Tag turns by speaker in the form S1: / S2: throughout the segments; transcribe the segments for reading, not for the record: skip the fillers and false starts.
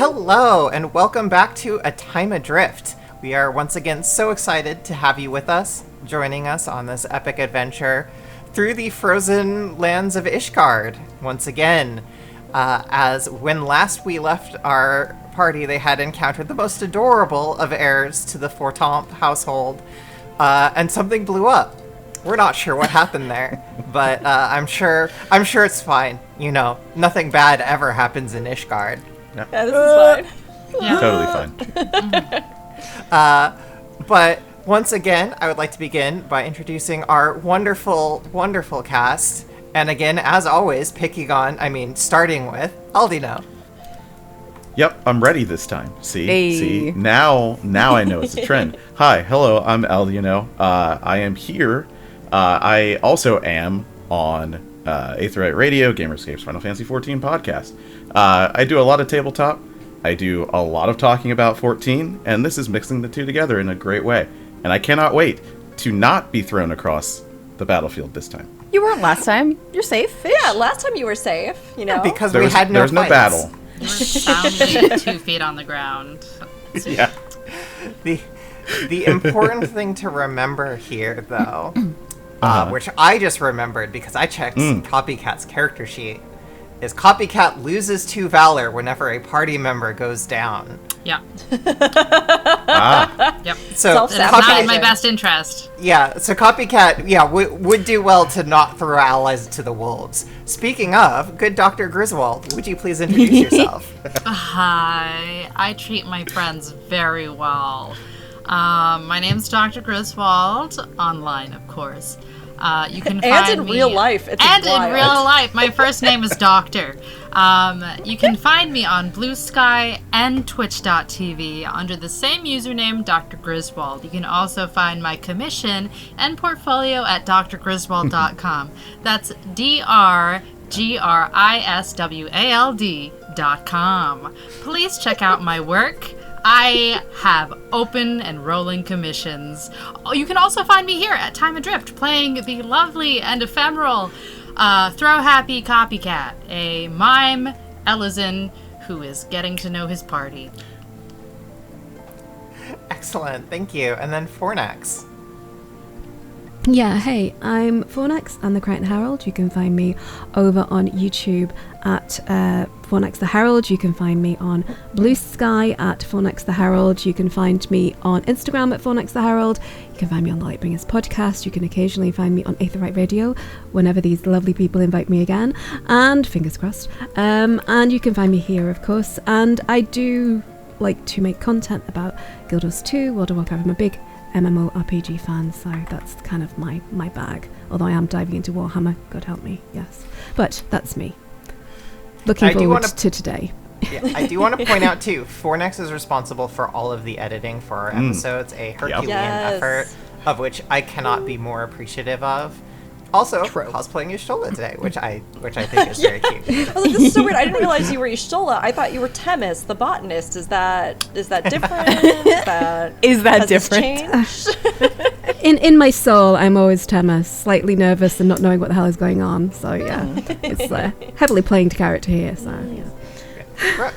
S1: Hello, and welcome back to A Time Adrift. We are once again so excited to have you with us, joining us on this epic adventure through the frozen lands of Ishgard. Once again, as when last we left our party, they had encountered the most adorable of heirs to the Fortemps household, and something blew up. We're not sure what happened there, but I'm sure it's fine. You know, nothing bad ever happens in Ishgard.
S2: Yeah, this is fine.
S3: Yeah. Totally fine.
S1: But once again, I would like to begin by introducing our wonderful, wonderful cast. And again, as always, starting with Aldino.
S3: Yep, I'm ready this time. See, now I know it's a trend. Hi, hello, I'm Aldino. I am here. I also am on Aetherite Radio, Gamerscape's Final Fantasy XIV podcast. I do a lot of tabletop. I do a lot of talking about 14, and this is mixing the two together in a great way. And I cannot wait to not be thrown across the battlefield this time.
S4: You weren't last time. You're safe.
S2: Yeah, last time you were safe, you know.
S1: Because we had no fights.
S3: There's no battle.
S5: You were soundly 2 feet on the ground.
S3: Yeah.
S1: The important thing to remember here, though, which I just remembered because I checked Copycat's character sheet, is Copycat loses 2 valor whenever a party member goes down.
S5: Yeah. Yep.
S1: So
S5: it's not in my best interest.
S1: Yeah, so Copycat, would do well to not throw allies to the wolves. Speaking of, good Dr. Griswold, would you please introduce yourself?
S5: Hi, I treat my friends very well. My name's Dr. Griswold, online, of course. You can find
S2: in
S5: me,
S2: real life. It's
S5: and
S2: wild.
S5: in real life. My first name is Doctor. You can find me on Blue Sky and Twitch.tv under the same username, Dr. Griswold. You can also find my commission and portfolio at drgriswold.com. That's drgriswald.com. Please check out my work. I have open and rolling commissions. You can also find me here at Time Adrift, playing the lovely and ephemeral Throw Happy Copycat, a mime Elizin who is getting to know his party.
S1: Excellent, thank you. And then Fornax.
S4: Yeah, hey, I'm Fornax and the Crown Herald. You can find me over on YouTube at Fornax the Herald. You can find me on Blue Sky at Fornax the Herald. You can find me on Instagram at Fornax the Herald. You can find me on the Lightbringers podcast. You can occasionally find me on Aetherite Radio whenever these lovely people invite me again. And fingers crossed. And you can find me here, of course. And I do like to make content about Guild Wars 2, World of Warcraft. I'm a big MMORPG fan, so that's kind of my bag. Although I am diving into Warhammer, God help me, yes. But that's me. Looking forward to today.
S1: Yeah, I do want to point out, too, Fornax is responsible for all of the editing for our episodes, a Herculean effort, of which I cannot be more appreciative of. Also, cosplaying Y'shtola today, which I think is very cute.
S2: I was like, this is so weird. I didn't realize you were Y'shtola. I thought you were Temis, the botanist. Is that different? Is that
S4: different? In my soul, I'm always Temis, slightly nervous and not knowing what the hell is going on. So yeah, it's heavily playing to character here. So yeah.
S1: Rook.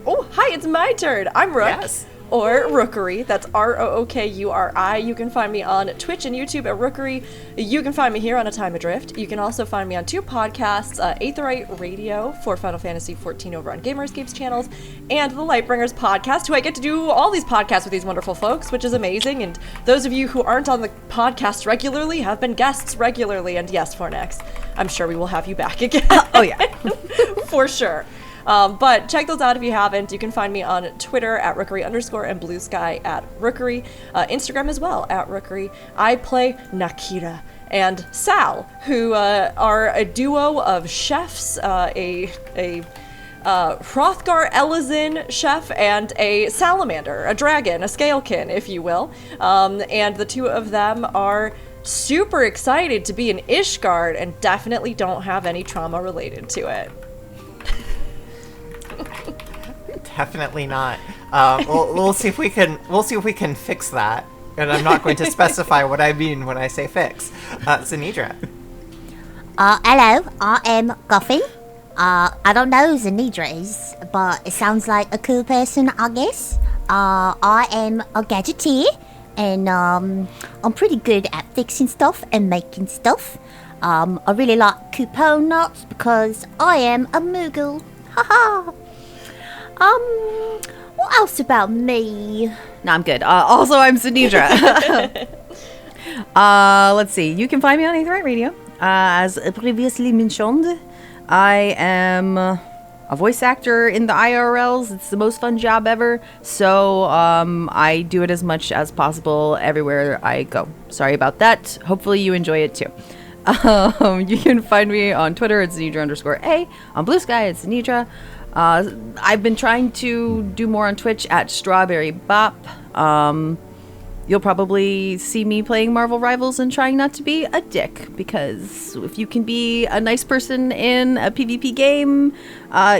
S2: Oh, hi! It's my turn. I'm Rook.
S1: Yes.
S2: Or Rookery. That's ROOKURI. You can find me on Twitch and YouTube at Rookery. You can find me here on A Time Adrift. You can also find me on 2 podcasts, Aetherite Radio for Final Fantasy XIV over on Gamerscape's channels, and the Lightbringers podcast, who I get to do all these podcasts with these wonderful folks, which is amazing. And those of you who aren't on the podcast regularly have been guests regularly. And yes, Fornax, I'm sure we will have you back again.
S4: Oh yeah.
S2: For sure. But check those out if you haven't. You can find me on Twitter at Rookery_ and Blue Sky at Rookery. Instagram as well at Rookery. I play Nakhira and Sal, who are a duo of chefs, a Hrothgar Elizin chef and a salamander, a dragon, a scalekin, if you will. And the 2 of them are super excited to be in Ishgard and definitely don't have any trauma related to it.
S1: Definitely not. We'll see if we can fix that. And I'm not going to specify what I mean when I say fix. Sinidra.
S6: Hello, I am Coffee. I don't know who Zanidra is, but it sounds like a cool person, I guess. I am a gadgeteer, and I'm pretty good at fixing stuff and making stuff. I really like coupon nuts because I am a Moogle. Haha. What else about me?
S7: No, I'm good. Also, I'm Zanidra. Let's see. You can find me on Aetherite Radio. As previously mentioned, I am a voice actor in the IRLs. It's the most fun job ever. So I do it as much as possible everywhere I go. Sorry about that. Hopefully you enjoy it too. You can find me on Twitter at Zanidra_A. On Blue Sky, it's Zanidra. I've been trying to do more on Twitch at Strawberry Bop. You'll probably see me playing Marvel Rivals and trying not to be a dick, because if you can be a nice person in a PvP game,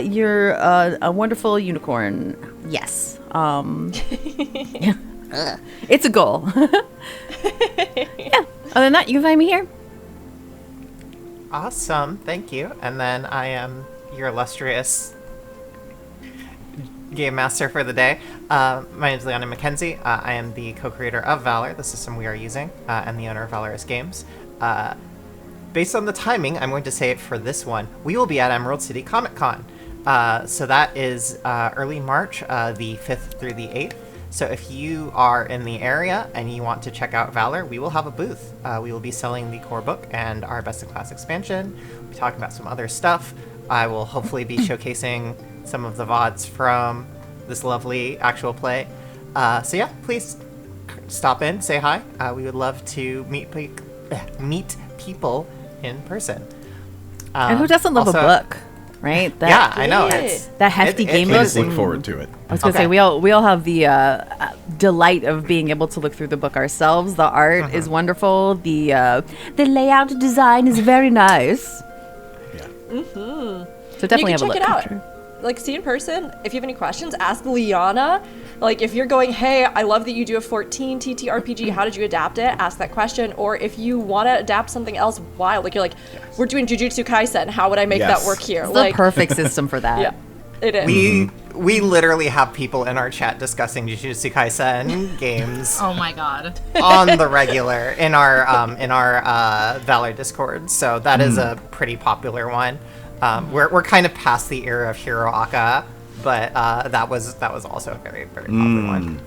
S7: you're a wonderful unicorn. Yes. It's a goal. Yeah. Other than that, you can find me here.
S1: Awesome, thank you. And then I am your illustrious game master for the day. My name is Leona Mackenzie. I am the co-creator of Valor, the system we are using, and the owner of Valorous Games. Based on the timing, I'm going to say it for this one. We will be at Emerald City Comic Con. So that is early March, the 5th through the 8th. So if you are in the area and you want to check out Valor, we will have a booth. We will be selling the core book and our Best in Class expansion. We'll be talking about some other stuff. I will hopefully be showcasing some of the VODs from this lovely actual play. So yeah, please stop in, say hi. We would love to meet people in person.
S7: And who doesn't love a book, right?
S1: Yeah, I know.
S7: That hefty game book.
S3: Please look forward to it.
S7: I was going to say, we all have the delight of being able to look through the book ourselves. The art is wonderful. The layout design is very nice.
S3: Yeah.
S7: So definitely have a look.
S2: Check it out. Like, see in person. If you have any questions, ask Liana. Like, if you're going, hey, I love that you do a 14 TTRPG, how did you adapt it? Ask that question. Or if you want to adapt something else wild, like you're like, we're doing Jujutsu Kaisen, how would I make that work here?
S7: It's
S2: like,
S7: the perfect system for that.
S2: Yeah, it is.
S1: We literally have people in our chat discussing Jujutsu Kaisen games.
S5: Oh my god.
S1: On the regular in our Valor Discord. So that is a pretty popular one. We're kind of past the era of Hiroaka, but that was also a very, very popular one.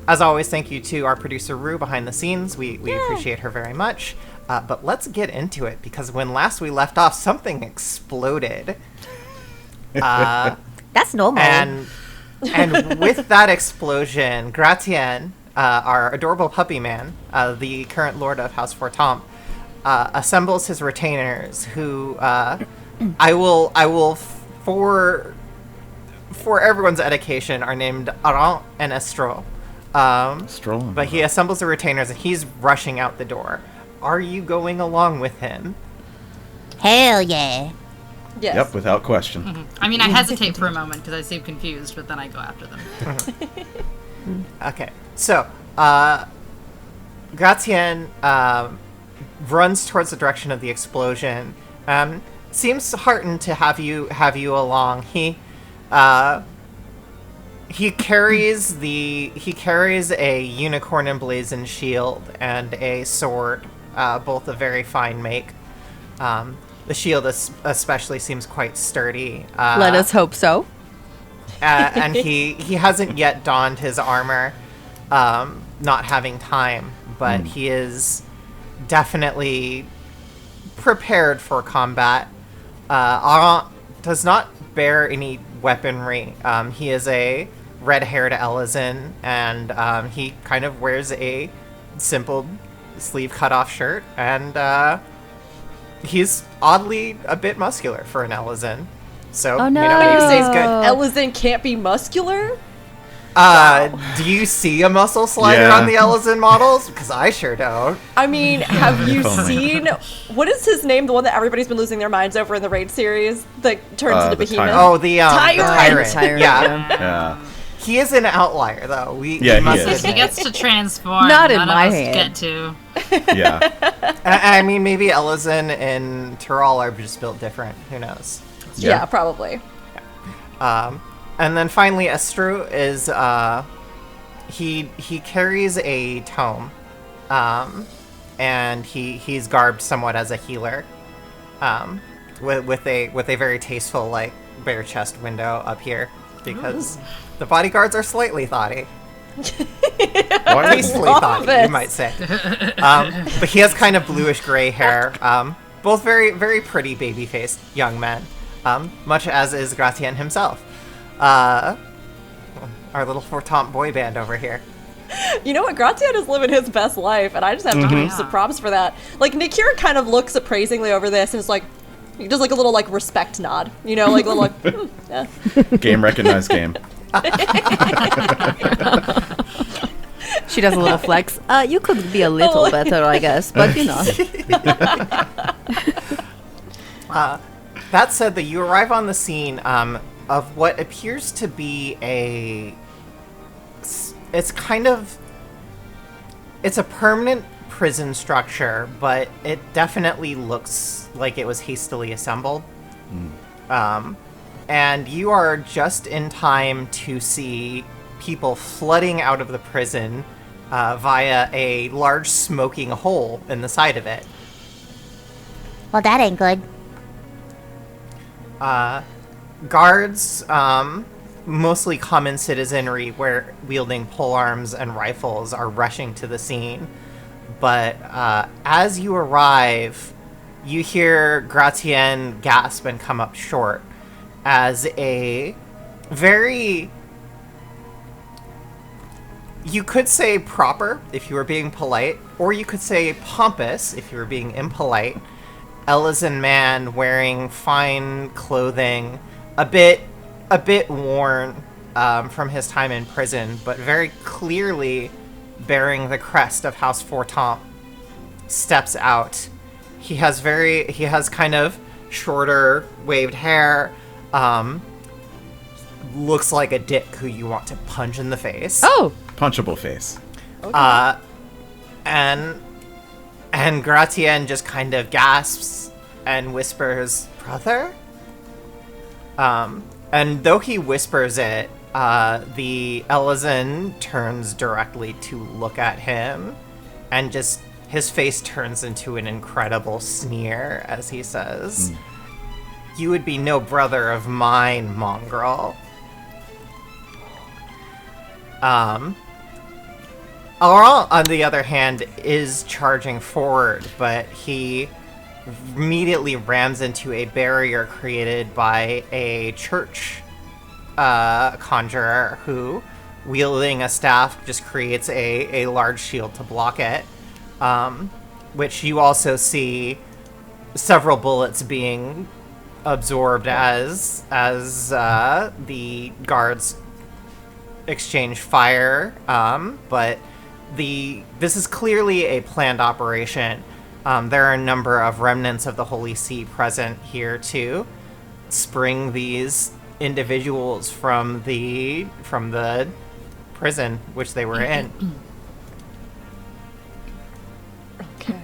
S1: As always, thank you to our producer Rue behind the scenes. We appreciate her very much. But let's get into it, because when last we left off, something exploded.
S6: That's normal.
S1: And with that explosion, Gratien, our adorable puppy man, the current lord of House Fortemps, assembles his retainers, who I will for everyone's education are named Aran and Estro. But he assembles the retainers and he's rushing out the door. Are you going along with him?
S6: Hell yeah.
S2: Yes.
S3: Yep, without question.
S5: I mean, I hesitate for a moment because I seem confused, but then I go after them.
S1: Okay, so Gratien runs towards the direction of the explosion. Seems heartened to have you along. He carries a unicorn emblazoned shield and a sword, both of very fine make. The shield especially seems quite sturdy.
S7: Let us hope so.
S1: And he hasn't yet donned his armor, not having time, but he is definitely prepared for combat. Aran does not bear any weaponry. He is a red-haired Elizin, and he kind of wears a simple sleeve cut-off shirt, and he's oddly a bit muscular for an Elizin. So,
S7: Oh, no.
S1: maybe he's good.
S2: Elizin can't be muscular?
S1: Do you see a muscle slider
S3: Yeah.
S1: on the Elizin models? Because I sure don't.
S2: I mean, have you
S3: Oh my
S2: seen, what is his name, the one that everybody's been losing their minds over in the Raid series that turns into
S3: the
S2: Behemoth?
S3: Tyrant.
S1: Oh, the
S2: Tyrant.
S1: Tyrant. Yeah.
S3: Yeah.
S1: He is an outlier, though.
S3: He
S1: must
S3: is.
S5: He
S1: admit.
S5: gets to transform.
S7: Not in
S5: None
S7: my
S5: of us
S7: hand.
S5: get to.
S3: Yeah.
S1: I mean, maybe Elizin and Tyrell are just built different. Who knows?
S2: Yeah, probably.
S1: And then finally, Estru is he carries a tome, and he's garbed somewhat as a healer, with a very tasteful like bare chest window up here because the bodyguards are slightly thoughty. Tastefully thoughty, you might say. But he has kind of bluish gray hair. Both very very pretty baby faced young men, much as is Gratien himself. Our little Fortemps boy band over here.
S2: You know what? Gratien is living his best life, and I just have to give him some props for that. Like, Nakhira kind of looks appraisingly over this and is like, he does like a little like respect nod, you know, like a little like, yeah.
S3: Game recognized game.
S7: She does a little flex. You could be a little better, I guess, but you know.
S1: That said, that you arrive on the scene of what appears to be it's a permanent prison structure, but it definitely looks like it was hastily assembled. And you are just in time to see people flooding out of the prison via a large smoking hole in the side of it.
S6: Well, that ain't good.
S1: Guards, mostly common citizenry, wielding polearms and rifles, are rushing to the scene. But as you arrive, you hear Gratien gasp and come up short as a very, you could say proper if you were being polite, or you could say pompous if you were being impolite, Elysian man wearing fine clothing, a bit worn from his time in prison, but very clearly bearing the crest of House Fortemps, steps out. He has kind of shorter waved hair, looks like a dick who you want to punch in the face.
S7: Oh!
S3: Punchable face.
S1: Okay. And Gratien just kind of gasps and whispers, "Brother?" And though he whispers it, the Elysian turns directly to look at him, and just his face turns into an incredible sneer as he says, "You would be no brother of mine, mongrel." Laurent, on the other hand, is charging forward, but he immediately rams into a barrier created by a church conjurer who, wielding a staff, just creates a large shield to block it, which you also see several bullets being absorbed as the guards exchange fire, but this is clearly a planned operation. There are a number of remnants of the Holy See present here to spring these individuals from the prison which they were in.
S2: Okay.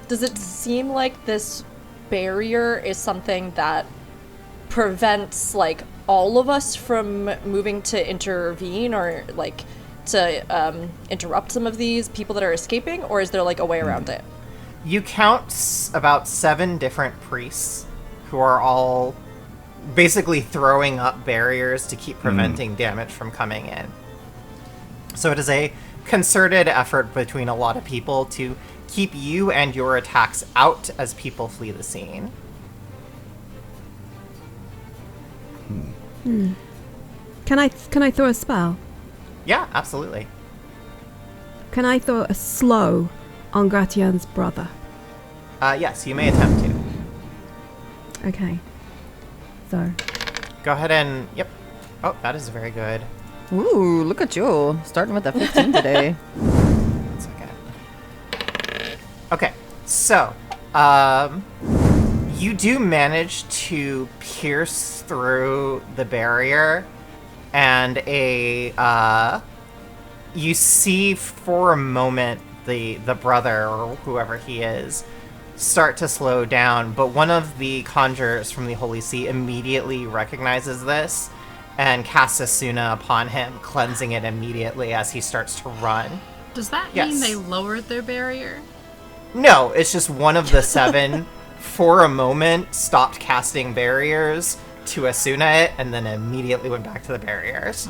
S2: Does it seem like this barrier is something that prevents like all of us from moving to intervene or like to interrupt some of these people that are escaping, or is there like a way around it?
S1: You count about 7 different priests who are all basically throwing up barriers to keep preventing damage from coming in. So it is a concerted effort between a lot of people to keep you and your attacks out as people flee the scene.
S4: Can I throw a spell?
S1: Yeah, absolutely.
S4: Can I throw a slow on Gratien's brother?
S1: Yes, you may attempt to.
S4: Okay. So.
S1: Go ahead and... Yep. Oh, that is very good.
S7: Ooh, look at you. Starting with a 15 today.
S1: 1 second. Okay, so, you do manage to pierce through the barrier, and you see for a moment the brother, or whoever he is, start to slow down, but one of the conjurers from the Holy See immediately recognizes this and casts Asuna upon him, cleansing it immediately as he starts to run.
S5: Does that
S1: Yes.
S5: mean they lowered their barrier?
S1: No, it's just one of the 7 for a moment stopped casting barriers to Asuna it and then immediately went back to the barriers.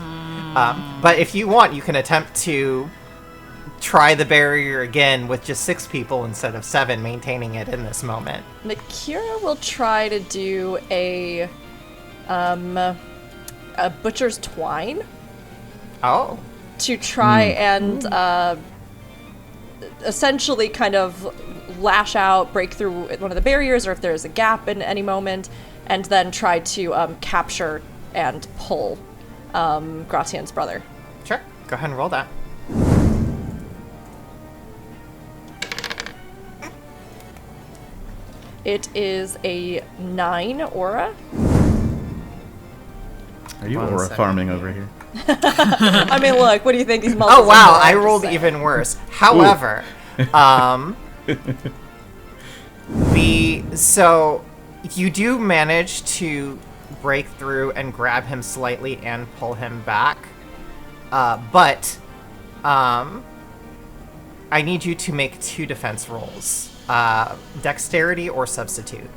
S1: But if you want, you can attempt to try the barrier again with just 6 people instead of 7, maintaining it in this moment.
S2: Nakhira will try to do a butcher's twine
S1: Oh.
S2: to try and essentially kind of lash out, break through one of the barriers, or if there's a gap in any moment, and then try to capture and pull Gratian's brother.
S1: Sure. Go ahead and roll that.
S2: It is a 9 aura.
S3: Are you
S1: One
S3: aura
S1: second.
S3: farming over here?
S2: I mean, look, what do you think these muscles
S1: Oh wow,
S2: are?
S1: I
S2: I'm just
S1: rolled
S2: saying.
S1: even worse. However, so you do manage to break through and grab him slightly and pull him back. But I need you to make 2 defense rolls. Dexterity or substitute.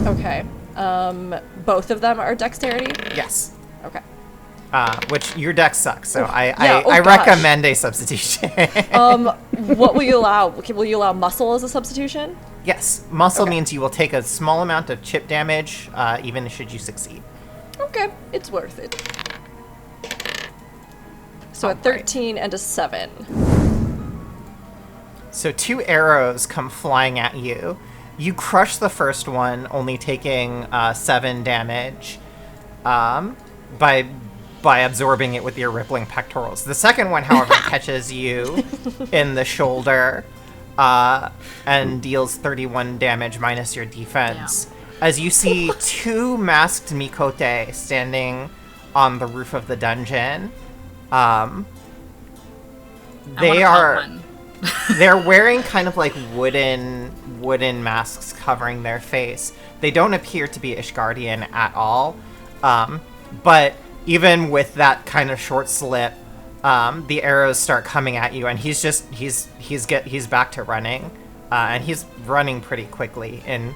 S2: Okay. Both of them are dexterity?
S1: Yes.
S2: Okay.
S1: Which your dex sucks, so I
S2: gosh.
S1: recommend a substitution.
S2: What will you allow? Will you allow muscle as a substitution?
S1: Yes, muscle
S2: Okay.
S1: means you will take a small amount of chip damage, even should you succeed.
S2: Okay, it's worth it. So a
S1: Alright.
S2: 13 and a 7.
S1: So 2 arrows come flying at you. You crush the first one, only taking 7 damage by absorbing it with your rippling pectorals. The second one, however, catches you in the shoulder and deals 31 damage minus your defense. As you see 2 masked Mikote standing on the roof of the dungeon. They are... They're wearing kind of like wooden masks covering their face. They don't appear to be Ishgardian at all. But even with that kind of short slip, the arrows start coming at you, and he's back to running, and he's running pretty quickly. In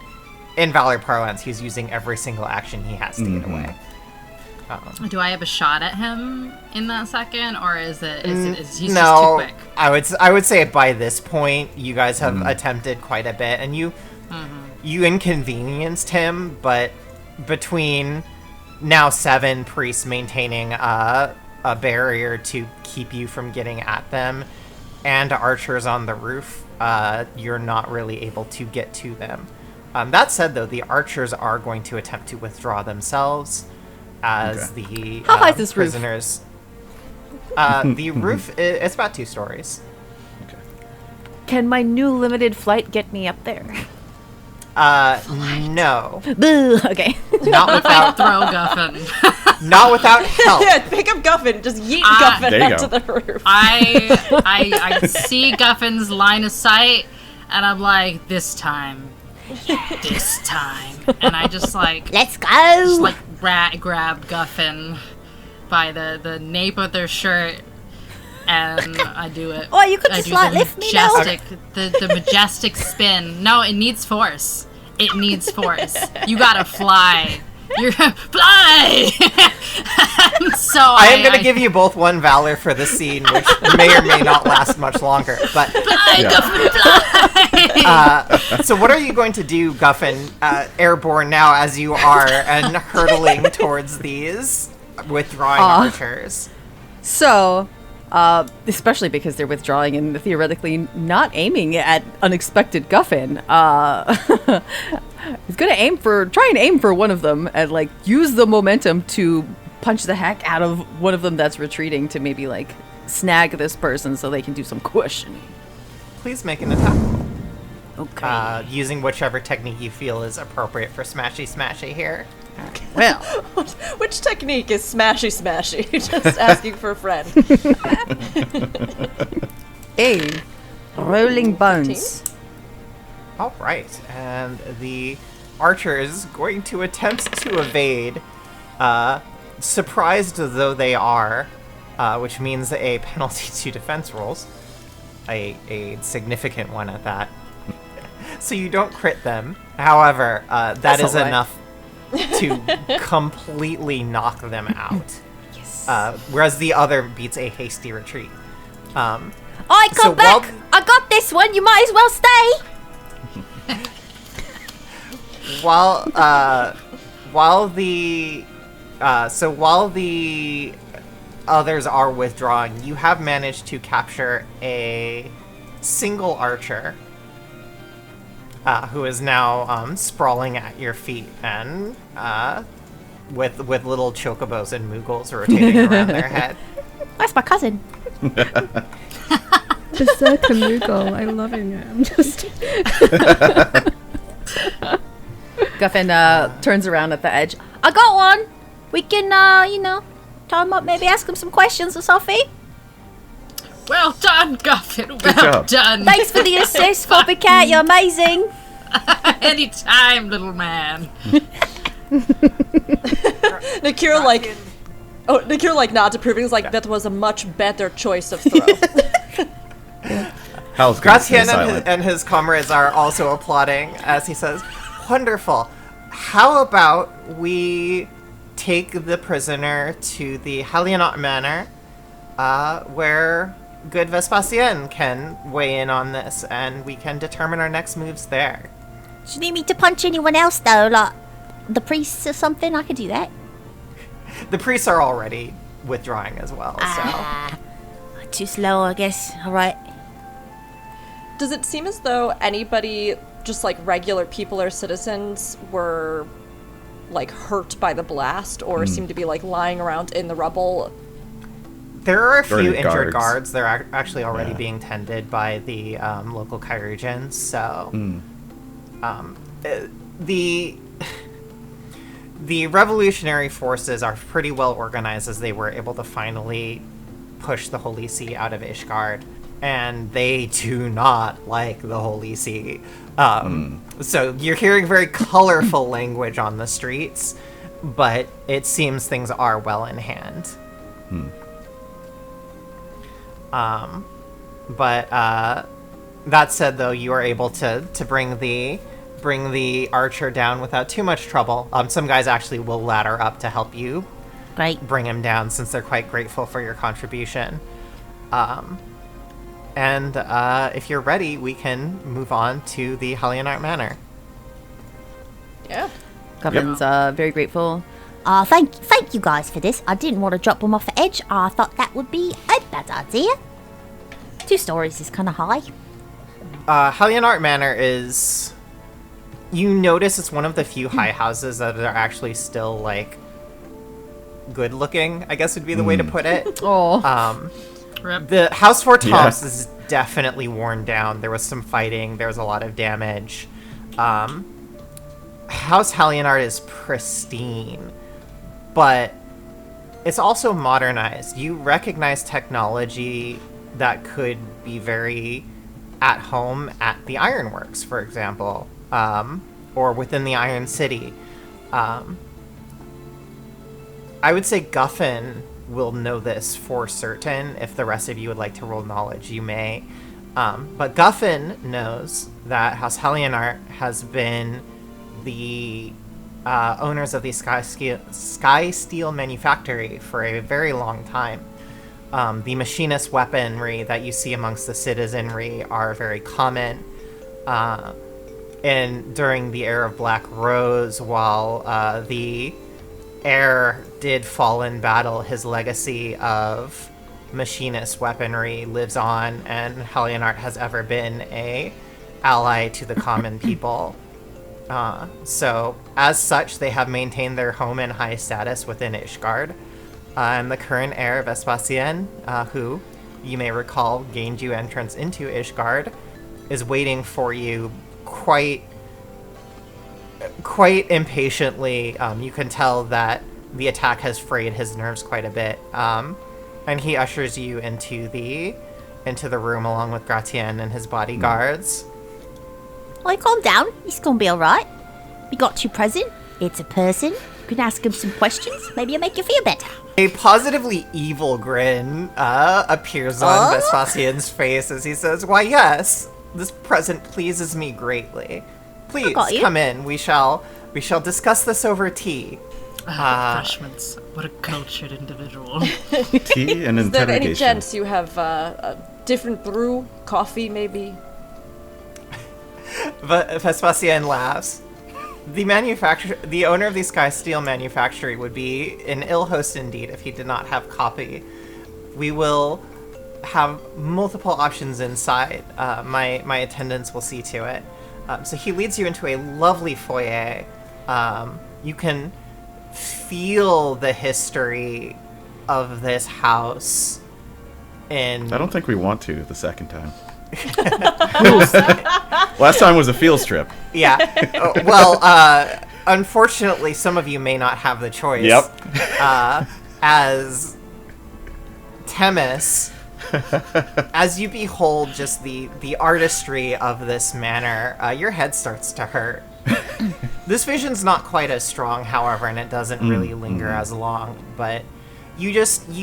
S1: Valor parlance, he's using every single action he has to get away.
S5: Do I have a shot at him in that second, or is he's
S1: No,
S5: just too quick?
S1: I would say by this point you guys have attempted quite a bit, and you inconvenienced him. But between now 7 priests maintaining a barrier to keep you from getting at them, and archers on the roof, you're not really able to get to them. That said, though, the archers are going to attempt to withdraw themselves. As the
S7: How high is this roof?
S1: prisoners. The roof, it's about 2 stories.
S7: Can my new limited flight get me up there?
S1: No.
S7: Boo. Okay.
S1: Not without
S5: Throw Guffin.
S1: not without help.
S2: Yeah, pick up Guffin, just yeet
S3: There you
S2: Guffin
S3: go.
S2: onto the roof.
S5: I see Guffin's line of sight, and I'm like, this time, and I just like
S6: Let's go.
S5: grab Guffin by the nape of their shirt, and I do it.
S6: Oh, you could
S5: I
S6: just
S5: do
S6: like
S5: the
S6: lift me now.
S5: majestic, the majestic spin. No, it needs force. It needs force. You gotta fly. You're fly. So
S1: I am going to give you both 1 valor for this scene, which may or may not last much longer. But
S5: fly, Guffin, fly.
S1: so, what are you going to do, Guffin, airborne now as you are and hurtling towards these withdrawing archers?
S7: So, especially because they're withdrawing and theoretically not aiming at unexpected Guffin, he's gonna try and aim for one of them and like use the momentum to punch the heck out of one of them that's retreating to maybe like snag this person so they can do some cushioning.
S1: Please make an attack roll.
S7: Okay.
S1: Using whichever technique you feel is appropriate for smashy here.
S7: Well,
S2: Which technique is smashy? Just asking for a friend.
S7: rolling bones.
S1: All right, and the archer is going to attempt to evade, surprised though they are, which means a penalty to defense rolls, a significant one at that. So you don't crit them. However, that is enough to completely knock them out.
S7: Yes.
S1: Whereas the other beats a hasty retreat.
S6: I come back. I got this one. You might as well stay.
S1: While the others are withdrawing, you have managed to capture a single archer who is now sprawling at your feet and with little chocobos and moogles rotating around their head.
S6: That's my cousin.
S4: Berserker Moogle, I'm loving it. I'm just...
S7: Guffin turns around at the edge.
S6: I got one. We can, tie him up, maybe ask him some questions or something.
S5: Well done, Guffin. Well
S3: job.
S5: done.
S6: Thanks for the assist, Copycat. You're amazing.
S5: Anytime, little man.
S2: Nakhira nods approving. He's like, that was a much better choice of throw.
S3: Hal's gonna stay
S1: Gratien
S3: silent.
S1: and his comrades are also applauding as he says, "Wonderful. How about we take the prisoner to the Halionot Manor, where good Vespasien can weigh in on this, and we can determine our next moves there."
S6: Do you need me to punch anyone else, though? Like the priests or something? I could do that.
S1: The priests are already withdrawing as well, so...
S6: Too slow, I guess. All right.
S2: Does it seem as though anybody, just like regular people or citizens, were like hurt by the blast or seem to be like lying around in the rubble?
S1: There are a few
S3: Already
S1: injured
S3: guards.
S1: guards. They're actually already being tended by the local Kyrigians, so... The revolutionary forces are pretty well organized as they were able to finally push the Holy See out of Ishgard, and they do not like the Holy See. So you're hearing very colorful language on the streets, but it seems things are well in hand. But that said, though, you are able to bring the archer down without too much trouble. Some guys actually will ladder up to help you
S6: Great.
S1: bring him down, since they're quite grateful for your contribution. And if you're ready, we can move on to the Halionart Manor.
S2: Yeah.
S7: Guffin's very grateful.
S6: Thank you guys for this. I didn't want to drop them off the edge. I thought that would be a bad idea. 2 stories is kind of high.
S1: Halionart Manor is... You notice it's one of the few high houses that are actually still, like, good looking, I guess would be the way to put it.
S7: Oh.
S5: Rip.
S1: The House Fortemps
S3: Yeah.
S1: is definitely worn down. There was some fighting. There was a lot of damage. House Halionart is pristine, but it's also modernized. You recognize technology that could be very at home at the ironworks, for example, or within the Iron City. I would say Guffin will know this for certain. If the rest of you would like to roll knowledge, you may. But Guffin knows that House Halionart has been the owners of the Sky Steel Manufactory for a very long time. The machinist weaponry that you see amongst the citizenry are very common. And during the era of Black Rose, while the heir did fall in battle, his legacy of machinist weaponry lives on, and Halionart has ever been a ally to the common people. So, as such, they have maintained their home and high status within Ishgard. And the current heir, Vespasien, who, you may recall, gained you entrance into Ishgard, is waiting for you quite impatiently. You can tell that the attack has frayed his nerves quite a bit. And he ushers you into the room along with Gratien and his bodyguards.
S6: Oh, calm down. It's gonna be alright. We got you present. It's a person. You can ask him some questions. Maybe it'll make you feel better.
S1: A positively evil grin appears on Vespasian's face as he says, "Why, yes, this present pleases me greatly. Please come in. We shall discuss this over tea."
S5: Refreshments. What a cultured individual.
S3: Tea and
S2: Is there any
S3: interrogation.
S2: chance you have a different brew? Coffee, maybe?
S1: Vespasian laughs. The owner of the Sky Steel manufactory would be an ill host indeed if he did not have copy. We will have multiple options inside. My attendants will see to it. So he leads you into a lovely foyer. You can feel the history of this house in...
S3: I don't think we want to the second time. Last time was a field strip.
S1: Yeah. Unfortunately, some of you may not have the choice.
S3: Yep.
S1: As Temis, as you behold just the artistry of this manor, your head starts to hurt. This vision's not quite as strong, however, and it doesn't really linger as long, but you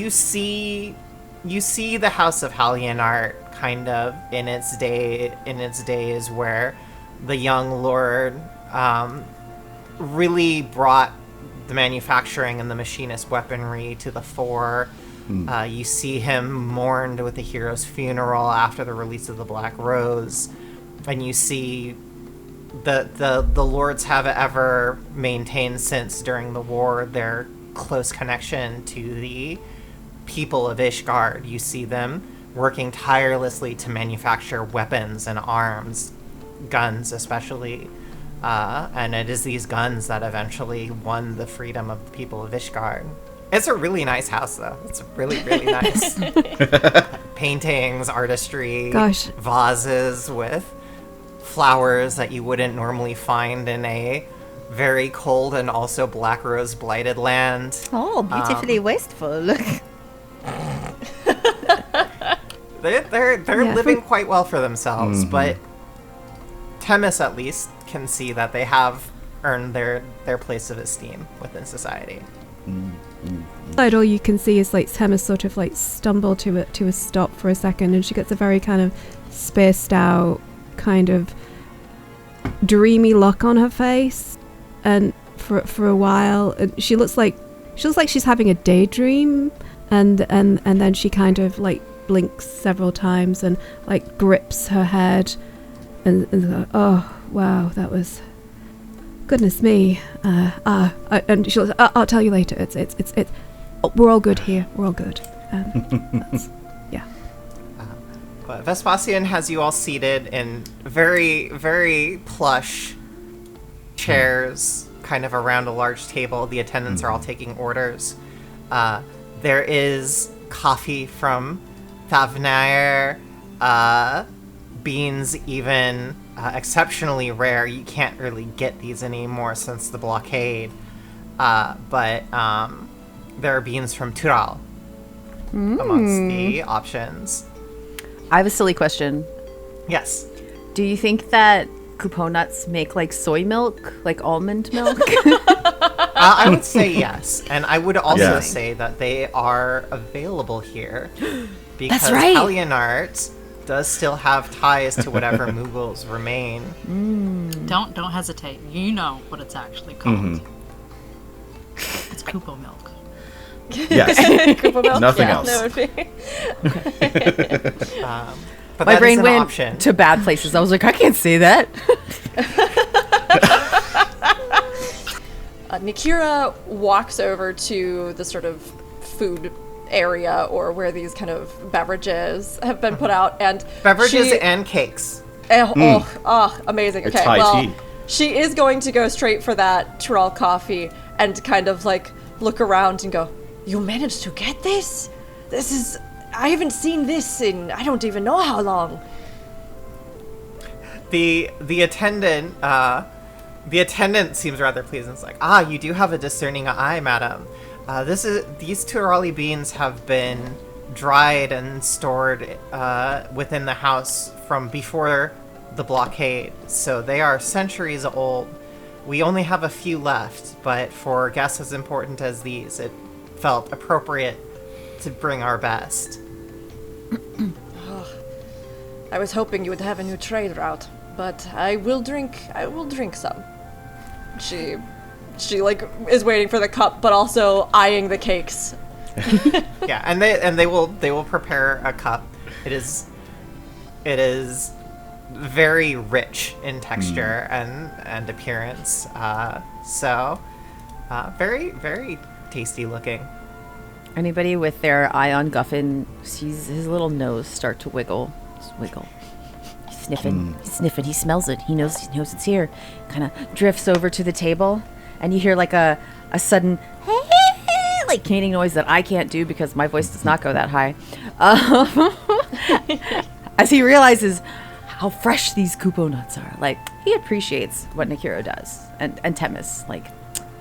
S1: see the House of Hallionart kind of in its days where the young lord really brought the manufacturing and the machinist weaponry to the fore. You see him mourned with the hero's funeral after the release of the Black Rose, and you see the lords have ever maintained since during the war their close connection to the people of Ishgard. You see them working tirelessly to manufacture weapons and arms, guns especially, and it is these guns that eventually won the freedom of the people of Ishgard. It's a really nice house, though. It's really, really nice. Paintings, artistry, vases with flowers that you wouldn't normally find in a very cold and also Black Rose blighted land.
S6: Oh, beautifully wasteful. Look.
S1: They're living quite well for themselves, but Temis at least can see that they have earned their place of esteem within society.
S4: All you can see is like Temis sort of like stumble to a stop for a second, and she gets a very kind of spaced out, kind of dreamy look on her face, and for a while she looks like she's having a daydream, and then she kind of like blinks several times and like grips her head and like, oh wow, that was, goodness me, and she'll I'll tell you later. It's we're all good here. We're all good. Yeah.
S1: But Vespasian has you all seated in very, very plush chairs, kind of around a large table. The attendants are all taking orders. There is coffee from Thavnair, beans even exceptionally rare. You can't really get these anymore since the blockade. But there are beans from Tural amongst the options.
S7: I have a silly question.
S1: Yes.
S7: Do you think that couponuts make like soy milk, like almond milk?
S1: I would say yes. And I would also say that they are available here. Because
S7: That's right.
S1: Hallionart does still have ties to whatever Mughals remain.
S5: Don't hesitate. You know what it's actually called. It's Kupo milk.
S3: Yes.
S2: Kupo milk?
S3: Nothing
S2: Yeah,
S3: else.
S2: that would be.
S1: But
S7: My
S1: that
S7: brain
S1: is an
S7: went
S1: option.
S7: to bad places. I was like, I can't say that.
S2: Nakhira walks over to the sort of food area or where these kind of beverages have been put out, and
S1: Beverages and cakes.
S2: Amazing.
S3: A
S2: Okay,
S3: Thai
S2: well,
S3: tea.
S2: she is going to go straight for that Tural coffee and kind of like look around and go, "You managed to get this? This is, I haven't seen this in I don't even know how long."
S1: The attendant seems rather pleased and is like, you do have a discerning eye, madam. These Turali beans have been dried and stored within the house from before the blockade, so they are centuries old. We only have a few left, but for guests as important as these, it felt appropriate to bring our best.
S2: I was hoping you would have a new trade route, but I will drink some. She like is waiting for the cup, but also eyeing the cakes.
S1: Yeah, and they will prepare a cup. It is very rich in texture and appearance. Very, very tasty looking.
S7: Anybody with their eye on Guffin sees his little nose start to wiggle. Just wiggle. He's sniffing. He's sniffing. He smells it. He knows it's here. Kind of drifts over to the table, and you hear like a sudden like caning noise that I can't do because my voice does not go that high. As he realizes how fresh these kupo nuts are. Like, he appreciates what Nakhira does. And Temis. Like,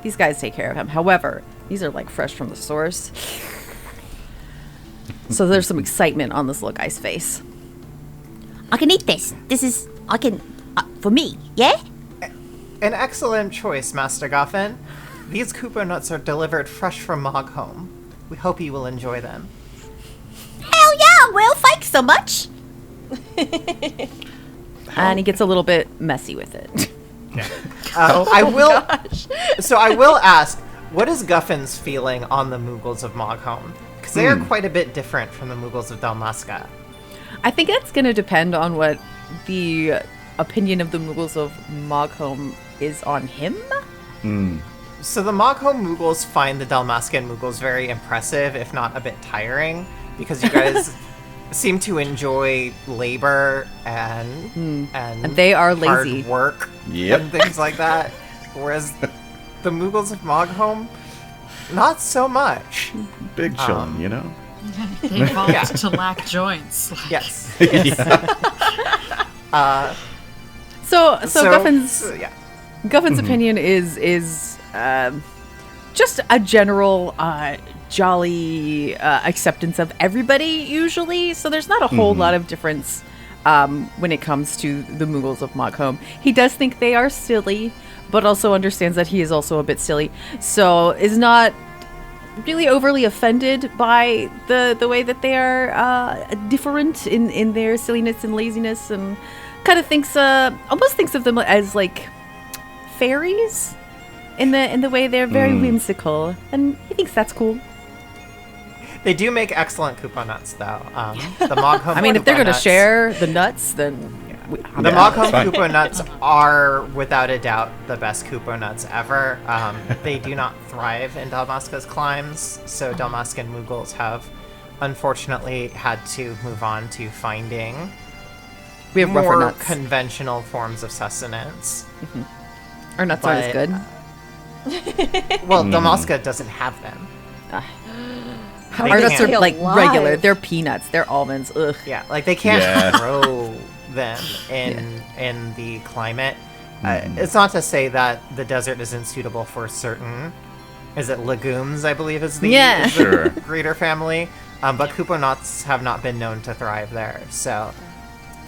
S7: these guys take care of him. However, these are like fresh from the source. So there's some excitement on this little guy's face.
S6: I can eat this. For me, yeah?
S1: An excellent choice, Master Goffin. These kupo nuts are delivered fresh from Mogholm. We hope you will enjoy them.
S6: Hell yeah, well, thanks so much.
S7: And he gets a little bit messy with it.
S1: I will ask, what is Guffin's feeling on the Mughals of Mogholm? Because they are quite a bit different from the Mughals of Dalmasca.
S7: I think it's going to depend on what the opinion of the Mughals of Mogholm is on him.
S1: So the Mogholm Mughals find the Dalmascan Mughals very impressive, if not a bit tiring, because you guys seem to enjoy labor and
S7: they are lazy.
S1: hard work and things like that. Whereas the Mughals of Mogholm, not so much.
S3: Big chillin', you know?
S5: They evolved to lack joints.
S1: Yes.
S7: So Guffin's
S1: yeah.
S7: Guffin's opinion is just a general jolly acceptance of everybody usually. So there's not a whole lot of difference when it comes to the Mughals of Mogholm. He does think they are silly, but also understands that he is also a bit silly. So is not really overly offended by the way that they are different in their silliness and laziness, and kind of almost thinks of them as like fairies in the way they're very whimsical, and he thinks that's cool.
S1: They do make excellent kupo nuts, though. The Mogholm.
S7: I mean, if they're going to share the nuts, then
S1: the Mogholm kupo nuts are without a doubt the best kupo nuts ever. They do not thrive in Dalmasca's climes, so Dalmascan Mughals have unfortunately had to move on to finding
S7: we have rougher
S1: more
S7: nuts.
S1: Conventional forms of sustenance.
S7: Our nuts aren't as good.
S1: Well, Dalmasca doesn't have them.
S7: Our nuts are like
S2: alive.
S7: regular. They're peanuts. They're almonds. Ugh.
S1: Yeah, like they can't grow them in the climate. It's not to say that the desert isn't suitable for certain. Is it legumes? I believe is the greater family. But kupo nuts have not been known to thrive there. So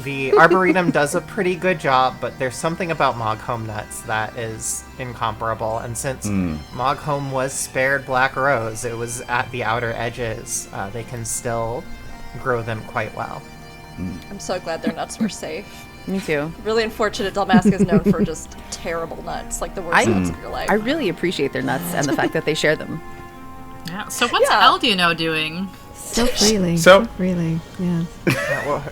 S1: the Arboretum does a pretty good job, but there's something about Mogholm nuts that is incomparable. And since Mogholm was spared Black Rose, it was at the outer edges. They can still grow them quite well.
S2: I'm so glad their nuts were safe.
S7: Me too.
S2: Really unfortunate Dalmasca is known for just terrible nuts, like the worst nuts of your life.
S7: I really appreciate their nuts and the fact that they share them.
S5: Yeah. So what's Eldiano doing?
S4: So freely.
S3: So-
S4: freely, yeah.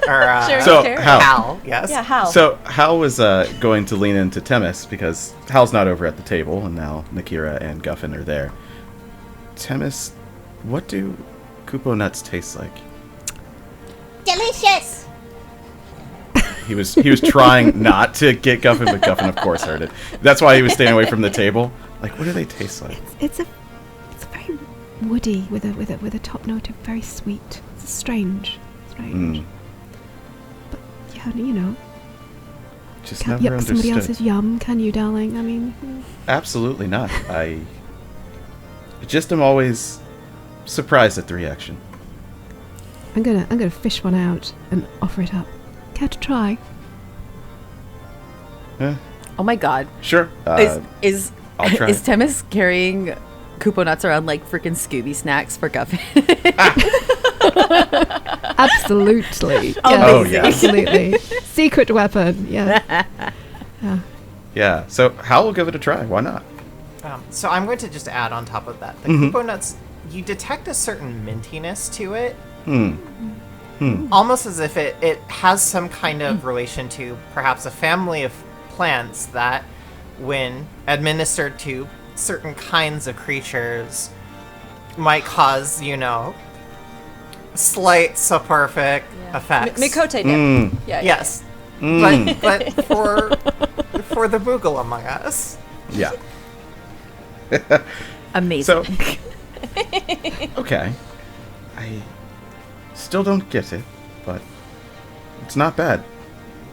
S1: Hal, yes.
S2: Yeah, Hal.
S3: So Hal was going to lean into Temis because Hal's not over at the table, and now Nakhira and Guffin are there. Temis, what do kupo nuts taste like?
S6: Delicious.
S3: He was trying not to get Guffin, but Guffin, of course, heard it. That's why he was staying away from the table. Like, what do they taste like?
S4: It's very woody with a top note of very sweet. It's strange. But yeah, you know.
S3: Just
S4: Can't
S3: never
S4: yuck somebody
S3: understood.
S4: else's yum, can you, darling? I mean,
S3: Absolutely not. I just am always surprised at the reaction.
S4: I'm gonna fish one out and offer it up. Care to try?
S7: Oh my god.
S3: Sure.
S7: Is
S3: I'll try.
S7: is Temis carrying Koopo nuts around like freaking Scooby snacks for Guffin?
S4: Absolutely.
S3: Oh, yeah.
S4: Absolutely. Secret weapon. Yeah.
S3: Yeah. So Hal will give it a try. Why not?
S1: So I'm going to just add on top of that. The Koopo nuts, you detect a certain mintiness to it. Almost as if it has some kind of relation to perhaps a family of plants that, when administered to certain kinds of creatures, might cause, slight soporific effects.
S2: Mikote dip. Yeah.
S1: Yes. But for the Moogle among us.
S3: Yeah.
S7: Amazing.
S3: So, okay. I still don't get it, but it's not bad.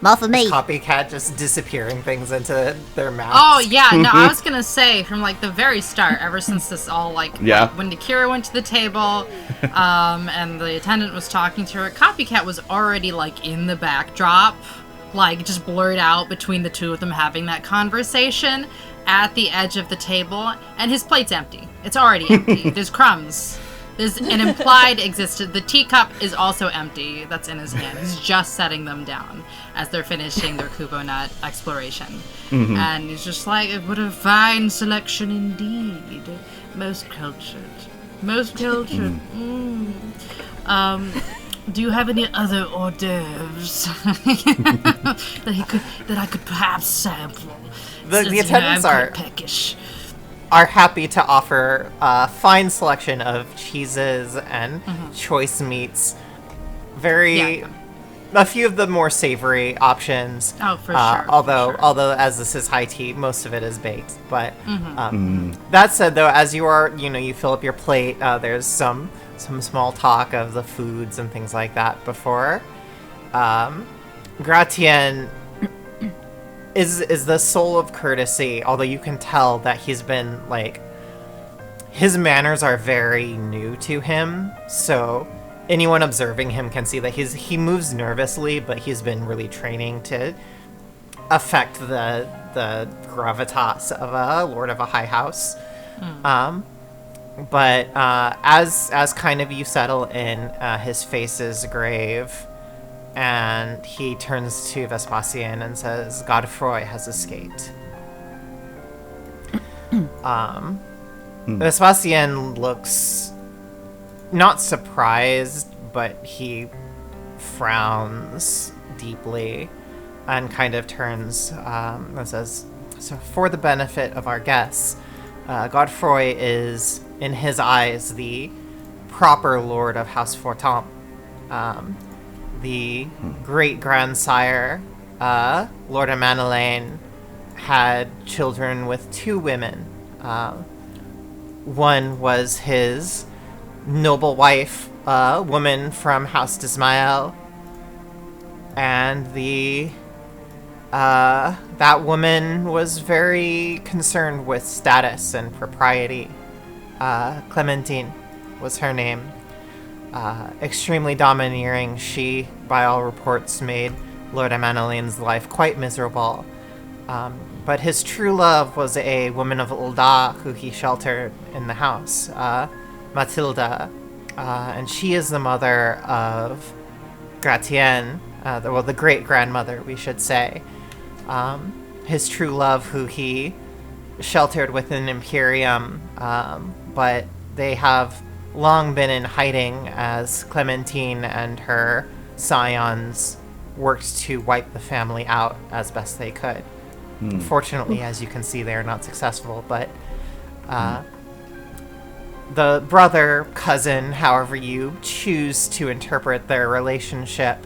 S6: More for me.
S1: Copycat just disappearing things into their mouths.
S5: Oh, yeah, no, I was gonna say, from, the very start, ever since this all, when Nakhira went to the table, and the attendant was talking to her, Copycat was already, in the backdrop, just blurred out between the two of them having that conversation at the edge of the table, and his plate's empty. It's already empty. There's crumbs. There's an implied existence. The teacup is also empty that's in his hand. He's just setting them down as they're finishing their Kubo nut exploration. And he's just like, what a fine selection indeed. Most cultured. Most cultured. Do you have any other hors d'oeuvres that I could perhaps sample?
S1: The attendants
S5: I'm quite peckish.
S1: are happy to offer a fine selection of cheeses and choice meats. A few of the more savory options.
S5: Oh, for sure.
S1: Although as this is high tea, most of it is baked. But that said, though, as you are, you fill up your plate, there's some small talk of the foods and things like that before. Gratien is the soul of courtesy, although you can tell that he's been, his manners are very new to him, so anyone observing him can see that he moves nervously, but he's been really training to affect the gravitas of a lord of a high house. But as kind of you settle in, his face is grave, and he turns to Vespasian and says, Godefroy has escaped. Vespasian looks not surprised, but he frowns deeply and kind of turns and says, so for the benefit of our guests, Godefroy is, in his eyes, the proper lord of House Fortemps. The great-grandsire, Lord Manolaine, had children with two women. One was his noble wife, a woman from House Dismael, and that woman was very concerned with status and propriety. Clementine was her name. Extremely domineering, she, by all reports, made Lord Manolaine's life quite miserable. But his true love was a woman of Ulda who he sheltered in the house, Matilda, and she is the mother of Gratien, the great-grandmother, we should say. His true love who he sheltered within Imperium, but they have long been in hiding as Clementine and her scions worked to wipe the family out as best they could. Fortunately, as you can see, they are not successful, but the brother, cousin, however you choose to interpret their relationship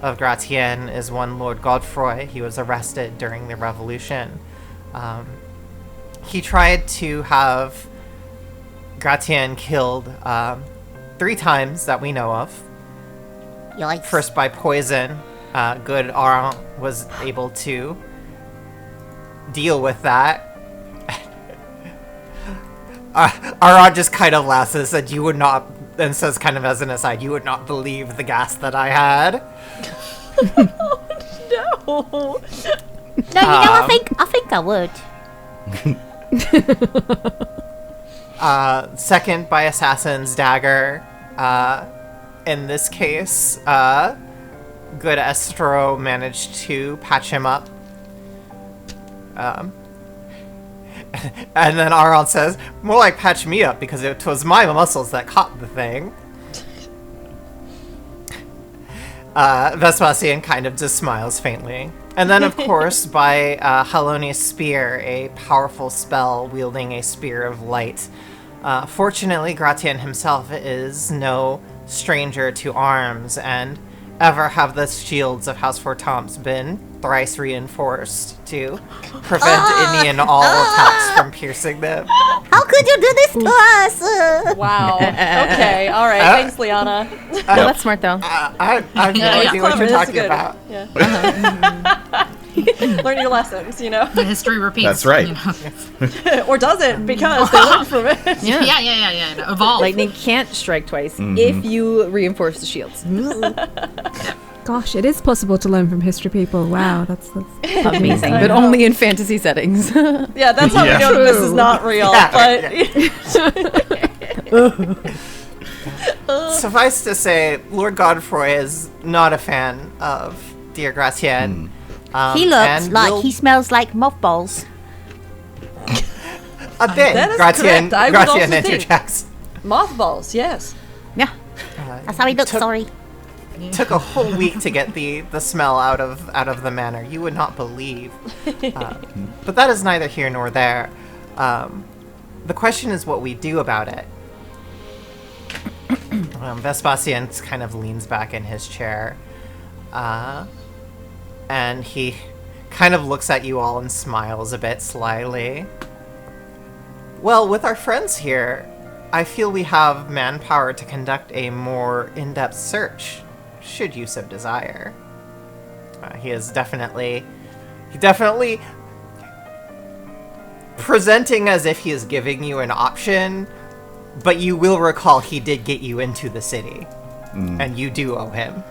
S1: of Gratien, is one Lord Godefroy. He was arrested during the Revolution. He tried to have Gratien killed 3 times that we know of.
S6: Yikes.
S1: First by poison. Good Aran was able to deal with that. Aran just kind of laughs and said, "You would not," and says kind of as an aside, "You would not believe the gas that I had."
S2: No.
S6: No, I think I would.
S1: Second by Assassin's Dagger. In this case, good Estro managed to patch him up. And then Aron says, more like patch me up, because it was my muscles that caught the thing. Vespasian kind of just smiles faintly. And then, of course, by Haloni's Spear, a powerful spell wielding a spear of light. Fortunately, Gratian himself is no stranger to arms, and ever have the shields of House Fortemps been thrice reinforced to prevent any and all attacks from piercing them.
S6: How could you do this to us?
S2: Wow. Okay. All right. Thanks, Liana.
S7: That's smart, though.
S1: I have no idea what you're talking about.
S2: Yeah. Learn your lessons, you know.
S5: The history repeats.
S3: That's right.
S5: You know?
S2: Or doesn't, because they learn from it.
S5: Yeah. Evolve.
S7: Lightning can't strike twice if you reinforce the shields.
S4: Gosh, it is possible to learn from history people. Wow, that's
S7: Amazing, but only in fantasy settings.
S2: Yeah, that's how we know that this is not real.
S1: Suffice to say, Lord Godfroy is not a fan of dear Gratian.
S6: He looks like he smells like mothballs.
S1: A bit.
S2: That is
S1: Gratian
S2: correct. I would also think.
S1: interjects.
S2: Mothballs, yes.
S7: Yeah.
S6: That's how he looks, sorry.
S1: Took a whole week to get the smell out of the manor. You would not believe. But that is neither here nor there. The question is what we do about it. Vespasian kind of leans back in his chair. And he kind of looks at you all and smiles a bit slyly. Well, with our friends here, I feel we have manpower to conduct a more in-depth search, should you so desire. He definitely presenting as if he is giving you an option, but you will recall he did get you into the city, and you do owe him.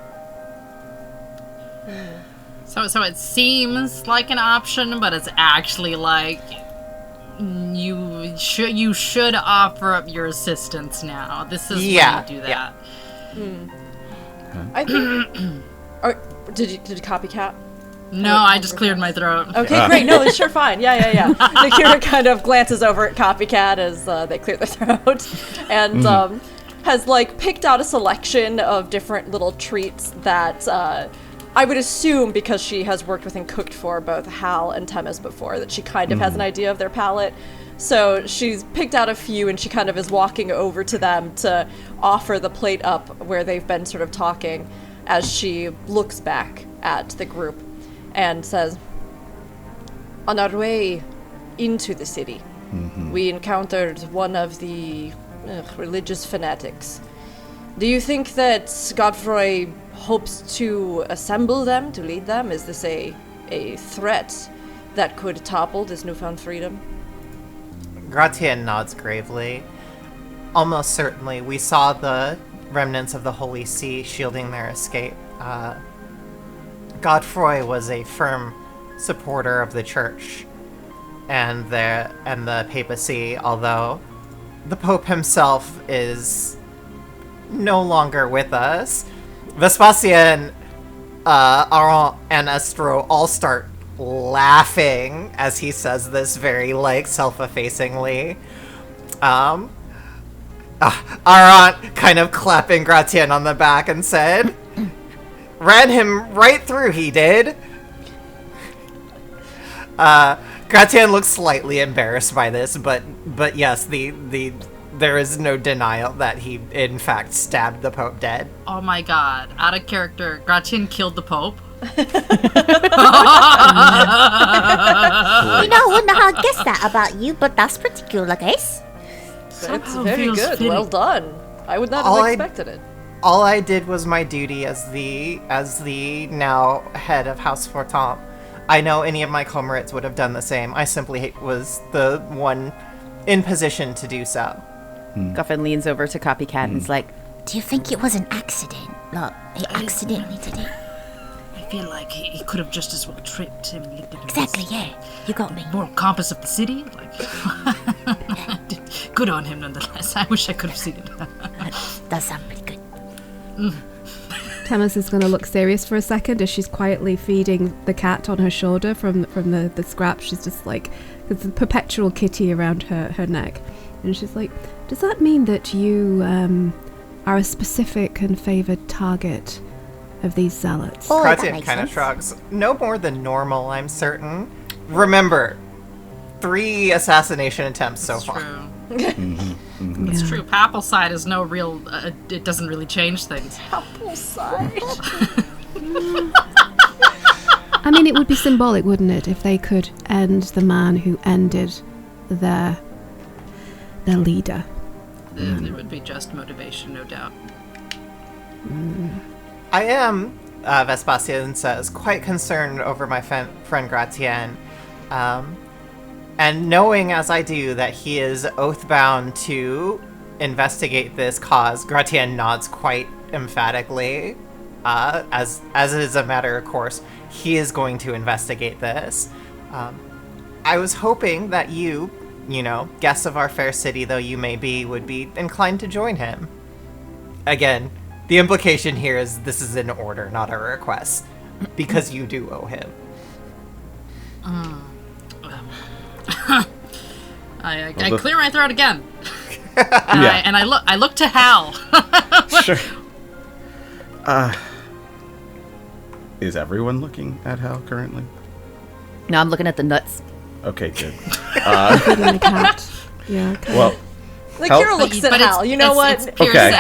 S5: So it seems like an option, but it's actually like you should offer up your assistance now. This is when you do that.
S2: I think. Did you copycat?
S5: No, I just cleared my throat.
S2: Okay, great. No, it's sure fine. Yeah. Nakhira kind of glances over at Copycat as they clear their throat, and has picked out a selection of different little treats that I would assume, because she has worked with and cooked for both Hal and Temis before, that she kind of has an idea of their palate. So she's picked out a few, and she kind of is walking over to them to offer the plate up where they've been sort of talking, as she looks back at the group and says, on our way into the city, we encountered one of the religious fanatics. Do you think that Godfroy hopes to assemble them, to lead them? Is this a threat that could topple this newfound freedom?
S1: Gratian nods gravely. Almost certainly. We saw the remnants of the Holy See shielding their escape. Godfroy was a firm supporter of the church and the papacy, although the Pope himself is no longer with us. Vespasian, Aron, and Estro all start laughing as he says this very, self-effacingly. Aron kind of clapping Gratian on the back and said, ran him right through, he did. Gratian looks slightly embarrassed by this, but yes, there is no denial that he, in fact, stabbed the Pope dead.
S5: Oh my god. Out of character. Gratian killed the Pope?
S6: I wouldn't have guessed that about you, but that's pretty cool, I guess.
S2: It's very good. Fitting. Well done. I would not have expected it.
S1: All I did was my duty as the now head of House Fortemps. I know any of my comrades would have done the same. I simply was the one in position to do so.
S7: Guffin leans over to Copycat and is like,
S6: do you think it was an accident? Like, he accidentally did it?
S5: feel like he could have just as well tricked him.
S6: Exactly, yeah. You got me.
S5: Moral compass of the city. Like, good on him nonetheless. I wish I could have seen it.
S6: Does sound pretty good.
S4: Temis is going to look serious for a second as she's quietly feeding the cat on her shoulder from the scrap. She's just like, there's a perpetual kitty around her neck. And she's like, does that mean that you are a specific and favoured target of these zealots?
S6: Oh, that
S1: Gratian
S6: makes
S1: kind of
S6: sense.
S1: shrugs. No more than normal, I'm certain. Remember, 3 assassination attempts so
S5: It's
S1: far.
S5: true.
S4: It's
S5: It's true. Papal side is no real. It doesn't really change things.
S2: Apple side.
S4: I mean, it would be symbolic, wouldn't it, if they could end the man who ended their leader.
S5: There would be just motivation, no doubt.
S1: I am, Vespasian says, quite concerned over my friend Gratian. And knowing as I do that he is oath-bound to investigate this cause, Gratian nods quite emphatically. As is a matter of course, he is going to investigate this. I was hoping that you know, guests of our fair city though you may be, would be inclined to join him. Again, the implication here is this is an order, not a request, because you do owe him.
S5: I clear my throat again.
S3: Yeah.
S5: And I look to Hal.
S3: Sure. Is everyone looking at Hal currently?
S7: No, I'm looking at the nuts.
S3: Okay, good.
S4: Including the cat. Yeah, okay.
S3: Well,
S2: Nakhira looks at Hal. You know what?
S5: It's piercing.
S3: Okay.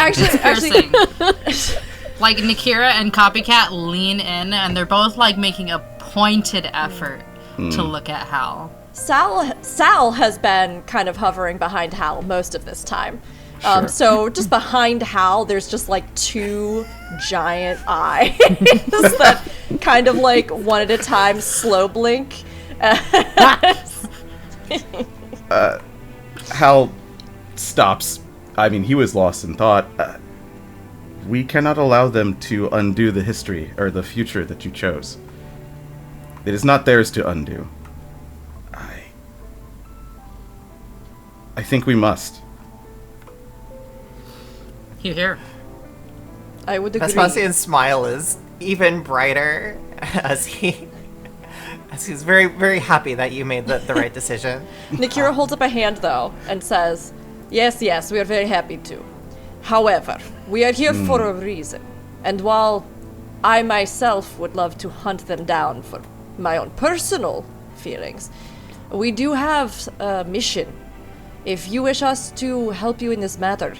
S2: Actually-
S5: Like, Nakhira and Copycat lean in, and they're both, like, making a pointed effort to look at Hal.
S2: Sal has been kind of hovering behind Hal most of this time.
S3: Sure.
S2: So just behind Hal, there's just like 2 giant eyes that kind of like one at a time slow blink.
S3: Hal stops. I mean, he was lost in thought. We cannot allow them to undo the history or the future that you chose. It is not theirs to undo. I think we must.
S5: Here.
S2: I would agree.
S1: Vespasian's smile is even brighter as he's very, very happy that you made the right decision.
S2: Nakhira holds up a hand though and says, yes, we are very happy to. However, we are here for a reason. And while I myself would love to hunt them down for my own personal feelings, we do have a mission. If you wish us to help you in this matter,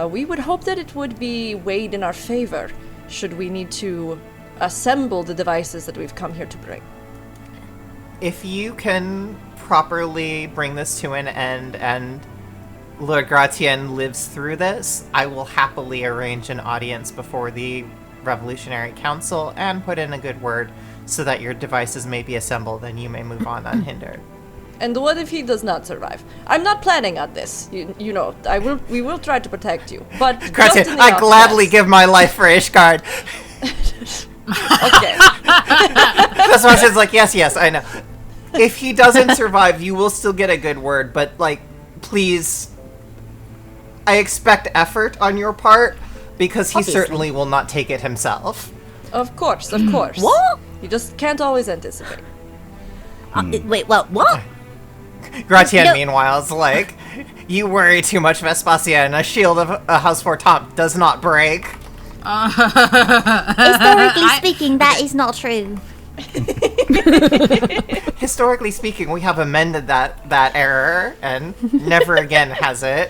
S2: we would hope that it would be weighed in our favor should we need to assemble the devices that we've come here to bring.
S1: If you can properly bring this to an end and Lord Gratien lives through this, I will happily arrange an audience before the Revolutionary Council and put in a good word so that your devices may be assembled and you may move on unhindered.
S2: And what if he does not survive? I'm not planning on this. You know, we will try to protect you. But just
S1: Gratien,
S2: in the
S1: I
S2: off
S1: gladly
S2: chance-
S1: give my life for Ishgard.
S2: Okay.
S1: Vespasian's like, yes, I know. If he doesn't survive, you will still get a good word, but, like, please, I expect effort on your part, because he
S6: Obviously.
S1: certainly will not take it himself.
S2: Of course.
S6: What?
S2: You just can't always anticipate.
S6: Wait, what?
S1: Gratien,
S6: No.
S1: meanwhile, is like, you worry too much, Vespasian. A shield of a House Fortemps does not break.
S6: Historically speaking, that is not true.
S1: Historically speaking, we have amended that error, and never again has it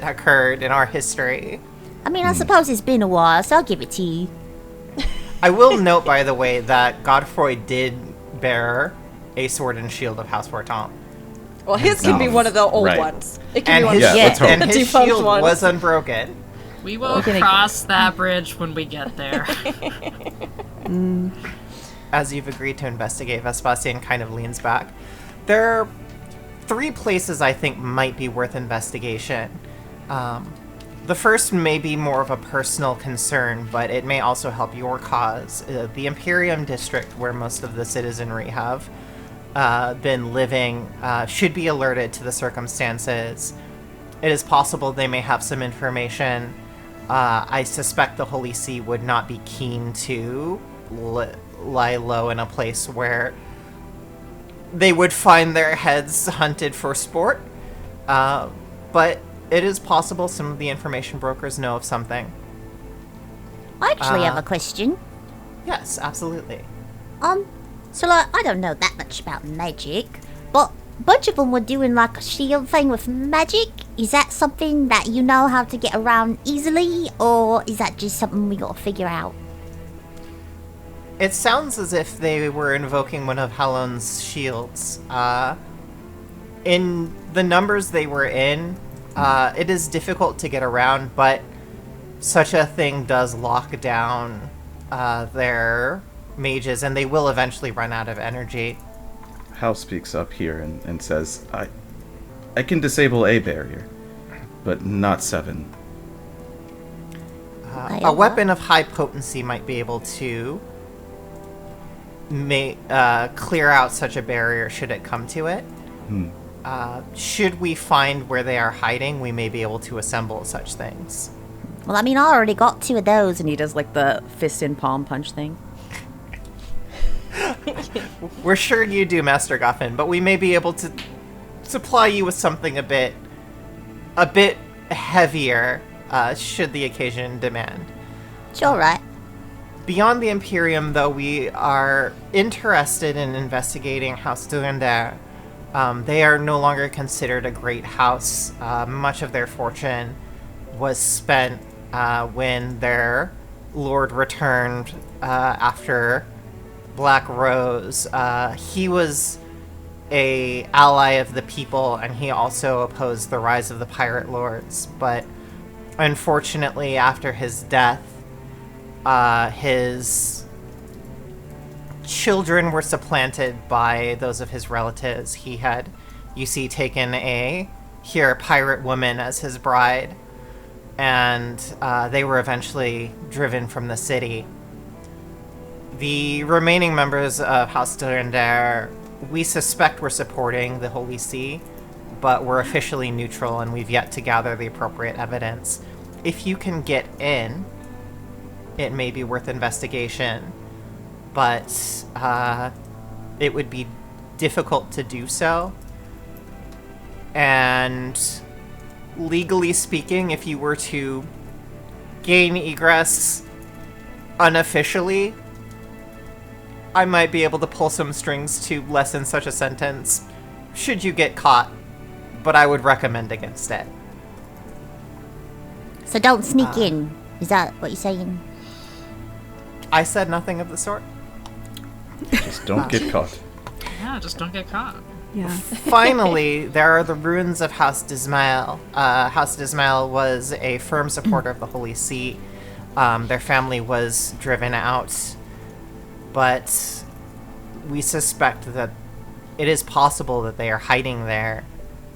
S1: occurred in our history.
S6: I mean, I suppose it's been a while, so I'll give it to you.
S1: I will note, by the way, that Godfrey did bear a sword and shield of House Fortemps.
S2: Well, his can be one of the old
S3: Right.
S2: ones. It can
S1: And
S2: be one
S1: his,
S2: of the
S3: let's hope.
S1: and his
S2: defunct
S1: shield
S2: ones.
S1: was unbroken.
S5: We will cross that bridge when we get there.
S1: As you've agreed to investigate, Vespasian kind of leans back. There are 3 places I think might be worth investigation. The first may be more of a personal concern, but it may also help your cause. The Imperium district, where most of the citizenry have been living, should be alerted to the circumstances. It is possible they may have some information. I suspect the Holy See would not be keen to lie low in a place where they would find their heads hunted for sport. But it is possible some of the information brokers know of something.
S6: I actually have a question.
S1: Yes, absolutely.
S6: So like, I don't know that much about magic, but a bunch of them were doing like a shield thing with magic. Is that something that you know how to get around easily, or is that just something we gotta figure out?
S1: It sounds as if they were invoking one of Halon's shields. In the numbers they were in, it is difficult to get around, but such a thing does lock down their mages, and they will eventually run out of energy.
S3: Hal speaks up here and says, I can disable a barrier, but not 7.
S1: A weapon of high potency might be able to clear out such a barrier should it come to it. Should we find where they are hiding, we may be able to assemble such things.
S6: Well, I mean, I already got 2 of those,
S7: And he does like the fist in palm punch thing.
S1: We're sure you do, Master Goffin, but we may be able to supply you with something a bit heavier, should the occasion demand.
S6: Sure, right.
S1: Beyond the Imperium, though, we are interested in investigating House Durandar. They are no longer considered a great house. Much of their fortune was spent when their lord returned after Black Rose. He was a ally of the people, and he also opposed the rise of the pirate lords. But unfortunately, after his death, his children were supplanted by those of his relatives. He had, you see, taken a pirate woman as his bride, and they were eventually driven from the city. The remaining members of House Durandar, we suspect were supporting the Holy See, but we're officially neutral, and we've yet to gather the appropriate evidence. If you can get in, it may be worth investigation, but it would be difficult to do so. And legally speaking, if you were to gain egress unofficially, I might be able to pull some strings to lessen such a sentence should you get caught, but I would recommend against it.
S6: So don't sneak in. Is that what you're saying?
S1: I said nothing of the sort.
S3: Just don't get caught.
S5: Yeah, just don't get caught.
S4: Yeah.
S1: Finally, there are the ruins of House Dismail. House Dismail was a firm supporter of the Holy See. Their family was driven out, but we suspect that it is possible that they are hiding there,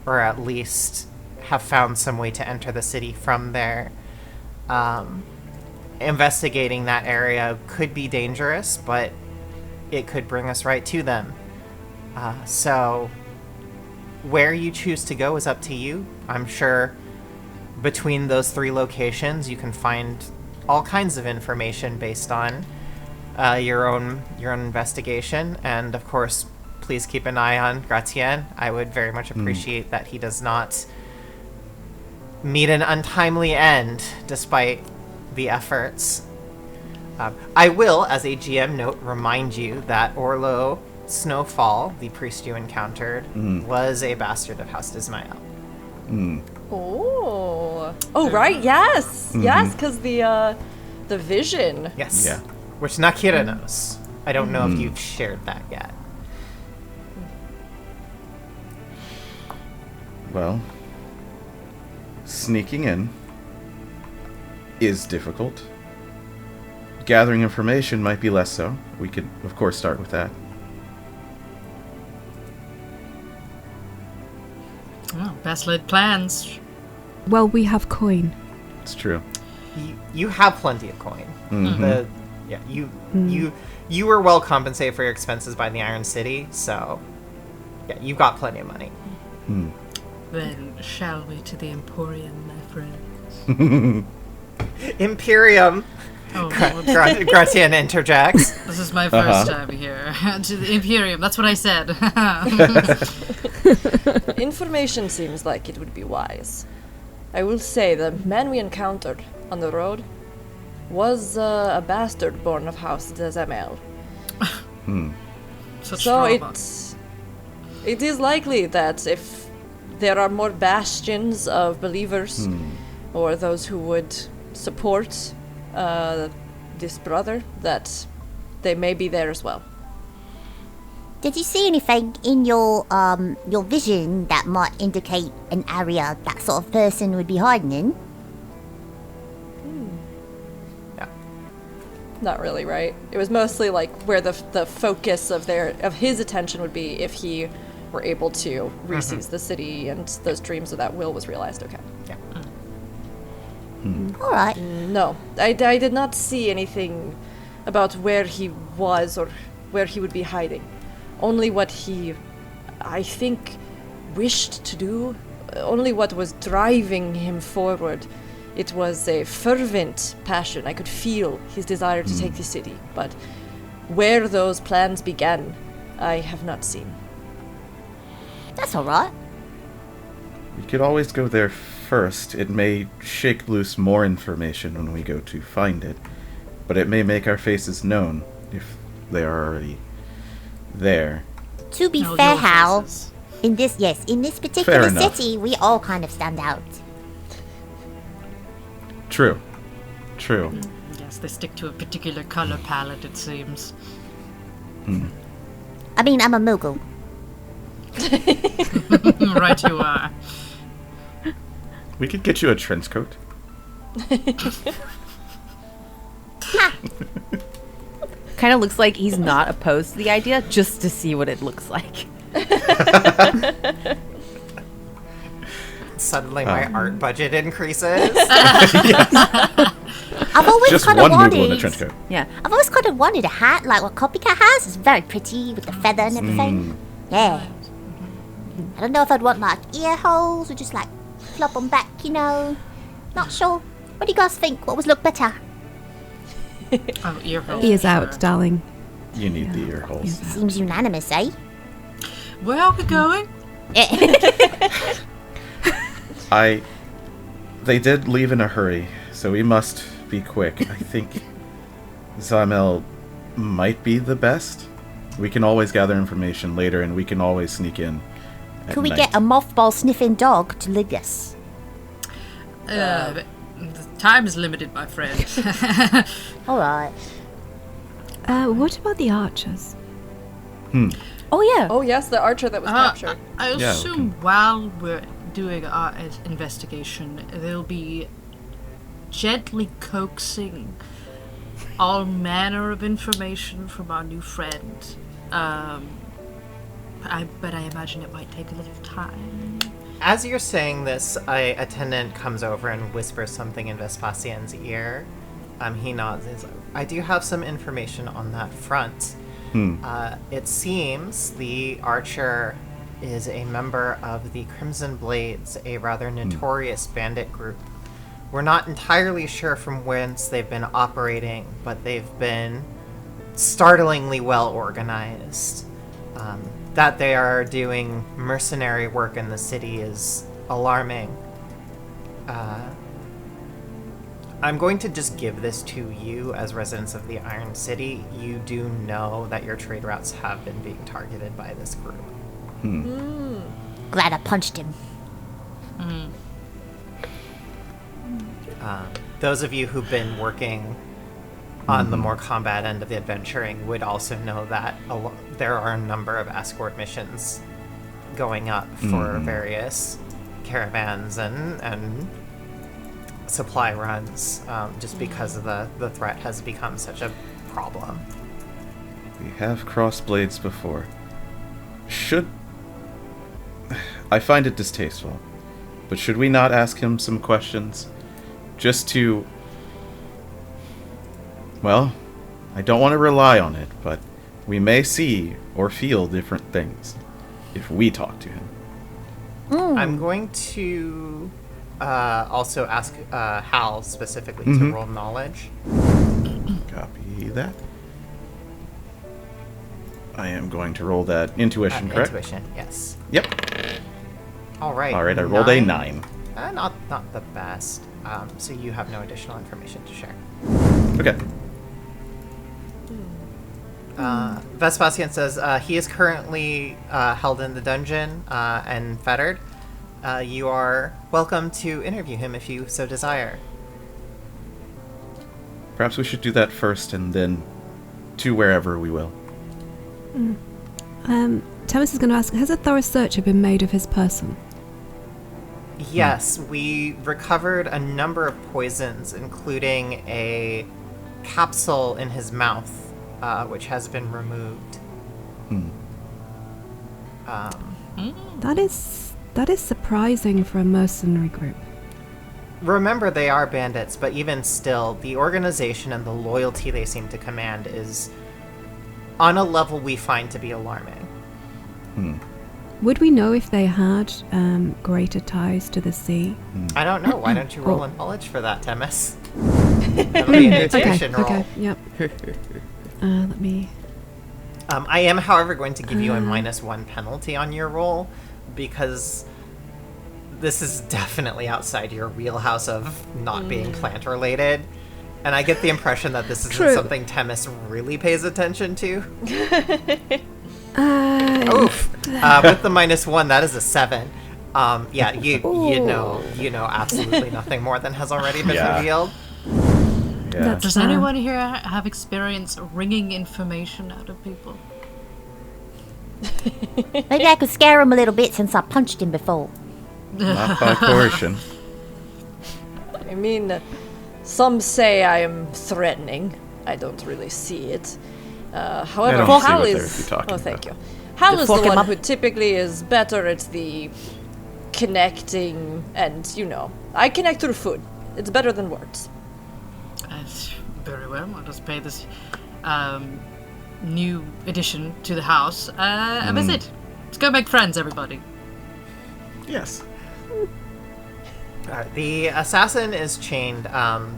S1: or at least have found some way to enter the city from there. Investigating that area could be dangerous, but it could bring us right to them. So where you choose to go is up to you. I'm sure between those 3 locations you can find all kinds of information based on your own investigation. And of course, please keep an eye on Gratien. I would very much appreciate that he does not meet an untimely end despite the efforts. I will, as a GM note, remind you that Orlo Snowfall, the priest you encountered, was a bastard of House Dismail.
S2: Oh, right, yes, yes, because the vision.
S1: Yes.
S3: Yeah.
S1: Which Nakhira knows. I don't know if you've shared that yet.
S3: Well, sneaking in is difficult. Gathering information might be less so. We could, of course, start with that.
S5: Well, best laid plans.
S4: Well, we have coin.
S3: It's true.
S1: You have plenty of coin. You were well compensated for your expenses by the Iron City, so yeah, you've got plenty of money.
S5: Then shall we to the Emporium, my friends?
S1: Imperium.
S5: Oh,
S1: Gratian interjects.
S5: this is my first time here. To the Imperium, that's what I said.
S2: Information seems like it would be wise. I will say the man we encountered on the road was a bastard born of House Dezamel.
S5: Such
S2: So
S5: trauma.
S2: it is likely that if there are more bastions of believers or those who would support this brother, that they may be there as well.
S6: Did you see anything in your vision that might indicate an area that sort of person would be hiding in?
S2: Not really, right? It was mostly like where the focus of his attention would be if he were able to re-seize the city and those dreams of that will was realized. Okay.
S1: Yeah.
S6: All right.
S2: No, I did not see anything about where he was or where he would be hiding. Only what he, I think, wished to do. Only what was driving him forward. It was a fervent passion. I could feel his desire to take the city. But where those plans began, I have not seen.
S6: That's all right.
S3: We could always go there first. It may shake loose more information when we go to find it, but it may make our faces known if they are already there.
S6: To be
S5: No,
S6: fair,
S5: your
S6: Hal,
S5: faces.
S6: in this particular
S3: enough.
S6: city, we all kind of stand out.
S3: True.
S5: Yes, they stick to a particular color palette, it seems.
S6: I mean, I'm a Moogle.
S5: Right you are.
S3: We could get you a trench coat.
S7: Kind of looks like he's not opposed to the idea, just to see what it looks like.
S1: Suddenly my art budget increases.
S6: I've always
S3: Just
S6: kind
S3: one
S6: of
S3: Moogle in a
S6: wanted.
S3: trench coat.
S7: Yeah.
S6: I've always kind of wanted a hat like what Copycat has. It's very pretty with the feather and everything. Yeah. I don't know if I'd want like ear holes or just like flop them back, you know. Not sure. What do you guys think? What would look better?
S5: Oh, ear holes.
S4: Ears
S5: sure.
S4: out, darling.
S3: You need the ear holes.
S6: Seems unanimous, eh?
S5: Where are we going?
S3: They did leave in a hurry, so we must be quick. I think Zamel might be the best. We can always gather information later, and we can always sneak in.
S6: Could we get a mothball sniffing dog to lead us?
S5: The time is limited, my friend.
S6: Alright.
S4: What about the archers?
S7: Oh, yeah.
S2: Oh yes, the archer that was captured.
S5: I
S3: Yeah,
S5: assume while we're doing our investigation, they'll be gently coaxing all manner of information from our new friend. But I imagine it might take a little time.
S1: As you're saying this, a attendant comes over and whispers something in Vespasian's ear. He nods. He's like, I do have some information on that front. It seems the archer is a member of the Crimson Blades, a rather notorious bandit group. We're not entirely sure from whence they've been operating, but they've been startlingly well organized. That they are doing mercenary work in the city is alarming. I'm going to just give this to you as residents of the Iron City. You do know that your trade routes have been being targeted by this group.
S6: Glad I punched him.
S1: Those of you who've been working on the more combat end of the adventuring would also know that there are a number of escort missions going up for various caravans and supply runs, just because of the threat has become such a problem.
S3: We have crossed blades before. I find it distasteful, but should we not ask him some questions? just to... Well, I don't want to rely on it, but we may see or feel different things if we talk to him.
S1: I'm going to also ask Hal specifically to roll knowledge.
S3: Copy that. I am going to roll that intuition, correct?
S1: Intuition, yes.
S3: Yep.
S1: All right.
S3: All right, I rolled a 9.
S1: Not the best. So you have no additional information to share.
S3: Okay.
S1: Vespasian says he is currently held in the dungeon and fettered. You are welcome to interview him if you so desire.
S3: Perhaps we should do that first and then to wherever we will.
S4: Temis is going to ask, has a thorough search been made of his person?
S1: Yes, we recovered a number of poisons, including a capsule in his mouth, which has been removed.
S4: That is surprising for a mercenary group.
S1: Remember, they are bandits, but even still, the organization and the loyalty they seem to command is on a level we find to be alarming.
S4: Would we know if they had greater ties to the sea?
S1: I don't know. Why don't you roll in knowledge for that, Temis? That'll be an intuition roll.
S4: Okay, yep. Let me...
S1: I am, however, going to give you a -1 penalty on your roll, because this is definitely outside your wheelhouse of not being plant-related. And I get the impression that this isn't something Temis really pays attention to. Oof. With the -1, that is a 7. Yeah, you know absolutely nothing more than has already been revealed.
S3: Yeah.
S5: Does anyone here have experience wringing information out of people?
S6: Maybe I could scare him a little bit since I punched him before.
S3: Not by coercion.
S2: I mean, some say I am threatening. I don't really see it. However,
S3: don't see
S2: Hal
S3: what
S2: is...
S3: they're talking
S2: thank
S3: about.
S2: you. Hal is the
S6: fuck him
S2: one
S6: up.
S2: who typically is better at the connecting and, I connect through food. It's better than words.
S5: Very well. I'll just pay this new addition to the house a visit. Let's go make friends, everybody.
S3: Yes.
S1: The assassin is chained.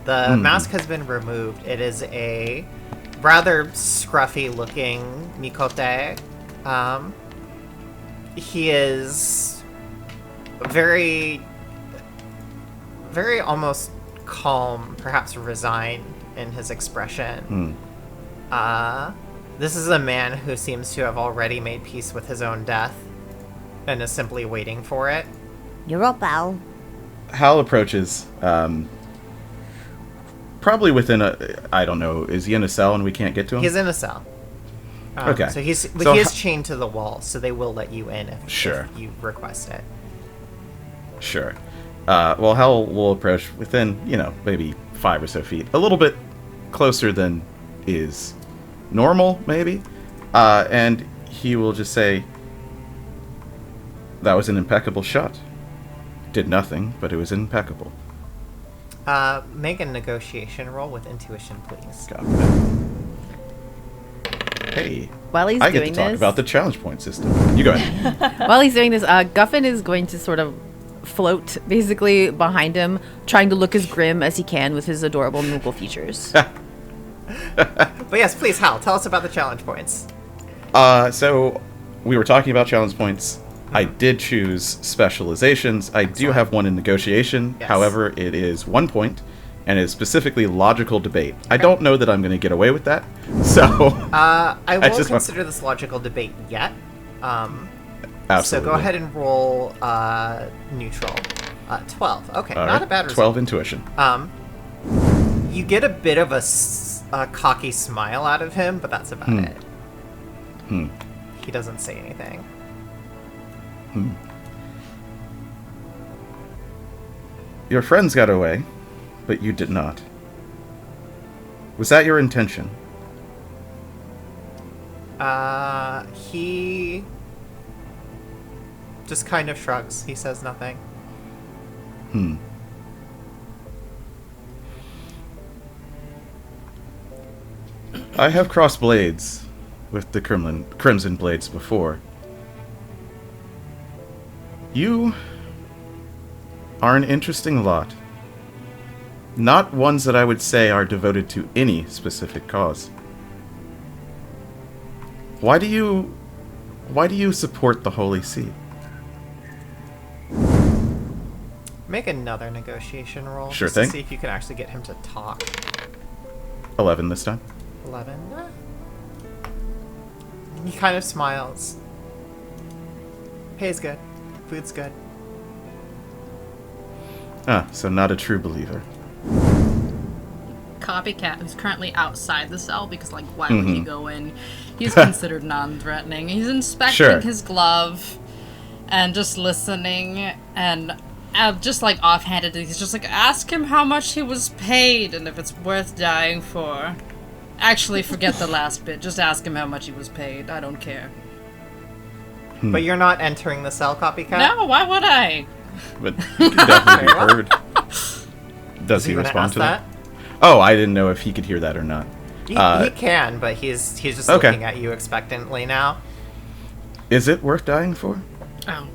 S1: The mask has been removed. It is a rather scruffy-looking Mikote. He is very, very almost calm, perhaps resigned in his expression. This is a man who seems to have already made peace with his own death and is simply waiting for it.
S6: You're up, Al.
S3: Hal approaches, probably within I don't know, is he in a cell and we can't get to him?
S1: He's in a cell.
S3: Okay.
S1: So he
S3: So
S1: is chained to the wall, so they will let you in if you request it.
S3: Sure. Well, Hal will approach within, maybe 5 or so feet. A little bit closer than is normal, maybe. And he will just say, "That was an impeccable shot. Did nothing, but it was impeccable."
S1: Make a negotiation roll with intuition, please.
S3: Got it. Hey,
S7: While he's
S3: I get to
S7: doing
S3: talk
S7: this,
S3: about the challenge point system. You go ahead.
S7: while he's doing this, Guffin is going to sort of float basically behind him, trying to look as grim as he can with his adorable Moogle features.
S1: But yes, please, Hal, tell us about the challenge points.
S3: So we were talking about challenge points. I did choose specializations. I do have one in negotiation.
S1: Yes.
S3: However, it is 1 point, and it is specifically logical debate. I don't know that I'm going to get away with that. So
S1: I won't
S3: just want-
S1: consider this logical debate yet.
S3: absolutely.
S1: So go ahead and roll neutral. 12. Okay,
S3: All
S1: not
S3: right,
S1: a bad result.
S3: 12 intuition.
S1: You get a bit of a cocky smile out of him, but that's about it. He doesn't say anything.
S3: Your friends got away, but you did not. Was that your intention?
S1: He just kind of shrugs. He says nothing.
S3: I have crossed blades with the Crimson Blades before. You are an interesting lot. Not ones that I would say are devoted to any specific cause. Why do you support the Holy See?
S1: Make another negotiation roll.
S3: Sure
S1: just
S3: thing.
S1: To see if you can actually get him to talk.
S3: 11 this time.
S1: 11. He kind of smiles. Pay's good. Food's good.
S3: Ah, so not a true believer.
S5: Copycat, who's currently outside the cell because, like, why would he go in? He's considered non-threatening. He's inspecting his glove and just listening, and just, like, offhanded, he's just like, ask him how much he was paid and if it's worth dying for. Actually, forget the last bit. Just ask him how much he was paid. I don't care.
S1: But you're not entering the cell, Copycat?
S5: No, why would I?
S3: But he can definitely be heard. Does he
S1: gonna
S3: respond
S1: ask
S3: to that? Oh, I didn't know if he could hear that or not.
S1: He can, but he's just
S3: Okay.
S1: looking at you expectantly now.
S3: Is it worth dying for?
S5: Oh.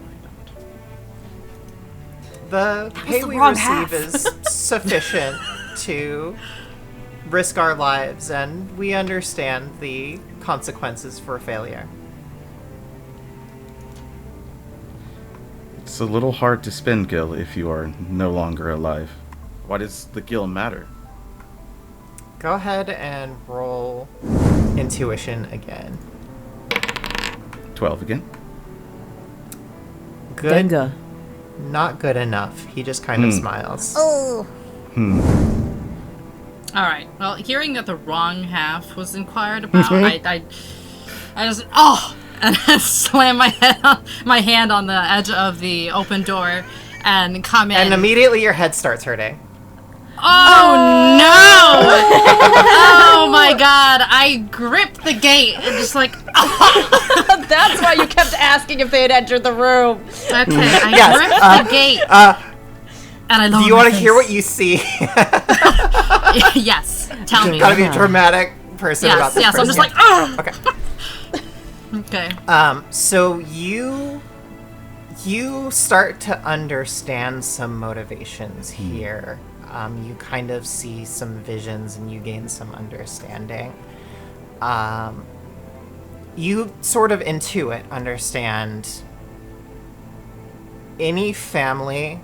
S1: The pay
S7: the
S1: we
S7: wrong
S1: receive
S7: half.
S1: is sufficient to risk our lives, and we understand the consequences for failure.
S3: It's a little hard to spend, Gil, if you are no longer alive. Why does the Gil matter?
S1: Go ahead and roll intuition again.
S3: 12 again.
S1: Good.
S7: Denga.
S1: Not good enough. He just kind of smiles.
S6: Oh,
S5: Alright, well, hearing that the wrong half was inquired about, I just, and I slam my hand on the edge of the open door and come in.
S1: And immediately your head starts hurting.
S5: Oh no! Oh my god, I gripped the gate and just like,
S2: That's why you kept asking if they had entered the room.
S5: okay, I gripped the gate. And I
S1: Do you want to hear what you see?
S5: Yes, tell me.
S1: Gotta be a dramatic person about this
S5: Yes, I'm just
S1: person.
S5: like, oh!
S1: Okay.
S5: Okay.
S1: So you start to understand some motivations here. You kind of see some visions and you gain some understanding. You sort of intuit, understand any family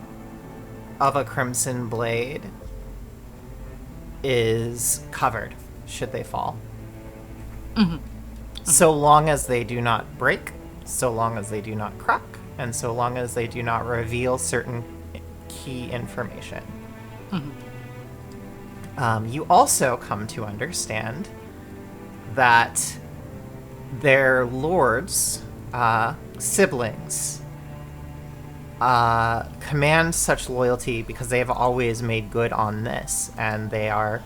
S1: of a Crimson Blade is covered should they fall. So long as they do not break, so long as they do not crack, and so long as they do not reveal certain key information. You also come to understand that their lords, siblings, command such loyalty because they have always made good on this, and they are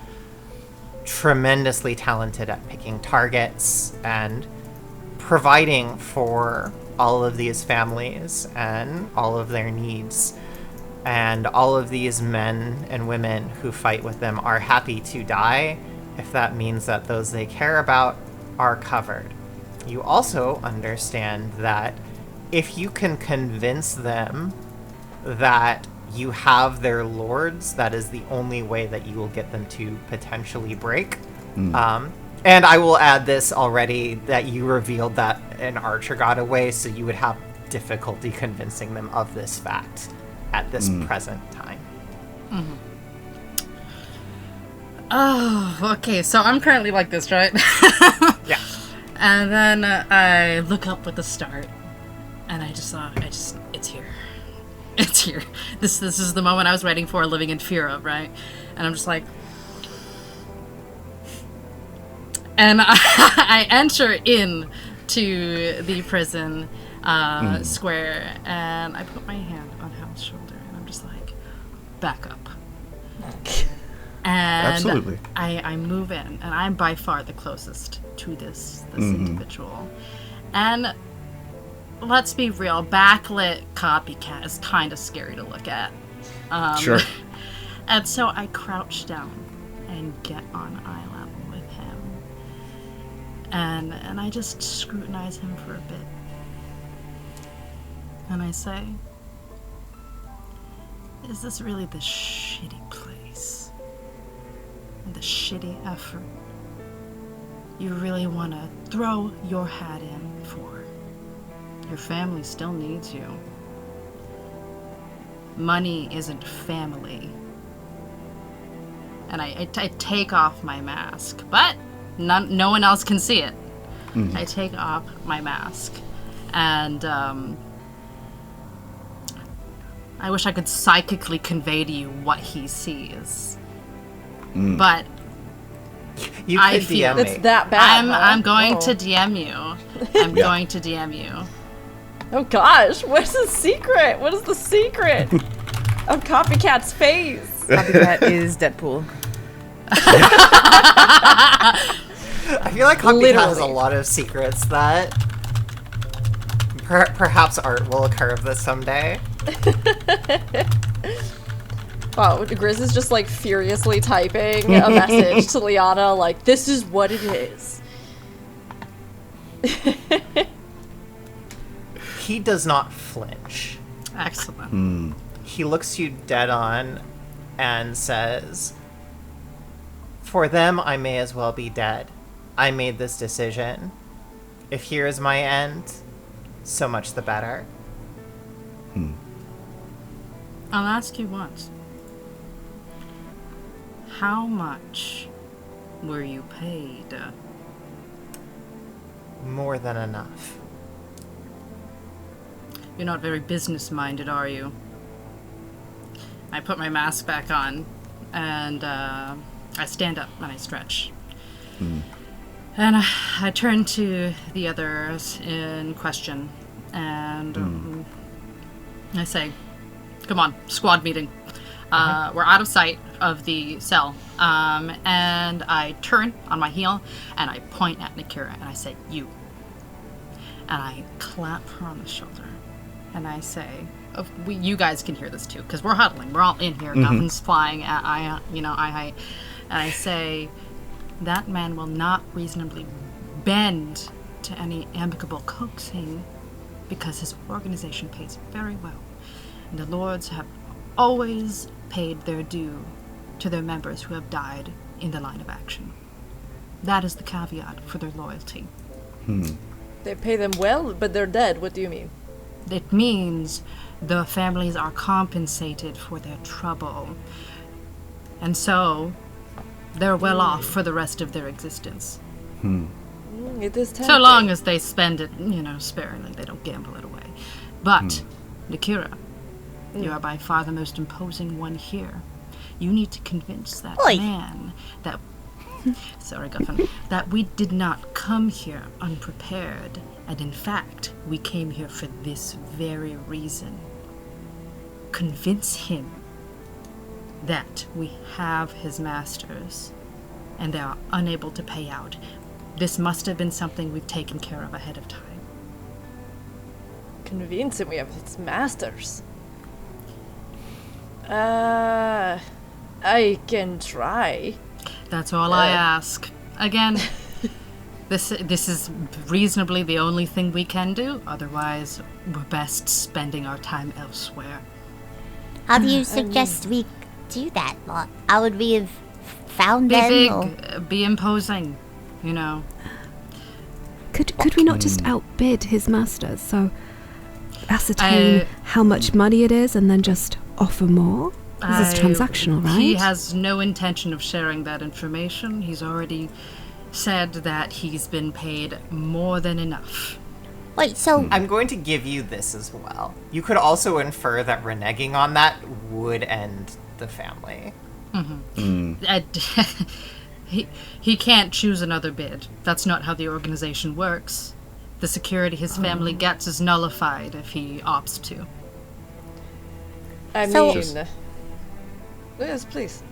S1: tremendously talented at picking targets and providing for all of these families and all of their needs. And all of these men and women who fight with them are happy to die if that means that those they care about are covered. You also understand that if you can convince them that you have their lords, that is the only way that you will get them to potentially break. And I will add this already, that you revealed that an archer got away, so you would have difficulty convincing them of this fact at this present time.
S5: Oh, okay, so I'm currently like this, right?
S1: Yeah.
S5: And then I look up with the start, and it's here. It's here. This is the moment I was waiting for, living in fear of, right? And I'm just like... And I enter in to the prison square, and I put my hand on Hal's shoulder, and I'm just like, back up. And
S3: Absolutely.
S5: I move in, and I'm by far the closest to this individual. And let's be real, backlit copycat is kind of scary to look at.
S3: Sure.
S5: And so I crouch down and get on eye level with him. And I just scrutinize him for a bit. And I say, is this really the shitty place? And the shitty effort you really want to throw your hat in for? Your family still needs you. Money isn't family. And I take off my mask, but no one else can see it. I take off my mask, and I wish I could psychically convey to you what he sees. But
S1: You
S5: I
S1: could
S5: feel
S1: DM me.
S2: It's that bad.
S5: I'm going
S2: Oh.
S5: to DM you. I'm going to DM you.
S2: Oh gosh, what's the secret? What is the secret of Copycat's face?
S7: Copycat is Deadpool.
S1: I feel like Copycat has a
S2: Literally.
S1: lot of secrets that perhaps Art will carve this someday.
S2: Wow, Grizz is just like furiously typing a message to Liana, like, this is what it is.
S1: He does not flinch.
S5: Excellent.
S1: He looks you dead on and says, "For them, I may as well be dead. I made this decision. If here is my end, so much the better."
S5: I'll ask you once. How much were you paid?
S1: More than enough.
S5: You're not very business-minded, are you? I put my mask back on, and I stand up and I stretch. And I turn to the others in question, and I say, come on, squad meeting. We're out of sight of the cell. And I turn on my heel, and I point at Nakhira, and I say, you. And I clap her on the shoulder. And I say, you guys can hear this too, because we're huddling. We're all in here. Nothing's flying. And I say, that man will not reasonably bend to any amicable coaxing, because his organization pays very well. And the lords have always paid their due to their members who have died in the line of action. That is the caveat for their loyalty.
S2: They pay them well, but they're dead. What do you mean?
S5: It means the families are compensated for their trouble. And so, they're well off for the rest of their existence.
S2: It is tempting.
S5: So long as they spend it, sparingly. They don't gamble it away. But, Nakhira, you are by far the most imposing one here. You need to convince that
S6: Oi.
S5: man that... Sorry, Guffin. That we did not come here unprepared. And in fact, we came here for this very reason. Convince him that we have his masters, and they are unable to pay out. This must have been something we've taken care of ahead of time.
S2: Convince him we have its masters. I can try.
S5: That's all I ask. Again, this is reasonably the only thing we can do. Otherwise, we're best spending our time elsewhere.
S6: How do you suggest we do that? Like, how would we have found
S5: Be
S6: them?
S5: big,
S6: or-
S5: be imposing,
S4: Could we not just outbid his masters? So ascertain how much money it is and then just offer more? This is transactional, right?
S5: He has no intention of sharing that information. He's already said that he's been paid more than enough.
S6: Wait, so
S1: I'm going to give you this as well. You could also infer that reneging on that would end the family.
S5: He can't choose another bid. That's not how the organization works. The security his family gets is nullified if he opts to.
S2: I
S6: So-
S2: mean... Yes, please.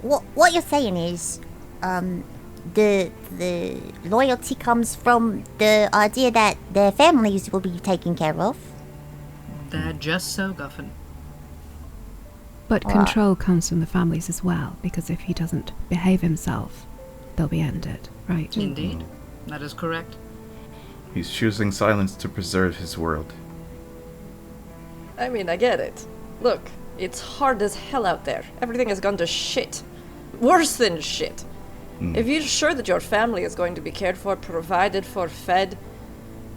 S6: what you're saying is, the loyalty comes from the idea that their families will be taken care of.
S5: They're just so, Guffin.
S4: But control comes from the families as well, because if he doesn't behave himself, they'll be ended, right?
S5: Indeed. That is correct.
S3: He's choosing silence to preserve his world.
S2: I mean, I get it. Look, it's hard as hell out there. Everything has gone to shit. Worse than shit. If you're sure that your family is going to be cared for, provided for, fed,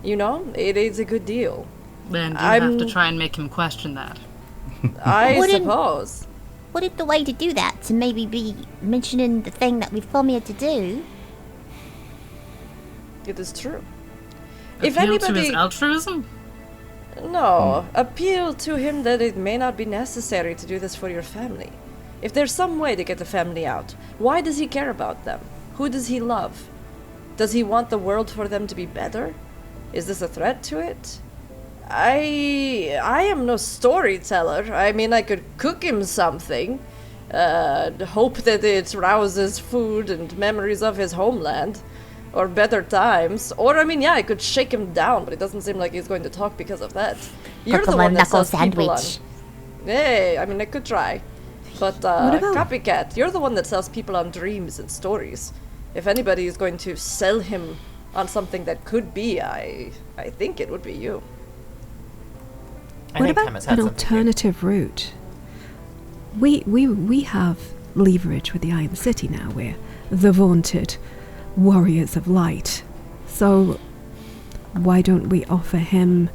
S2: you know, it is a good deal.
S5: Then you have to try and make him question that.
S2: I suppose.
S6: Wouldn't the way to do that to maybe be mentioning the thing that we've come here to do?
S2: It is true.
S5: Appeal to his altruism?
S2: No, appeal to him that it may not be necessary to do this for your family. If there's some way to get the family out, why does he care about them? Who does he love? Does he want the world for them to be better? Is this a threat to it? I am no storyteller. I mean, I could cook him something. Hope that it rouses food and memories of his homeland. Or better times. Or, I mean, yeah, I could shake him down, but it doesn't seem like he's going to talk because of that. You're the one that sells people on... Hey, I mean, I could try. But, Copycat, you're the one that sells people on dreams and stories. If anybody is going to sell him on something that could be, I think it would be you.
S4: What about an alternative route? We have leverage with the Iron City now. We're the vaunted warriors of light. So why don't we offer him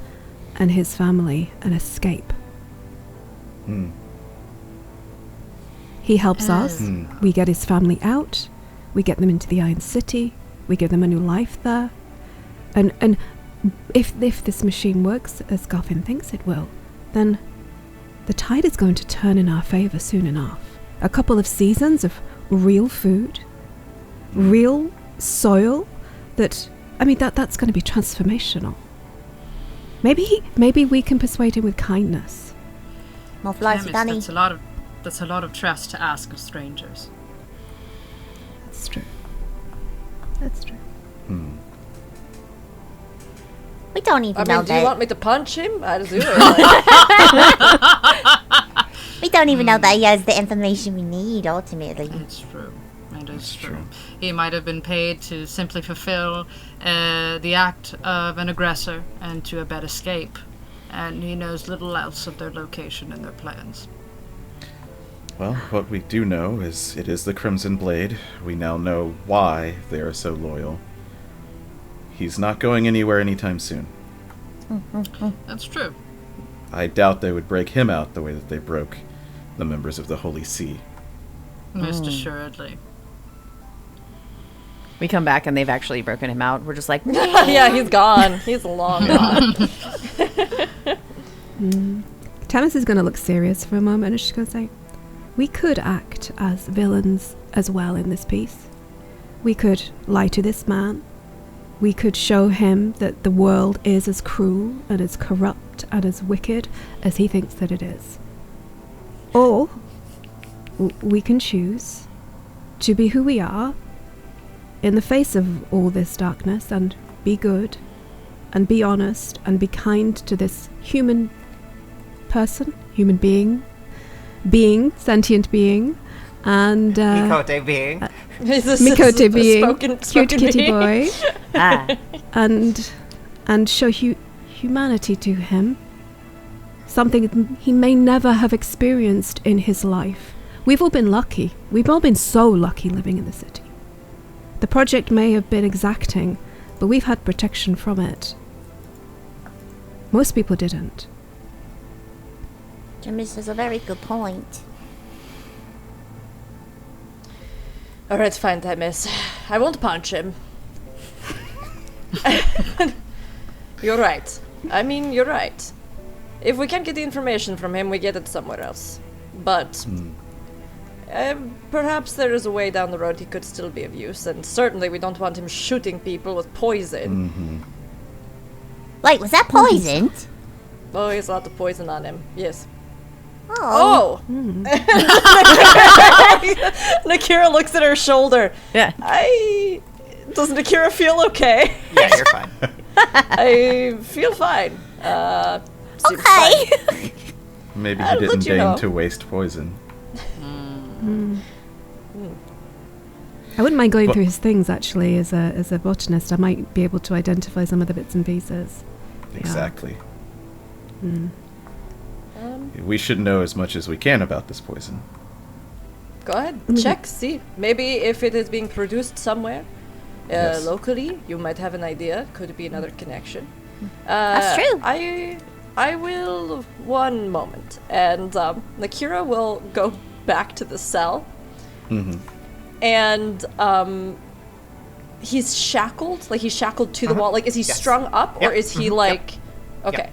S4: and his family an escape? He helps us. We get his family out. We get them into the Iron City. We give them a new life there. And if this machine works as Goffin thinks it will, then the tide is going to turn in our favor soon enough. A couple of seasons of real food, real soil. That's going to be transformational. Maybe we can persuade him with kindness.
S6: More flies, Danny.
S5: That's a lot of trust to ask of strangers.
S4: That's true. That's true.
S6: We don't even know that.
S2: Do you want me to punch him? I'll do it.
S6: We don't even know that he has the information we need, ultimately.
S5: It's true. It is true. He might have been paid to simply fulfill the act of an aggressor and to abet escape. And he knows little else of their location and their plans.
S3: Well, what we do know is it is the Crimson Blade. We now know why they are so loyal. He's not going anywhere anytime soon.
S5: That's true.
S3: I doubt they would break him out the way that they broke the members of the Holy See.
S5: Most assuredly.
S7: We come back and they've actually broken him out. We're just like,
S2: yeah, he's gone. He's long gone.
S4: Temis is going to look serious for a moment and she's going to say, we could act as villains as well in this piece. We could lie to this man. We could show him that the world is as cruel and as corrupt and as wicked as he thinks that it is. Or we can choose to be who we are in the face of all this darkness and be good and be honest and be kind to this human person, human being, sentient being, and
S1: Mikote being.
S4: Mikote being, cute kitty
S2: being.
S4: boy, and show humanity to him, something he may never have experienced in his life. We've all been lucky. We've all been so lucky living in the city. The project may have been exacting, but we've had protection from it. Most people didn't.
S6: Temis has a very good point.
S2: Alright, fine, Temis. I won't punch him. You're right. I mean, you're right. If we can't get the information from him, we get it somewhere else. But perhaps there is a way down the road he could still be of use, and certainly we don't want him shooting people with poison.
S6: Wait, was that poisoned?
S2: Oh, he has a lot of poison on him. Yes.
S6: Oh.
S2: Nakhira looks at her shoulder.
S7: yeah.
S2: Does Nakhira feel okay?
S1: Yeah, you're fine.
S2: I feel fine. Seems
S6: Okay.
S2: fine.
S3: Maybe he
S2: I'll
S3: didn't
S2: let you
S3: deign
S2: know.
S3: to waste poison.
S4: I wouldn't mind going through his things, actually, as a botanist. I might be able to identify some of the bits and pieces.
S3: Exactly.
S4: Yeah.
S3: We should know as much as we can about this poison.
S2: Go ahead, check, see. Maybe if it is being produced somewhere locally, you might have an idea. Could it be another connection?
S6: That's true.
S2: I will, one moment. And Nakhira will go back to the cell.
S3: Mm-hmm.
S2: And he's shackled? Like he's shackled to the wall? Like is he strung up? Or is he like... Okay.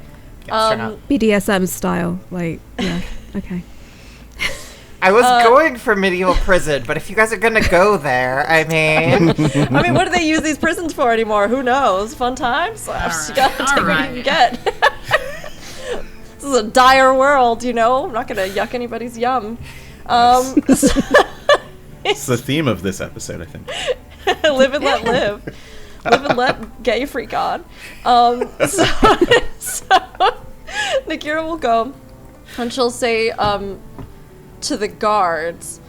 S4: BDSM style, like, yeah, okay.
S1: I was going for medieval prison, but if you guys are gonna go there, I mean...
S2: what do they use these prisons for anymore? Who knows? Fun times? You gotta take what you can get. This is a dire world, you know? I'm not gonna yuck anybody's yum.
S3: It's the theme of this episode, I think.
S2: Live and let live. Live and let gay freak on. So Nakhira will go and she'll say to the guards,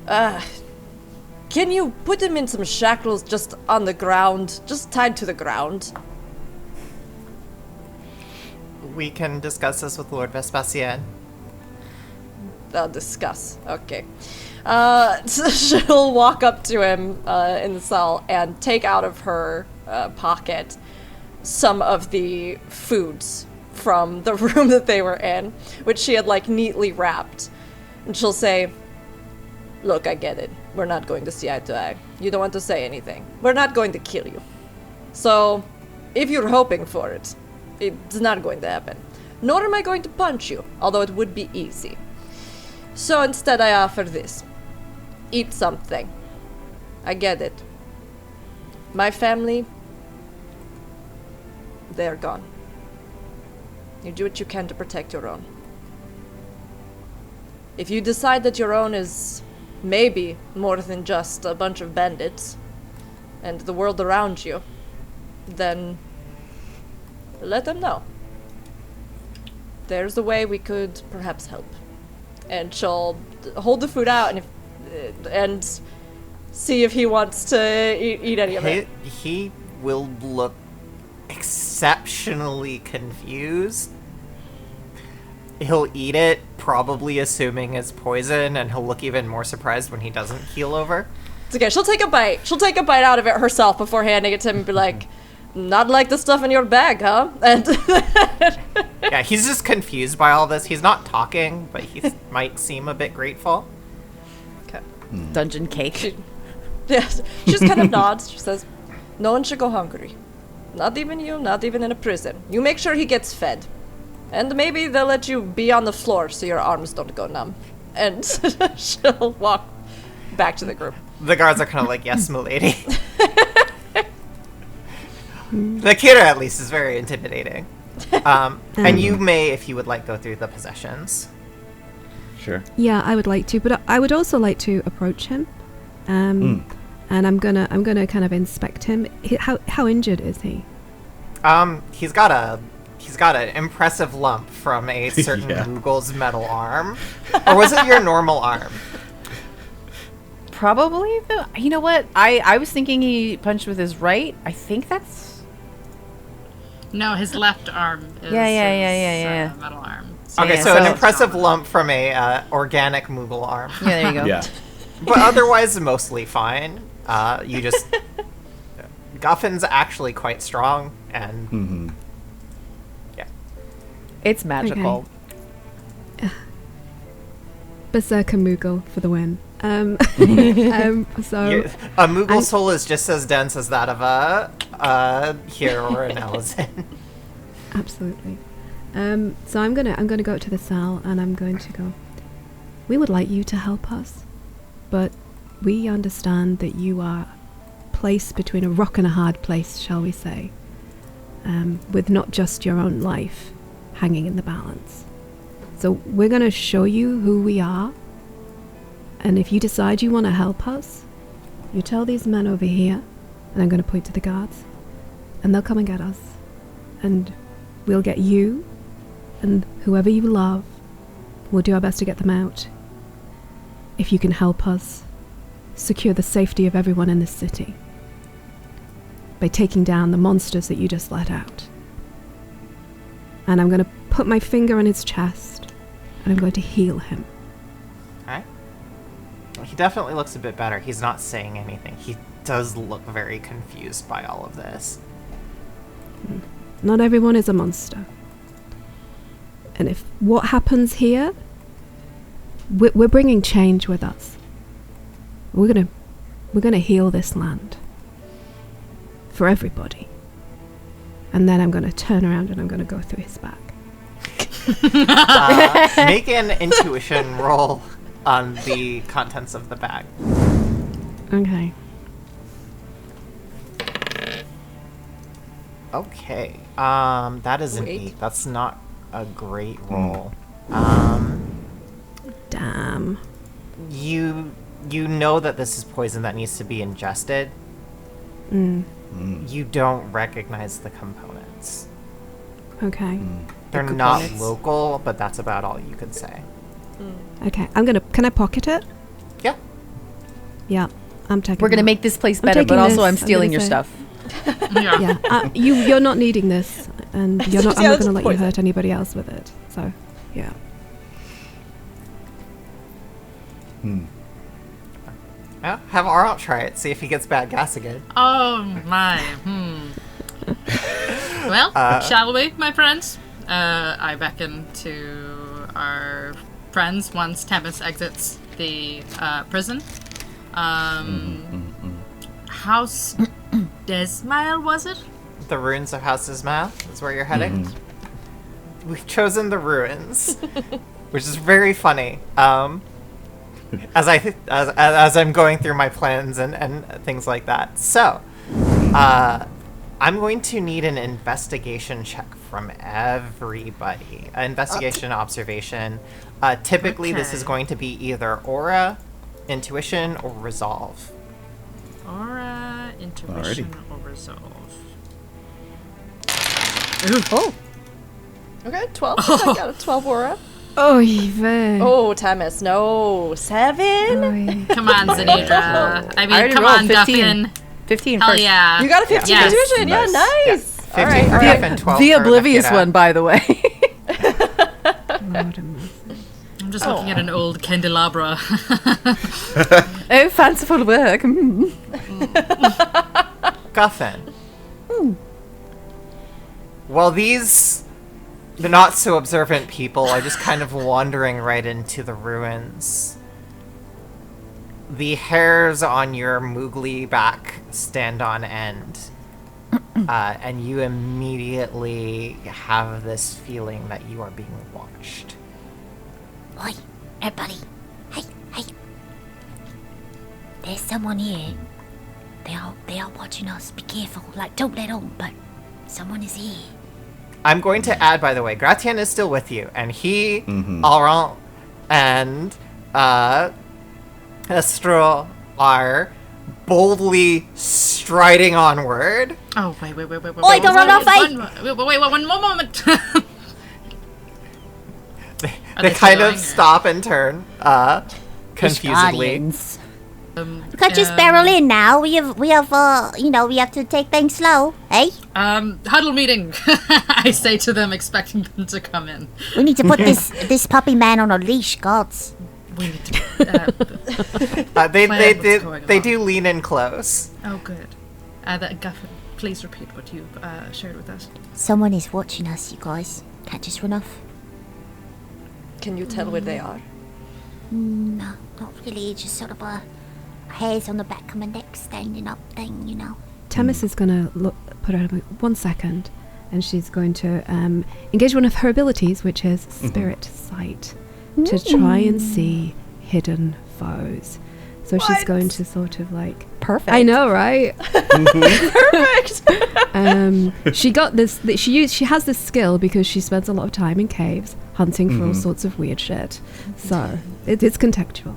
S2: can you put him in some shackles just on the ground, just tied to the ground?
S1: We can discuss this with Lord Vespasian.
S2: Discuss. Okay. So she'll walk up to him in the cell and take out of her pocket some of the foods from the room that they were in, which she had like neatly wrapped. And she'll say, look, I get it. We're not going to see eye to eye. You don't want to say anything. We're not going to kill you. So, if you're hoping for it, it's not going to happen. Nor am I going to punch you, although it would be easy. So instead I offer this. Eat something. I get it. My family, they're gone. You do what you can to protect your own. If you decide that your own is maybe more than just a bunch of bandits and the world around you, then let them know. There's a way we could perhaps help. And she'll hold the food out and see if he wants to eat any of it.
S1: He will look exceptionally confused. He'll eat it, probably assuming it's poison, and he'll look even more surprised when he doesn't keel over.
S2: It's okay, she'll take a bite. She'll take a bite out of it herself before handing it to him and be like, not like the stuff in your bag, huh? And
S1: yeah, he's just confused by all this. He's not talking, but he might seem a bit grateful.
S2: Okay.
S7: Dungeon cake.
S2: Yes, she just kind of nods. She says, no one should go hungry. Not even you, not even in a prison. You make sure he gets fed. And maybe they'll let you be on the floor so your arms don't go numb. And she'll walk back to the group.
S1: The guards are kind of like, yes, milady. Nakhira, at least, is very intimidating. And you may, if you would like, go through the possessions.
S3: Sure.
S4: Yeah, I would like to, but I would also like to approach him. And I'm gonna kind of inspect him. How injured is he?
S1: He's got an impressive lump from a certain Moogle's metal arm. Or was it your normal arm?
S7: Probably, though. You know what? I was thinking he punched with his right. I think that's...
S5: No, his left arm is
S7: Yeah.
S5: his metal arm.
S1: Okay, so an impressive lump from a organic Moogle arm.
S7: Yeah, there you go.
S3: Yeah.
S1: But otherwise, mostly fine. You just... Guffin's actually quite strong, and... Yeah.
S7: It's magical.
S4: Okay. Berserker Moogle for the win. So
S1: a Moogle soul is just as dense as that of a hero or an Elizin.
S4: Absolutely. So I'm gonna go to the cell and I'm going to go. We would like you to help us, but we understand that you are placed between a rock and a hard place, shall we say, with not just your own life hanging in the balance. So we're going to show you who we are, and if you decide you want to help us, you tell these men over here, and I'm going to point to the guards, and they'll come and get us, and we'll get you and whoever you love. We'll do our best to get them out. If you can help us secure the safety of everyone in this city by taking down the monsters that you just let out. And I'm going to put my finger on his chest, and I'm going to heal him.
S1: Alright. He definitely looks a bit better. He's not saying anything. He does look very confused by all of this.
S4: Not everyone is a monster. And if what happens here, we're bringing change with us. We're gonna heal this land for everybody. And then I'm gonna turn around and I'm gonna go through his back.
S1: Make an intuition roll on the contents of the bag.
S4: Okay.
S1: Okay. That is an
S2: Wait.
S1: 8. That's not a great roll.
S4: Damn.
S1: You know that this is poison that needs to be ingested. You don't recognize the components.
S4: Okay.
S1: They're not local, but that's about all you can say.
S4: Okay. Can I pocket it?
S1: Yeah.
S4: Yeah. I'm taking
S7: We're gonna
S4: that.
S7: make this place
S4: I'm
S7: better, but
S4: taking
S7: also
S4: this,
S7: I'm
S4: I'm
S7: stealing your
S4: gonna
S7: stuff.
S5: Yeah.
S4: Yeah. You're not needing this, and I'm
S2: Yeah,
S4: not
S2: it's
S4: gonna let you
S2: poison.
S4: hurt anybody else with it. So, yeah.
S1: Yeah, have Aralt try it. See if he gets bad gas again.
S5: Oh my. Well, shall we, my friends? I beckon to our friends once Temis exits the prison. House Desmail, was it?
S1: The ruins of House Ismail is where you're heading. We've chosen the ruins, which is very funny. As I'm going through my plans and things like that. So, I'm going to need an investigation check from everybody. Investigation, observation. Typically, this is
S5: Okay.
S1: going to be either aura, intuition, or resolve.
S5: Aura, intuition, or resolve.
S7: Oh,
S2: Okay, 12. I got a 12 aura.
S4: Oh, Yves.
S2: Oh, Temis, no. 7?
S5: Come on, Zanidra. I mean,
S7: already
S5: come
S7: rolled
S5: on,
S7: 15.
S5: Guffin.
S7: 15
S5: Hell
S7: first.
S5: yeah.
S2: You got a 15
S5: Yes.
S2: intuition. Yeah,
S3: Nice.
S2: nice.
S1: 15
S2: All right,
S1: for
S2: all
S1: Jeff
S2: right.
S1: and 12
S7: The
S1: for
S7: oblivious
S1: Nakhira.
S7: one, by the way.
S4: Lord have mercy.
S5: I'm just looking at an old candelabra.
S7: Oh, fanciful work.
S1: Guffin. Well, the not so observant people are just kind of wandering right into the ruins. The hairs on your moogly back stand on end. And you immediately have this feeling that you are being watched.
S6: Oi, everybody. Hey. There's someone here. They are watching us. Be careful. Like, don't let on, but someone is here.
S1: I'm going to add, by the way, Gratien is still with you, and he, Laurent, and Estro are boldly striding onward.
S5: Oh, wait.
S6: Oi, don't run off,
S5: Wait, one more moment.
S1: They kind of stop and turn, confusedly.
S6: Ishgardians. We can't just barrel in now. We have we have to take things slow. Hey,
S5: Huddle meeting. I say to them, expecting them to come in.
S6: we need to put this puppy man on a leash, gods.
S5: We need to.
S1: They
S5: what's going on.
S1: do lean in close.
S5: Oh, good. Guffin, please repeat what you shared with us.
S6: Someone is watching us, you guys. Can't just run off.
S2: Can you tell where they are?
S6: No, not really. Just sort of a hairs on the back of my neck standing up thing, you know.
S4: Temis is going to put her 1 second, and she's going to engage one of her abilities, which is Spirit Sight, to try and see hidden foes. So she's going to sort of like...
S7: Perfect.
S4: I know, right?
S2: Perfect.
S4: She got this... She has this skill because she spends a lot of time in caves hunting for all sorts of weird shit. So it's contextual.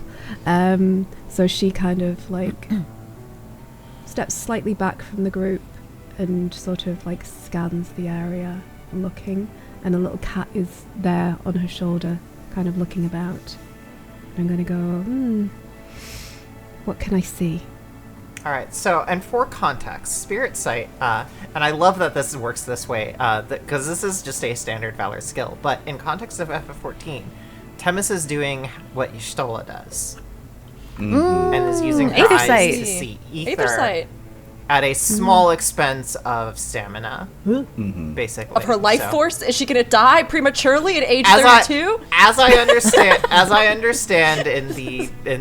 S4: So she kind of like steps slightly back from the group and sort of like scans the area, looking, and a little cat is there on her shoulder, kind of looking about. And I'm going to go, What can I see?
S1: All right, so, and for context, Spirit Sight, and I love that this works this way, because this is just a standard Valor skill, but in context of FF14, Temis is doing what Y'shtola does, and is using her
S7: Aether
S1: eyes
S7: sight.
S1: to see
S2: Aether sight.
S1: at a small expense of stamina, basically.
S2: Of her life
S1: So-
S2: force? Is she gonna die prematurely at age
S1: As
S2: 32?
S1: as I understand in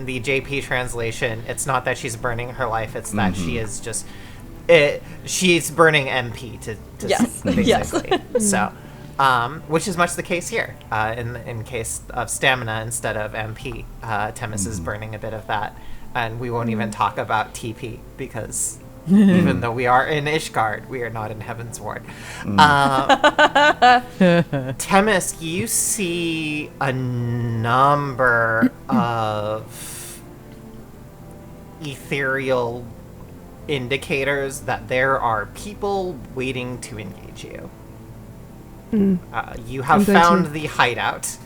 S1: the JP translation, it's not that she's burning her life; it's that she is just she's burning MP to
S2: Yes.
S1: basically. So, which is much the case here. In case of stamina instead of MP, Temis is burning a bit of that, and we won't even talk about TP because. Even though we are in Ishgard, we are not in Heaven's Ward. Temis, you see a number of ethereal indicators that there are people waiting to engage you. You have
S4: I'm going
S1: found
S4: to-
S1: the hideout.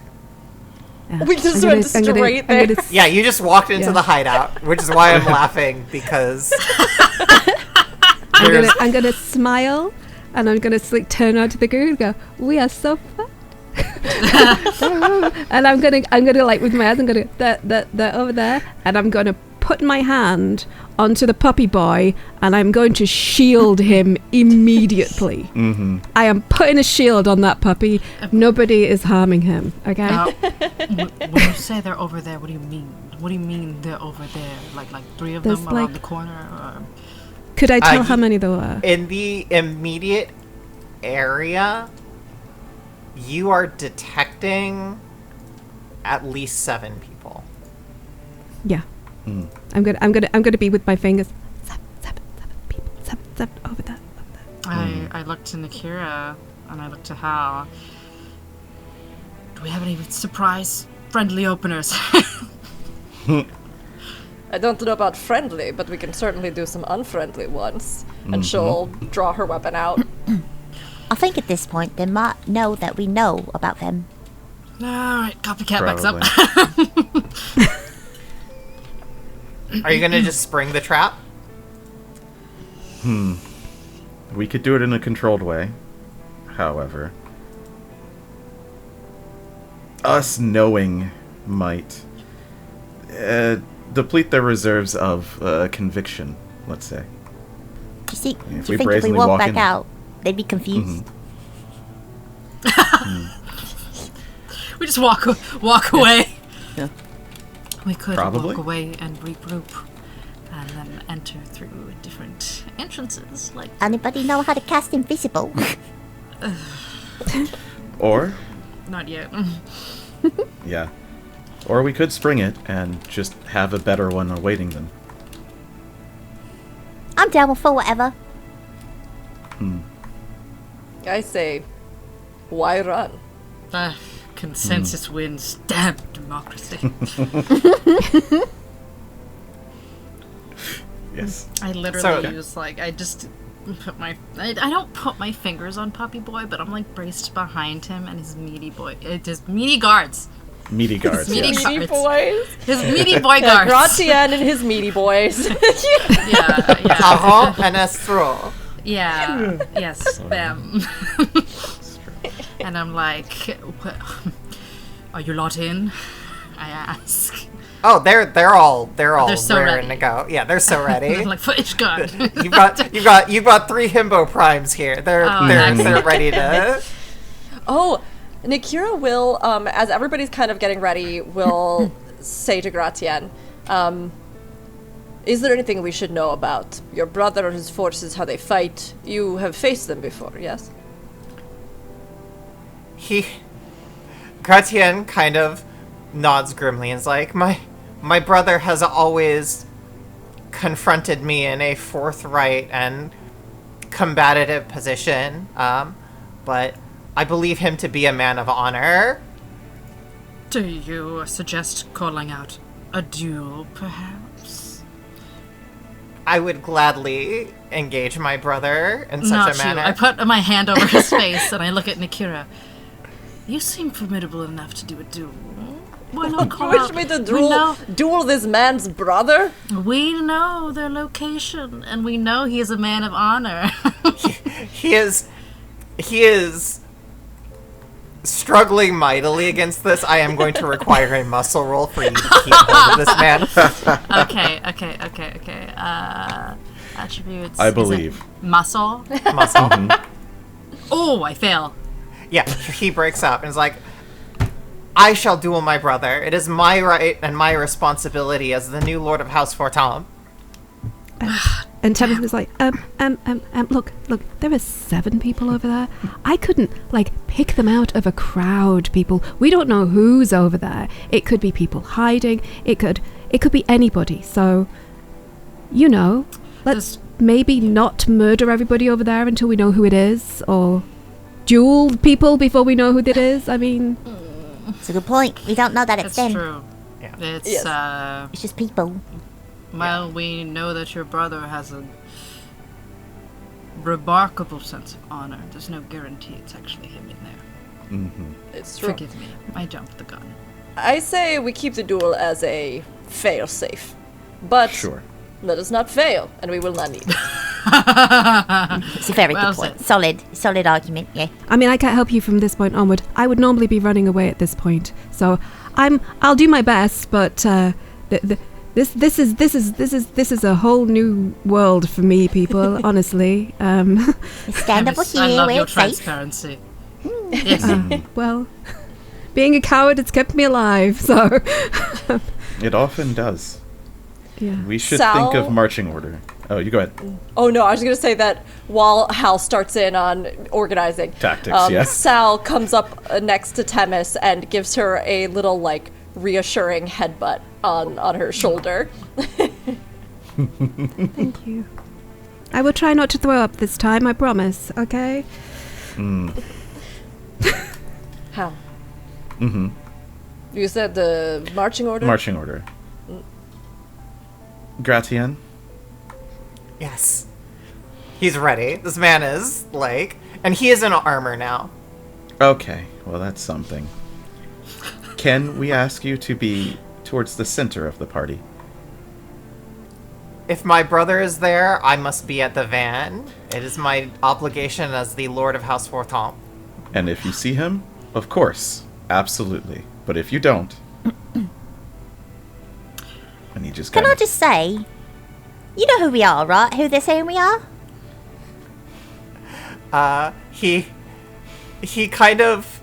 S4: Yeah.
S2: We just
S4: I'm
S2: went
S4: I'm
S2: straight there.
S1: Yeah, you just walked into
S4: Yeah.
S1: the hideout, which is why I'm laughing, because there's
S4: I'm gonna smile, and I'm gonna like turn around to the group and go, "We are so fun." And I'm gonna like with my eyes, I'm gonna they're over there, and I'm gonna put my hand onto the puppy boy, and I'm going to shield him immediately. I am putting a shield on that puppy. Nobody is harming him. Okay.
S5: When you say they're over there, what do you mean? What do you mean they're over there? Like 3 of
S4: There's
S5: them around
S4: like-
S5: the corner? Or...
S4: Could I tell
S1: you-
S4: how many there were?
S1: in the immediate area, you are detecting at least 7 people.
S4: Yeah. I'm gonna be with my fingers. Seven people. Seven over there.
S5: I looked to Nakhira and I looked to Hal. Do we have any surprise friendly openers?
S2: I don't know about friendly, but we can certainly do some unfriendly ones. And she'll draw her weapon out.
S6: I think at this point they might know that we know about them.
S5: Alright, copycat backs up.
S1: Are you gonna just spring the trap?
S3: We could do it in a controlled way. However, us knowing might deplete their reserves of conviction, let's say.
S6: You see,
S3: If
S6: do
S3: we
S6: you think if we
S3: brazenly
S6: walk
S3: walk
S6: back
S3: in-
S6: out, they'd be confused?
S5: We just walk away.
S7: Yeah.
S5: We could
S3: Probably.
S5: walk away and regroup and then enter through different entrances like
S6: Anybody know how to cast invisible?
S3: Or,
S5: not yet.
S3: yeah. Or we could spring it and just have a better one awaiting them.
S6: I'm down for whatever.
S2: I say, why run?
S5: Consensus wins. Damn democracy.
S3: Yes.
S5: I literally
S1: So-
S5: use I just put my I don't put my fingers on Puppy Boy, but I'm like braced behind him and his meaty guards.
S3: Meaty guards,
S5: Meaty
S3: yes.
S2: Meaty
S5: Guards.
S2: boys.
S5: His meaty boy guards.
S2: Gratien and his meaty boys.
S5: Yeah.
S1: Taho and Astro.
S5: Yeah. Yes. Bam. And I'm like, are you lot in? I ask.
S1: Oh, they're all
S5: They're so
S1: raring
S5: ready.
S1: to go. Yeah, they're so ready.
S5: Like for Ishgard.
S1: You've got 3 himbo primes here. They're
S5: excellent.
S1: ready to.
S2: Oh, Nakhira will, as everybody's kind of getting ready, will say to Gratien, is there anything we should know about your brother or his forces, how they fight? You have faced them before, yes?
S1: Gratien kind of nods grimly and is like, my brother has always confronted me in a forthright and combative position, but I believe him to be a man of honor.
S5: Do you suggest calling out a duel, perhaps?
S1: I would gladly engage my brother in such
S5: Not
S1: a manner.
S5: you. I put my hand over his face and I look at Nakhira. You seem formidable enough to do a duel. Why not call
S2: You wish
S5: out?
S2: me to
S5: know-
S2: duel this man's brother?
S5: We know their location, and we know he is a man of honor.
S1: He is struggling mightily against this. I am going to require a muscle roll for you to keep hold of this man.
S5: Okay. Attributes.
S3: I
S5: Is it
S3: believe.
S5: muscle.
S1: Muscle.
S5: Oh, I fail.
S1: Yeah, he breaks up and is like, I shall duel my brother. It is my right and my responsibility as the new Lord of House Fortemps.
S4: And Temis was like, look, there are 7 people over there. I couldn't, pick them out of a crowd, people. We don't know who's over there. It could be people hiding. It could be anybody. So, let's maybe not murder everybody over there until we know who it is, or duel people before we know who it is. I mean...
S6: It's a good point. We don't know that it's
S5: That's
S6: them.
S5: true.
S1: Yeah.
S5: It's
S6: It's just people.
S5: well, we know that your brother has a remarkable sense of honor. There's no guarantee it's actually him in there.
S2: It's true.
S5: Forgive me, I jumped the gun.
S2: I say we keep the duel as a fail-safe. But
S3: Sure.
S2: let us not fail, and we will not need it.
S6: It's a very
S5: Well
S6: good point.
S5: said.
S6: Solid argument, yeah.
S4: I mean, I can't help you from this point onward. I would normally be running away at this point, so I'll do my best. But this is a whole new world for me, people. Honestly,
S6: Stand over
S5: Temis, I
S6: here
S5: love
S6: where
S5: your
S6: it's safe.
S5: transparency. Yes.
S4: well, being a coward has kept me alive. So
S3: It often does.
S4: yeah.
S3: We should
S2: Sal-
S3: think of marching order. Oh, you go ahead.
S2: Oh no, I was gonna say that while Hal starts in on organizing,
S3: Tactics, yeah.
S2: Sal comes up next to Temis and gives her a little reassuring headbutt on her shoulder.
S4: Thank you. I will try not to throw up this time. I promise. Okay.
S2: Hal. You said the marching order?
S3: Marching order. Gratian.
S1: Yes. He's ready. This man is, and he is in armor now.
S3: Okay, well that's something. Can we ask you to be towards the center of the party?
S1: If my brother is there, I must be at the van. It is my obligation as the Lord of House Fortemps.
S3: And if you see him, of course, absolutely. But if you don't, and he just
S6: Can
S3: kind
S6: I
S3: of...
S6: just say, you know who we are, right? Who they're saying we are?
S1: He kind of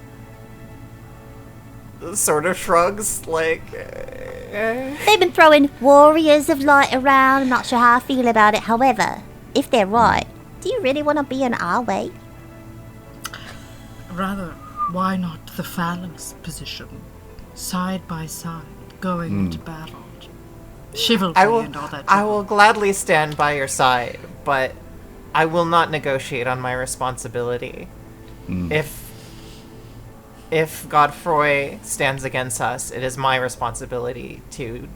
S1: sort of shrugs,
S6: They've been throwing warriors of light around. I'm not sure how I feel about it. However, if they're right, do you really want to be in our way?
S5: Rather, why not the phalanx position? Side by side, going into battle. Chivalry and all that.
S1: I will gladly stand by your side, but I will not negotiate on my responsibility. If Godfroy stands against us, it is my responsibility to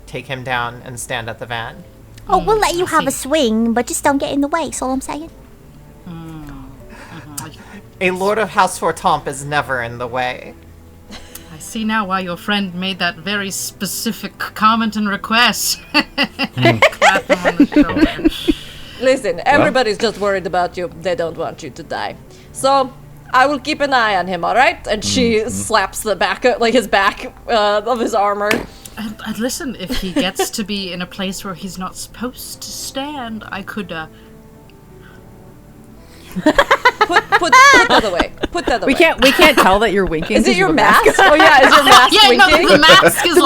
S1: take him down and stand at the van.
S6: Oh, we'll let you
S5: I
S6: have a
S5: see.
S6: swing, but just don't get in the way, that's all I'm saying.
S1: A Lord of House Fortemps is never in the way.
S5: I see now why your friend made that very specific comment and request. Clap him on the shoulder.
S2: Listen, everybody's just worried about you. They don't want you to die. So, I will keep an eye on him, alright? And she slaps the back, his back of his armor.
S5: And listen, if he gets to be in a place where he's not supposed to stand, I could,
S2: Put that away. Put that away.
S7: We can't tell that you're winking.
S2: Is
S7: 'cause
S2: it
S7: you
S2: your
S7: have a mask.
S2: mask? Oh yeah, is your mask
S5: yeah,
S2: winking?
S5: no, the mask is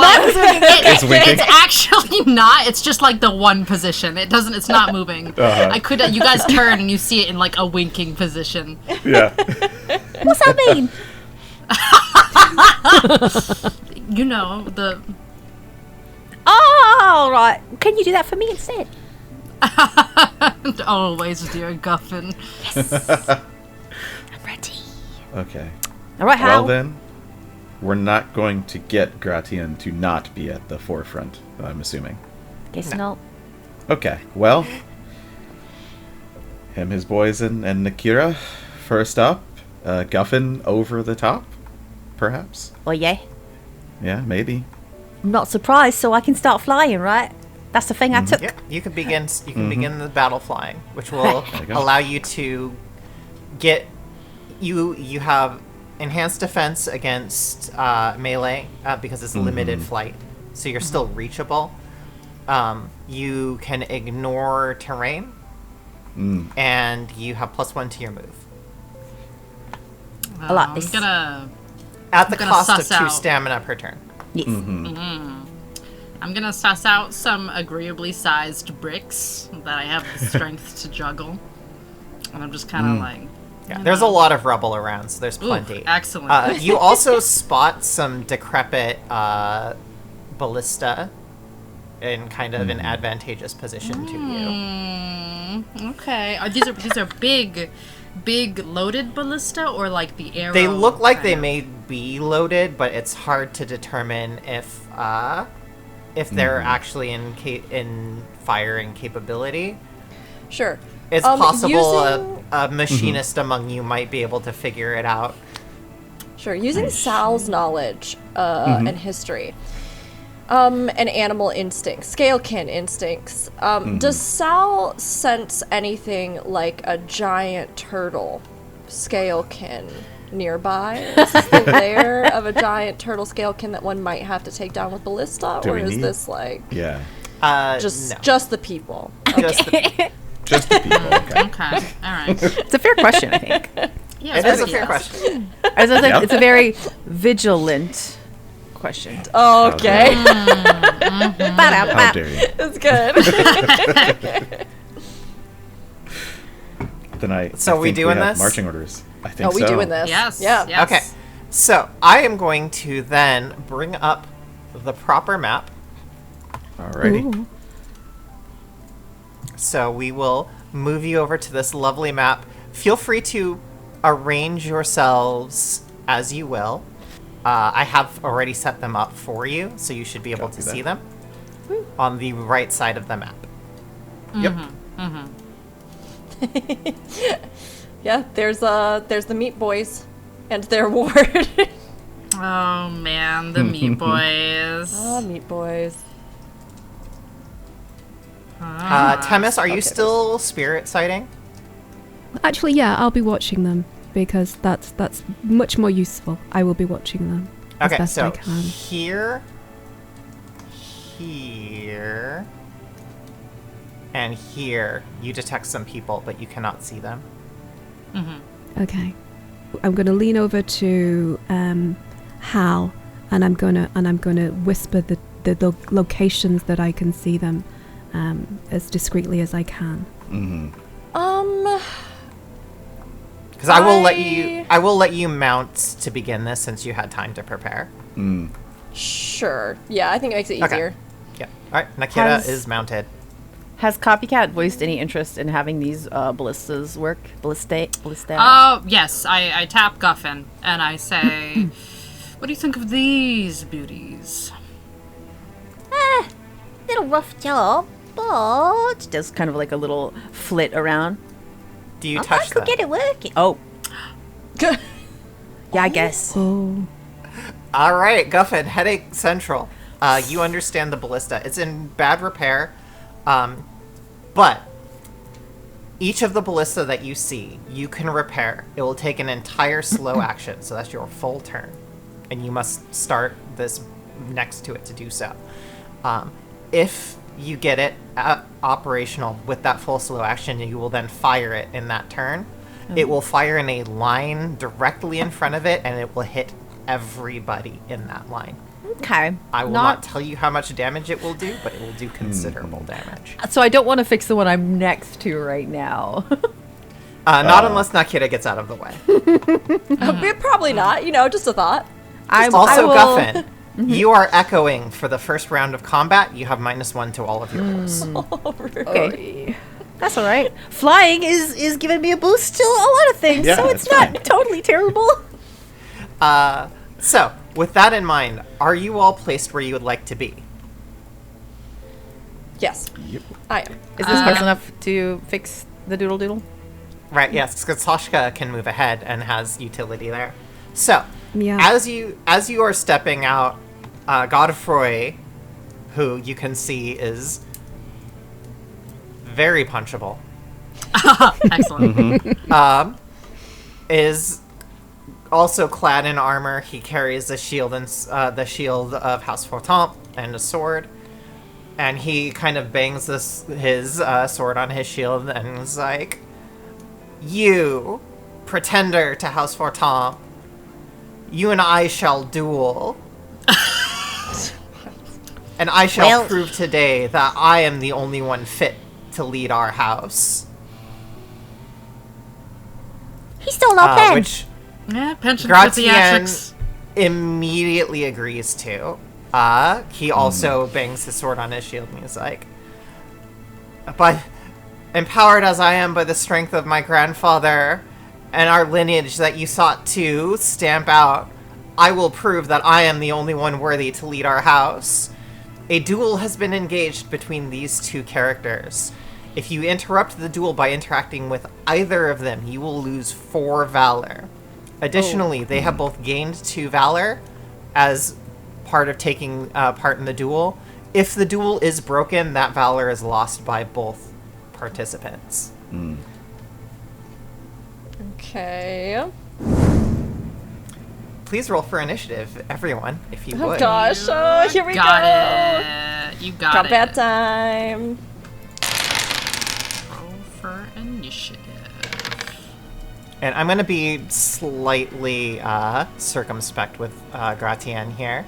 S3: It's winking.
S5: It's actually not. It's just the one position. It doesn't. It's not moving. I could. You guys turn and you see it in a winking position.
S3: Yeah.
S6: What's that mean?
S5: You know the.
S6: Oh, right. Can you do that for me instead?
S5: Always, dear Guffin.
S6: I'm ready.
S3: Okay.
S7: All right,
S3: Well
S7: Hal.
S3: then, we're not going to get Gratian to not be at the forefront, I'm assuming.
S6: Guess not.
S3: Okay, well, him, his boys, and Nakhira, first up, Guffin over the top, perhaps?
S6: Oh, yeah.
S3: Yeah, maybe.
S7: I'm not surprised, so I can start flying, right? That's the thing I took.
S1: Yep, you can begin. You can begin the battle flying, which will
S3: you go.
S1: allow you to get. You have enhanced defense against melee because it's limited flight, so you're still reachable. You can ignore terrain, and you have +1 to your move
S7: I like this.
S1: at the
S5: gonna
S1: cost of
S5: suss
S1: 2
S5: out.
S1: stamina per turn.
S7: Yes.
S5: I'm gonna suss out some agreeably sized bricks that I have the strength to juggle. And I'm just kind of like...
S1: Yeah, there's a lot of rubble around, so there's plenty.
S5: Ooh, excellent.
S1: You also spot some decrepit ballista in kind of an advantageous position to you.
S5: Okay. These are big loaded ballista, or like the arrow?
S1: They look like
S5: kind
S1: they
S5: of?
S1: may be loaded, but it's hard to determine if they're actually in firing capability.
S2: Sure.
S1: It's possible
S2: using-
S1: a machinist among you might be able to figure it out.
S2: Sure, using Sal's knowledge and history, and animal instincts, scalekin instincts, does Sal sense anything like a giant turtle scalekin nearby? Is the lair of a giant turtle scalekin that one might have to take down with ballista,
S3: Do
S2: or
S3: we
S2: is
S3: need-
S2: this like
S3: Yeah.
S1: No.
S2: just the people?
S1: Just the-
S3: Just the people. Okay.
S5: Okay. All right.
S7: It's a fair question, I think.
S5: Yeah,
S1: it is a
S5: very
S1: fair
S5: good.
S1: question.
S7: As I said,
S3: Yep.
S7: it's a very vigilant question.
S2: Okay,
S3: How dare you?
S2: that's good.
S3: Then
S1: So
S3: I
S1: we
S3: think
S1: doing
S3: have
S1: this?
S3: marching orders. I think
S2: Are we
S3: so.
S2: doing this?
S5: Yes.
S2: Yeah.
S5: Yes.
S1: Okay. So I am going to then bring up the proper map.
S3: Alrighty.
S4: Ooh.
S1: So we will move you over to this lovely map. Feel free to arrange yourselves as you will. I have already set them up for you, so you should be able
S3: Copy
S1: to
S3: that.
S1: see them on the right side of the map.
S3: Yep.
S2: Yeah, there's the Meat Boys and their ward.
S5: Oh man, the Meat Boys.
S2: Ah, Meat Boys.
S1: Temis, are you
S2: okay,
S1: still spirit sighting?
S4: Actually, yeah, I'll be watching them because that's much more useful. I will be watching them as
S1: Okay,
S4: best
S1: so
S4: I can.
S1: here, and here, you detect some people, but you cannot see them.
S4: Okay, I'm gonna lean over to Hal, and I'm gonna whisper the locations that I can see them as discreetly as I can.
S1: Because I will let you mount to begin this since you had time to prepare.
S2: Sure. Yeah, I think it makes it
S1: Okay.
S2: easier.
S1: Yeah. All right. Nakhira
S7: Has-
S1: is mounted.
S7: Has Copycat voiced any interest in having these ballistas work? Ballista?
S5: Oh, yes. I tap Guffin and I say, what do you think of these beauties?
S6: Little rough job, but
S7: Does kind of like a little flit around.
S1: Do you
S6: I
S1: touch
S6: could
S1: them?
S6: get it working.
S7: Oh. Yeah, I guess.
S4: Oh,
S1: All right, Guffin, Headache Central. You understand the ballista. It's in bad repair, but each of the ballista that you see, you can repair. It will take an entire slow action, so that's your full turn, and you must start this next to it to do so. If you get it operational with that full slow action, you will then fire it in that turn. It will fire in a line directly in front of it, and it will hit everybody in that line.
S7: Okay.
S1: I will not tell you how much damage it will do, but it will do considerable damage.
S7: So I don't want to fix the one I'm next to right now.
S1: Not unless Nakhira gets out of the way.
S2: Probably not. Just a thought.
S7: I
S1: Also,
S7: will-
S1: Guffin, you are echoing for the first round of combat. You have -1 to all of your rolls.
S7: Okay. That's all right. Flying is giving me a boost to a lot of things,
S3: Yeah,
S7: so it's
S3: it's
S7: not
S3: fine.
S7: totally terrible.
S1: So, with that in mind, are you all placed where you would like to be?
S2: Yes,
S3: Yep.
S2: I am.
S7: Is this close enough to fix the doodle doodle?
S1: Right, yes, because Sashka can move ahead and has utility there. So,
S4: Yeah.
S1: as you are stepping out Godfrey, who you can see is very punchable,
S5: Excellent.
S1: is also clad in armor. He carries the shield and the shield of House Fortemps and a sword, and he kind of bangs his sword on his shield and is like, "You, pretender to House Fortemps, you and I shall duel." And I shall prove today that I am the only one fit to lead our house.
S6: He's still not bad.
S1: Which
S5: Yeah, pension for theatrics.
S1: Gratien immediately agrees to. He also bangs his sword on his shield and he's like, "But empowered as I am by the strength of my grandfather and our lineage that you sought to stamp out, I will prove that I am the only one worthy to lead our house. A duel has been engaged between these two characters. If you interrupt the duel by interacting with either of them, you will lose 4 valor. Additionally, they have both gained 2 valor as part of taking part in the duel. If the duel is broken, that valor is lost by both participants."
S2: Okay.
S1: Please roll for initiative, everyone, if you
S2: Oh
S1: would.
S2: gosh. Oh, here we
S5: Got
S2: go.
S5: it. You got it.
S2: Combat time.
S5: Roll for initiative.
S1: And I'm going to be slightly circumspect with Gratien here.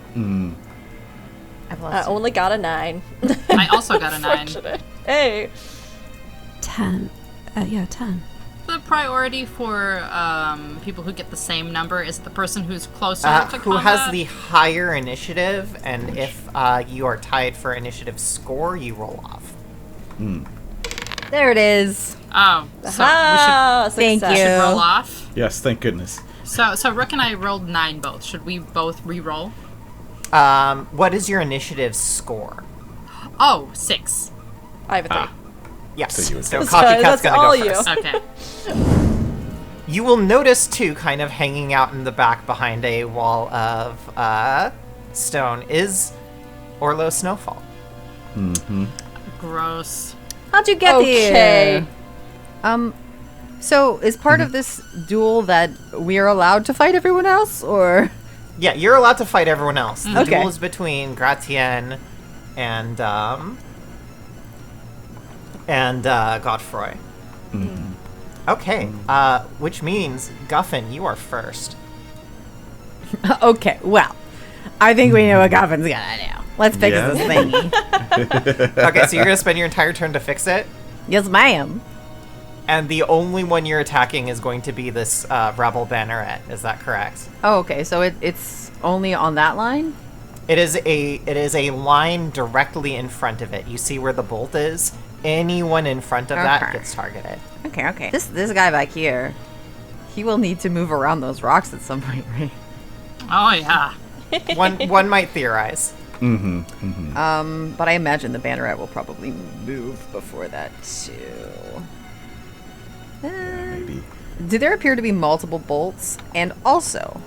S2: I only got a 9.
S5: I also got a 9.
S2: Unfortunate. Hey.
S4: 10. 10.
S5: The priority for people who get the same number is the person who's closer to
S1: Who
S5: combat.
S1: has the higher initiative, and if you are tied for initiative score, you roll off.
S7: There it is.
S5: Oh, so
S2: Ah,
S7: Thank
S2: success.
S5: we
S7: you.
S5: should roll off.
S3: Yes, thank goodness.
S5: So Rook and I rolled 9 both. Should we both re-roll?
S1: What is your initiative score?
S5: Oh, 6.
S2: I have a 3.
S1: Yes.
S3: So you would
S1: So
S3: go.
S1: Copycat's
S2: That's
S1: going
S2: all
S1: to go
S2: you.
S1: first.
S5: Okay.
S1: You will notice, too, kind of hanging out in the back behind a wall of stone is Orlo Snowfall.
S5: Gross.
S7: How'd you get
S2: Okay.
S7: here? So is part of this duel that we are allowed to fight everyone else, or?
S1: Yeah, you're allowed to fight everyone else. The
S7: Okay.
S1: duel is between Gratien and Godfrey. Okay, which means, Guffin, you are first.
S7: Okay, well, I think we know what Goffin's gonna do. Let's fix
S3: Yeah.
S7: this thingy.
S1: Okay, so you're going to spend your entire turn to fix it,
S7: Yes, ma'am.
S1: and the only one you're attacking is going to be this rebel banneret. Is that correct?
S7: Oh, okay, so it's only on that line?
S1: It is a line directly in front of it. You see where the bolt is? Anyone in front of that
S7: Okay.
S1: gets targeted.
S7: Okay. This guy back here, he will need to move around those rocks at some point, right?
S5: Oh, yeah.
S1: One might theorize.
S7: But I imagine the banneret will probably move before that too.
S3: Maybe.
S7: Do there appear to be multiple bolts? And also,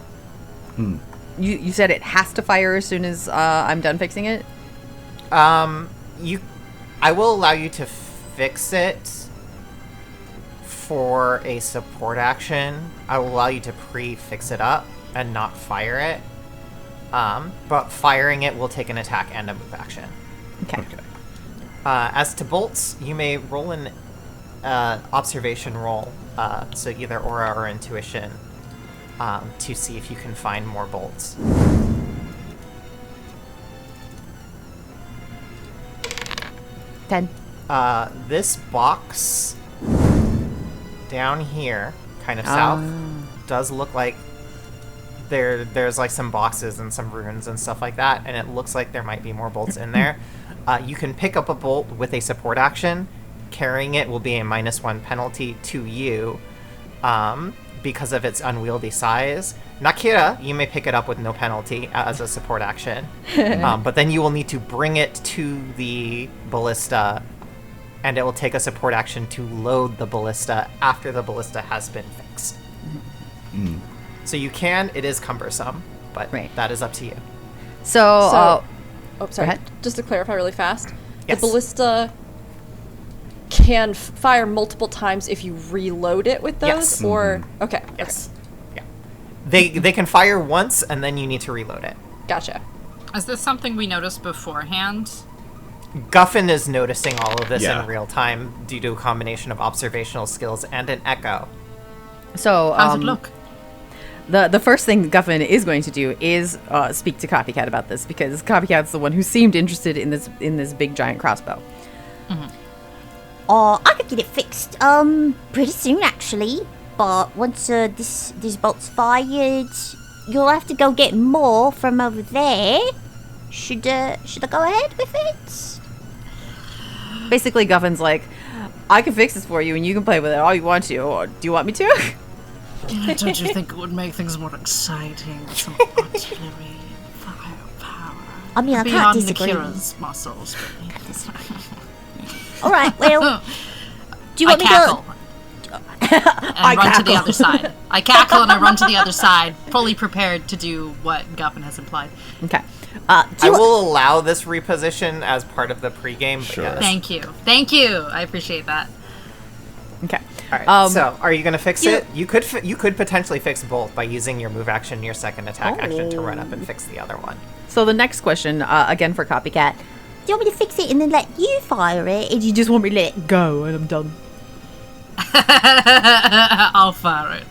S7: you said it has to fire as soon as I'm done fixing it?
S1: I will allow you to fix it for a support action. I will allow you to pre-fix it up and not fire it. But firing it will take an attack and a move action.
S7: Okay.
S1: As to bolts, you may roll an observation roll, so either aura or intuition, to see if you can find more bolts. This box down here, kind of south, does look like there's like some boxes and some runes and stuff like that, and it looks like there might be more bolts in there. You can pick up a bolt with a support action. Carrying it will be a -1 penalty to you because of its unwieldy size. Nakhira, you may pick it up with no penalty as a support action, but then you will need to bring it to the ballista, and it will take a support action to load the ballista after the ballista has been fixed. So you can, it is cumbersome, but
S7: Right.
S1: that is up to you.
S7: So,
S2: sorry.
S7: ahead.
S2: Just to clarify really fast,
S1: Yes.
S2: the ballista can fire multiple times if you reload it with those,
S1: Yes.
S2: or okay.
S1: Yes. Yeah. They can fire once, and then you need to reload it.
S2: Gotcha.
S5: Is this something we noticed beforehand?
S1: Guffin is noticing all of this
S3: Yeah.
S1: in real time due to a combination of observational skills and an echo.
S7: So,
S5: How's it look?
S7: the first thing Guffin is going to do is speak to Copycat about this, because Copycat's the one who seemed interested in this big giant crossbow.
S6: I could get it fixed pretty soon actually. But once this bolt's fired, you'll have to go get more from over there. Should I go ahead with it?
S7: Basically, Guffin's like, I can fix this for you, and you can play with it all you want to. Or do you want me to?
S5: Don't you think it would make things more exciting with some artillery and firepower?
S6: I mean, I can't
S5: Beyond
S6: disagree.
S5: Nakhira's muscles.
S6: All right, well, do you
S5: I
S6: want me
S5: cackle.
S6: to?
S5: And run to the other side. I cackle and I run to the other side, fully prepared to do what Guffin has implied.
S7: Okay.
S1: I will allow this reposition as part of the pregame. But
S3: Sure.
S1: yes.
S5: Thank you. Thank you. I appreciate that.
S7: Okay.
S1: All right. So, are you going to fix it? You could potentially fix both by using your move action, your second attack action to run up and fix the other one.
S7: So the next question, again for Copycat.
S6: Do you want me to fix it and then let you fire it? Or do you just want me to let it go and I'm done?
S5: I'll fire it.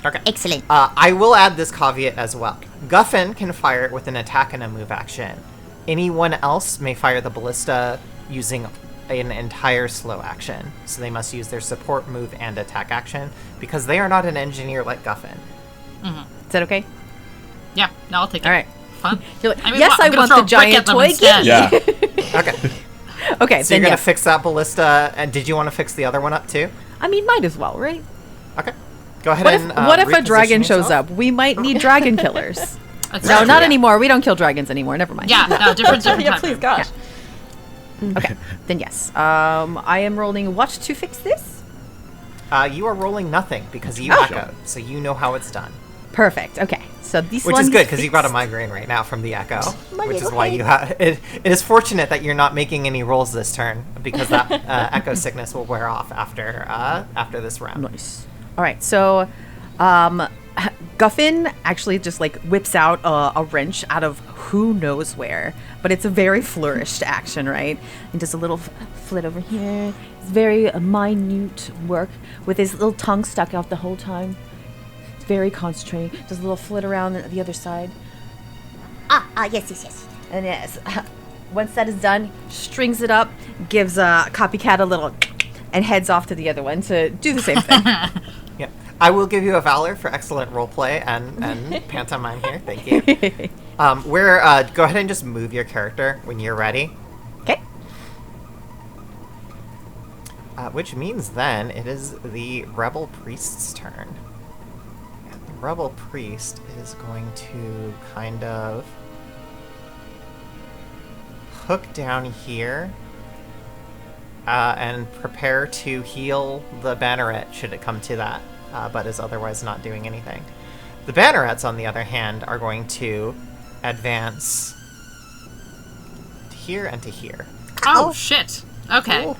S1: Okay.
S6: Excellent.
S1: I will add this caveat as well. Guffin can fire it with an attack and a move action. Anyone else may fire the ballista using an entire slow action. So they must use their support move and attack action because they are not an engineer like Guffin.
S7: Is that okay?
S5: Yeah, no, I'll take it.
S7: All right.
S5: Fun.
S7: You're like,
S5: I mean,
S7: yes,
S5: what,
S7: I
S5: I'm gonna
S7: want
S5: throw
S7: the
S5: a brick
S7: giant
S5: at them
S7: toy.
S5: instead.
S3: Yeah.
S1: Okay.
S7: Okay,
S1: So you're
S7: then
S1: going to
S7: yeah.
S1: fix that ballista, and did you want to fix the other one up too?
S7: I mean, might as well, right?
S1: Okay. Go ahead
S7: What
S1: and
S7: if, what if a
S1: reposition
S7: dragon shows
S1: yourself.
S7: up? We might need dragon killers.
S5: That's
S7: No,
S5: true.
S7: not anymore. We don't kill dragons anymore. Never mind.
S5: Yeah, no, different
S2: Yeah,
S5: time
S2: please,
S5: frame.
S2: gosh.
S7: Okay, then yes. I am rolling what to fix this?
S1: You are rolling nothing because you
S7: Oh.
S1: echoed, so you know how it's done.
S7: Perfect. Okay, so this
S1: Which
S7: one
S1: is good because you got a
S7: fixed.
S1: migraine right now from the echo,
S6: My
S1: which is
S6: little
S1: why
S6: head.
S1: you have. It is fortunate that you're not making any rolls this turn because that echo sickness will wear off after this round.
S7: Nice. All right, so Guffin actually just like whips out a wrench out of who knows where, but it's a very flourished action, right? And does a little flit over here. It's very minute work with his little tongue stuck out the whole time. It's very concentrating. Does a little flit around the other side.
S6: Yes.
S7: And yes, once that is done, strings it up, gives Copycat a little, and heads off to the other one to do the same thing.
S1: Yep. I will give you a valor for excellent roleplay and pantomime here. Thank you. Go ahead and just move your character when you're ready.
S7: Okay.
S1: Which means then it is the Rebel Priest's turn. And the Rebel Priest is going to kind of hook down here and prepare to heal the banneret should it come to that, but is otherwise not doing anything. The bannerets, on the other hand, are going to advance to here and to here.
S5: Oh, shit. Okay.
S6: Ooh.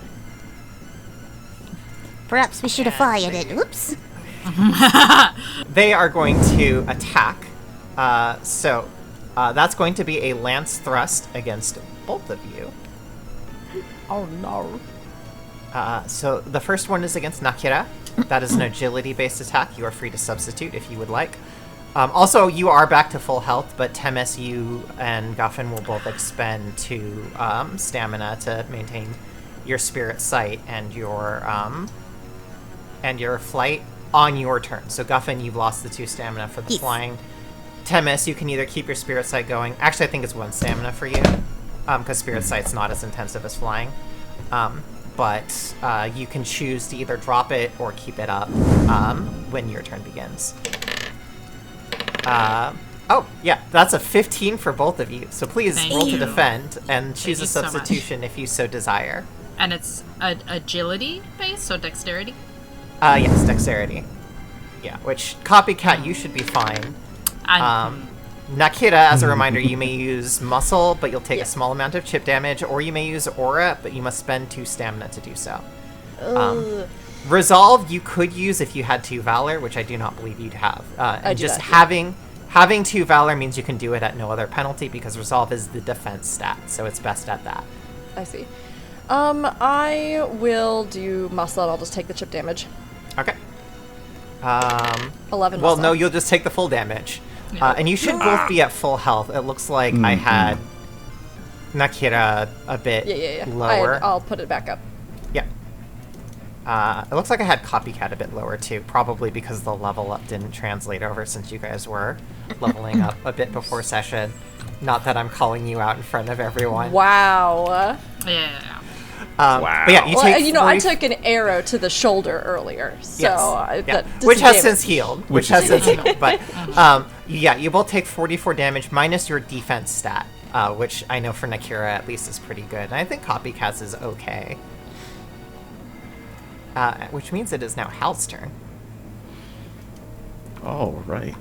S6: Perhaps we should have fired it. Oops.
S1: They are going to attack. So that's going to be a lance thrust against both of you.
S7: Oh no.
S1: So the first one is against Nakhira. That is an agility-based attack. You are free to substitute if you would like. Also, you are back to full health, but Temis, you and Guffin will both expend 2 stamina to maintain your spirit sight and your flight on your turn. So Guffin, you've lost the 2 stamina for the
S6: Yes.
S1: flying. Temis, you can either keep your spirit sight going. Actually, I think it's 1 stamina for you, because spirit sight's not as intensive as flying. But you can choose to either drop it or keep it up when your turn begins. Oh, yeah, that's a 15 for both of you. So please
S5: Thank
S1: roll
S5: you.
S1: to defend and choose a
S5: you so much.
S1: substitution if you so desire.
S5: And it's agility based, so dexterity?
S1: Yes, dexterity. Yeah, which Copycat, you should be fine. Nakhira, as a reminder, you may use muscle, but you'll take a small amount of chip damage, or you may use aura, but you must spend 2 stamina to do so. Resolve you could use if you had 2 valor, which I do not believe you'd have. And just having 2 valor means you can do it at no other penalty, because resolve is the defense stat, so it's best at that.
S2: I see. I will do muscle, and I'll just take the chip damage.
S1: Okay.
S2: 11
S1: Well,
S2: muscle.
S1: no, you'll just take the full damage. And you should both be at full health. It looks like I had Nakhira a bit lower.
S2: I'll put it back up.
S1: Yeah. It looks like I had Copycat a bit lower, too. Probably because the level up didn't translate over since you guys were leveling up a bit before session. Not that I'm calling you out in front of everyone.
S2: Wow.
S5: Yeah.
S3: Wow.
S1: But yeah, you take
S2: I took an arrow to the shoulder earlier, so
S1: which has since healed. But yeah, you both take 44 damage minus your defense stat, which I know for Nakhira at least is pretty good. And I think Copycat's is okay. Which means it is now Hal's turn.
S3: All right.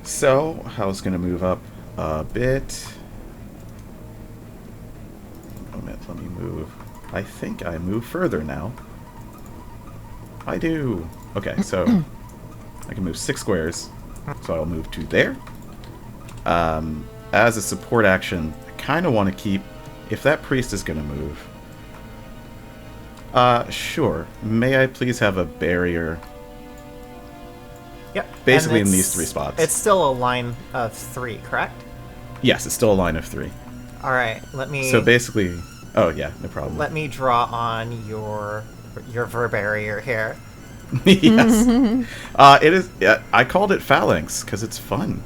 S3: So, Hal's going to move up a bit. Moment, let me move. I think I move further now. I do. Okay, so I can move 6 squares. So I'll move to there. As a support action, I kind of want to keep... If that priest is going to move... sure. May I please have a barrier?
S1: Yep.
S3: Basically in these 3 spots.
S1: It's still a line of 3, correct?
S3: Yes, it's still a line of 3.
S1: All right, let me...
S3: So basically... Oh, yeah, no problem.
S1: Let me draw on your ver barrier here.
S3: Yes. It is... I called it Phalanx, because it's fun.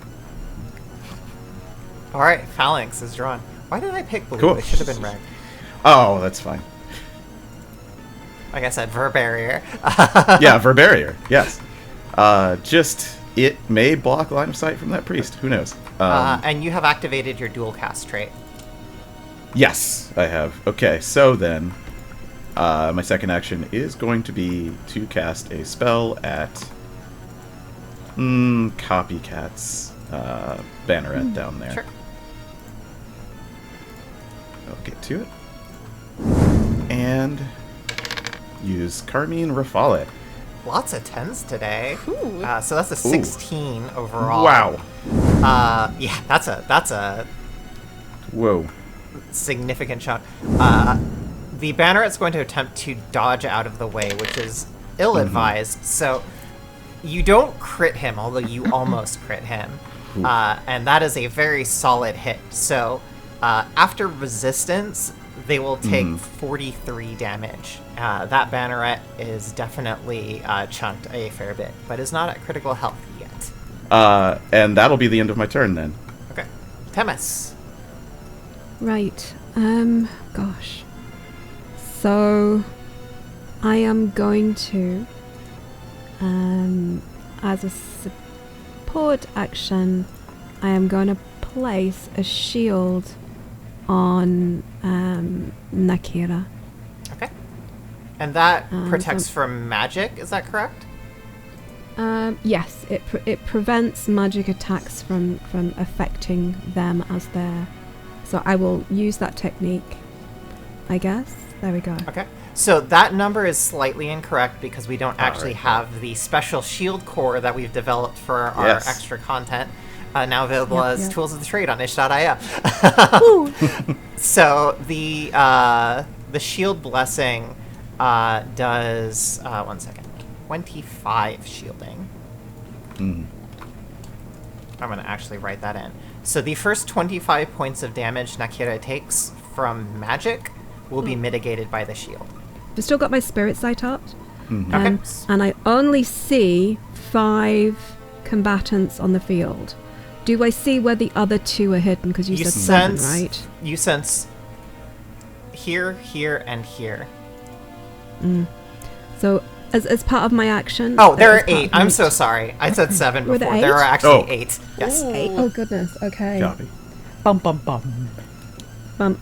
S1: All right, Phalanx is drawn. Why did I pick blue?
S3: Cool.
S1: It should have been red.
S3: Oh, that's fine.
S1: Like I said, ver barrier.
S3: Yeah, ver barrier, yes. Just... It may block line of sight from that priest. Who knows?
S1: And you have activated your dual cast trait.
S3: Yes, I have. Okay, so then, my second action is going to be to cast a spell at Copycat's banneret down there.
S1: Sure.
S3: I'll get to it. And use Carmine Rafale.
S1: Lots of 10s today.
S2: Ooh.
S1: So that's a 16 overall.
S3: Wow.
S1: Yeah, that's a
S3: Whoa.
S1: significant chunk. The banneret's going to attempt to dodge out of the way, which is ill-advised. So you don't crit him, although you almost crit him. And that is a very solid hit. So after resistance, they will take 43 damage. That banneret is definitely chunked a fair bit, but is not at critical health yet.
S3: And that'll be the end of my turn then.
S1: Okay. Temis.
S4: Right. Gosh. So, I am going to, as a support action, I am going to place a shield on Nakhira.
S1: Okay. And that protects from magic, is that correct?
S4: Yes, it prevents magic attacks from affecting them as they're... So I will use that technique, I guess. There we go.
S1: Okay. So that number is slightly incorrect because we don't actually have the special shield core that we've developed for our extra content. Now available as tools of the trade on ish.io. So the shield blessing does 1 second, 25 shielding. I'm going to actually write that in. So the first 25 points of damage Nakhira takes from magic will be mitigated by the shield.
S4: I've still got my spirit sight up.
S1: Okay.
S4: And I only see 5 combatants on the field. Do I see where the other 2 are hidden? Because you said 7, right?
S1: You sense here, here, and here.
S4: So, as part of my action...
S1: Oh, there are 8. I'm so sorry. I said 7
S4: Were
S1: before.
S4: there
S1: There
S4: 8?
S1: are actually 8. Yes.
S4: 8? Oh, goodness. Okay.
S3: Copy.
S7: Bum bum bum.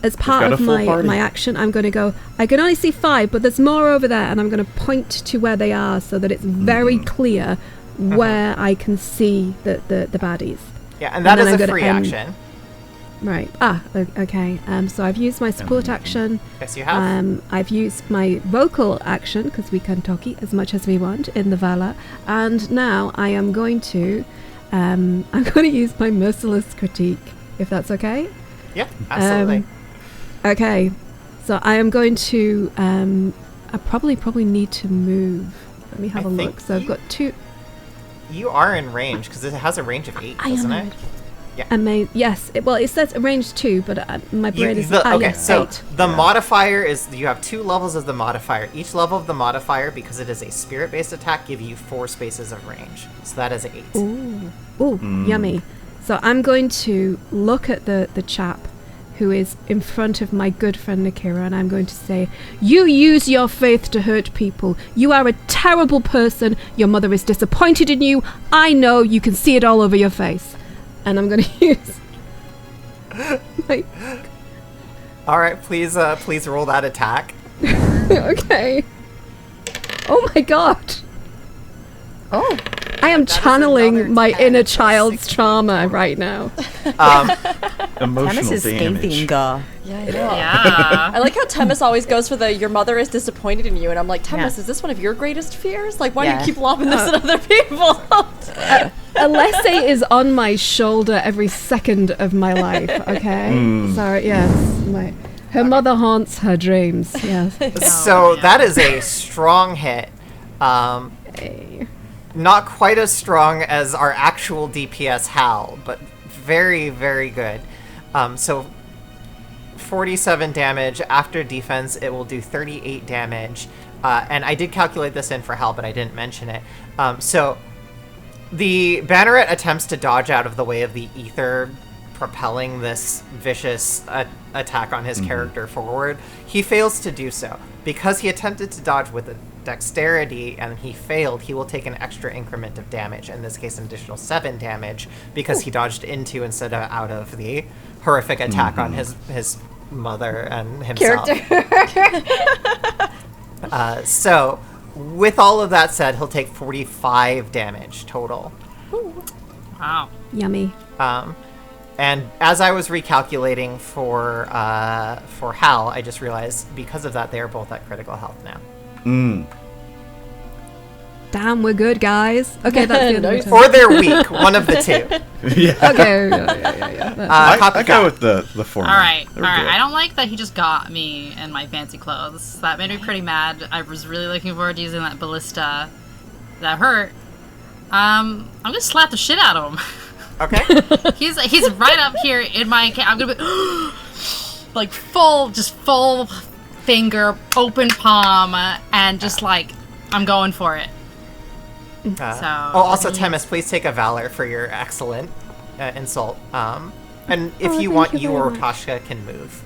S4: As part of my action, I'm going to go, I can only see 5, but there's more over there, and I'm going to point to where they are so that it's very clear where I can see the baddies.
S1: Yeah, and that
S4: then
S1: is
S4: I'm
S1: a
S4: gonna
S1: free
S4: end-
S1: action.
S4: Right. Okay. So I've used my support action.
S1: Yes, you have.
S4: I've used my vocal action because we can talk as much as we want in the Vala, and now I am going to, I'm going to use my merciless critique, if that's okay.
S1: Yeah, absolutely.
S4: Okay. So I am going to. I probably need to move. Let me have
S1: I
S4: a
S1: think
S4: look. So I've got 2.
S1: You are in range because it has a range of 8, doesn't it?
S4: Yes. It says range 2, but my brain is
S1: so
S4: 8.
S1: the modifier is you have 2 levels of the modifier. Each level of the modifier, because it is a spirit-based attack, give you 4 spaces of range. So that is 8.
S4: Ooh, yummy. So I'm going to look at the chap who is in front of my good friend Nakhira, and I'm going to say, "You use your faith to hurt people. You are a terrible person. Your mother is disappointed in you. I know, you can see it all over your face." And I'm going to use my...
S1: All right, please roll that attack.
S4: Okay. Oh my god.
S7: Oh.
S4: I am
S1: That is another
S4: channeling my
S1: 10,
S4: inner
S1: so
S4: child's
S1: 16.
S4: trauma right now.
S3: Emotional
S7: Temis is
S3: damage.
S7: scathing.
S5: Yeah.
S2: I like how Temis always goes for the "your mother is disappointed in you," and I'm like, Temis,
S7: Yeah.
S2: is this one of your greatest fears? Like, why do
S7: Yeah.
S2: you keep lobbing this at other people?
S4: Alessi is on my shoulder every second of my life, okay? So, yes, her mother haunts her dreams, yes.
S1: So
S5: yeah.
S1: that is a strong hit.
S4: Hey.
S1: Not quite as strong as our actual DPS Hal, but very, very good. So 47 damage. After defense, it will do 38 damage. And I did calculate this in for Hal, but I didn't mention it. So the Banneret attempts to dodge out of the way of the ether propelling this vicious attack on his character forward. He fails to do so. Because he attempted to dodge with a dexterity and he failed, he will take an extra increment of damage, in this case an additional 7 damage, because he dodged into instead of out of the horrific attack on his mother and himself. So with all of that said, he'll take 45 damage total.
S5: Wow.
S4: Yummy.
S1: And as I was recalculating for Hal, I just realized because of that they are both at critical health now.
S4: Damn, we're good, guys. Okay, that's the other
S2: Nice.
S4: turn.
S1: Or they're weak, one of the two.
S3: Yeah.
S4: Okay, yeah.
S3: I go with the former.
S5: All right.
S3: They're
S5: All right.
S3: good.
S5: I don't like that he just got me in my fancy clothes. That made me pretty mad. I was really looking forward to using that ballista. That hurt. I'm gonna slap the shit out of him.
S1: Okay.
S5: He's right up here in my. I'm gonna be like full finger, open palm, and just like I'm going for it.
S1: Also, Temis, please take a Valor for your excellent insult. And if you want,
S4: thank you
S1: you or
S4: very much.
S1: Toshka can move.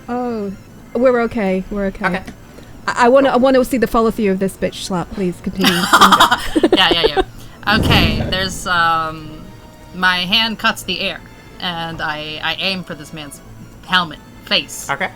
S4: Oh, we're okay. We're okay.
S1: Okay.
S4: I want to see the follow through of this bitch slap. Please continue.
S5: Yeah. Okay, there's my hand cuts the air, and I aim for this man's helmet face.
S1: Okay.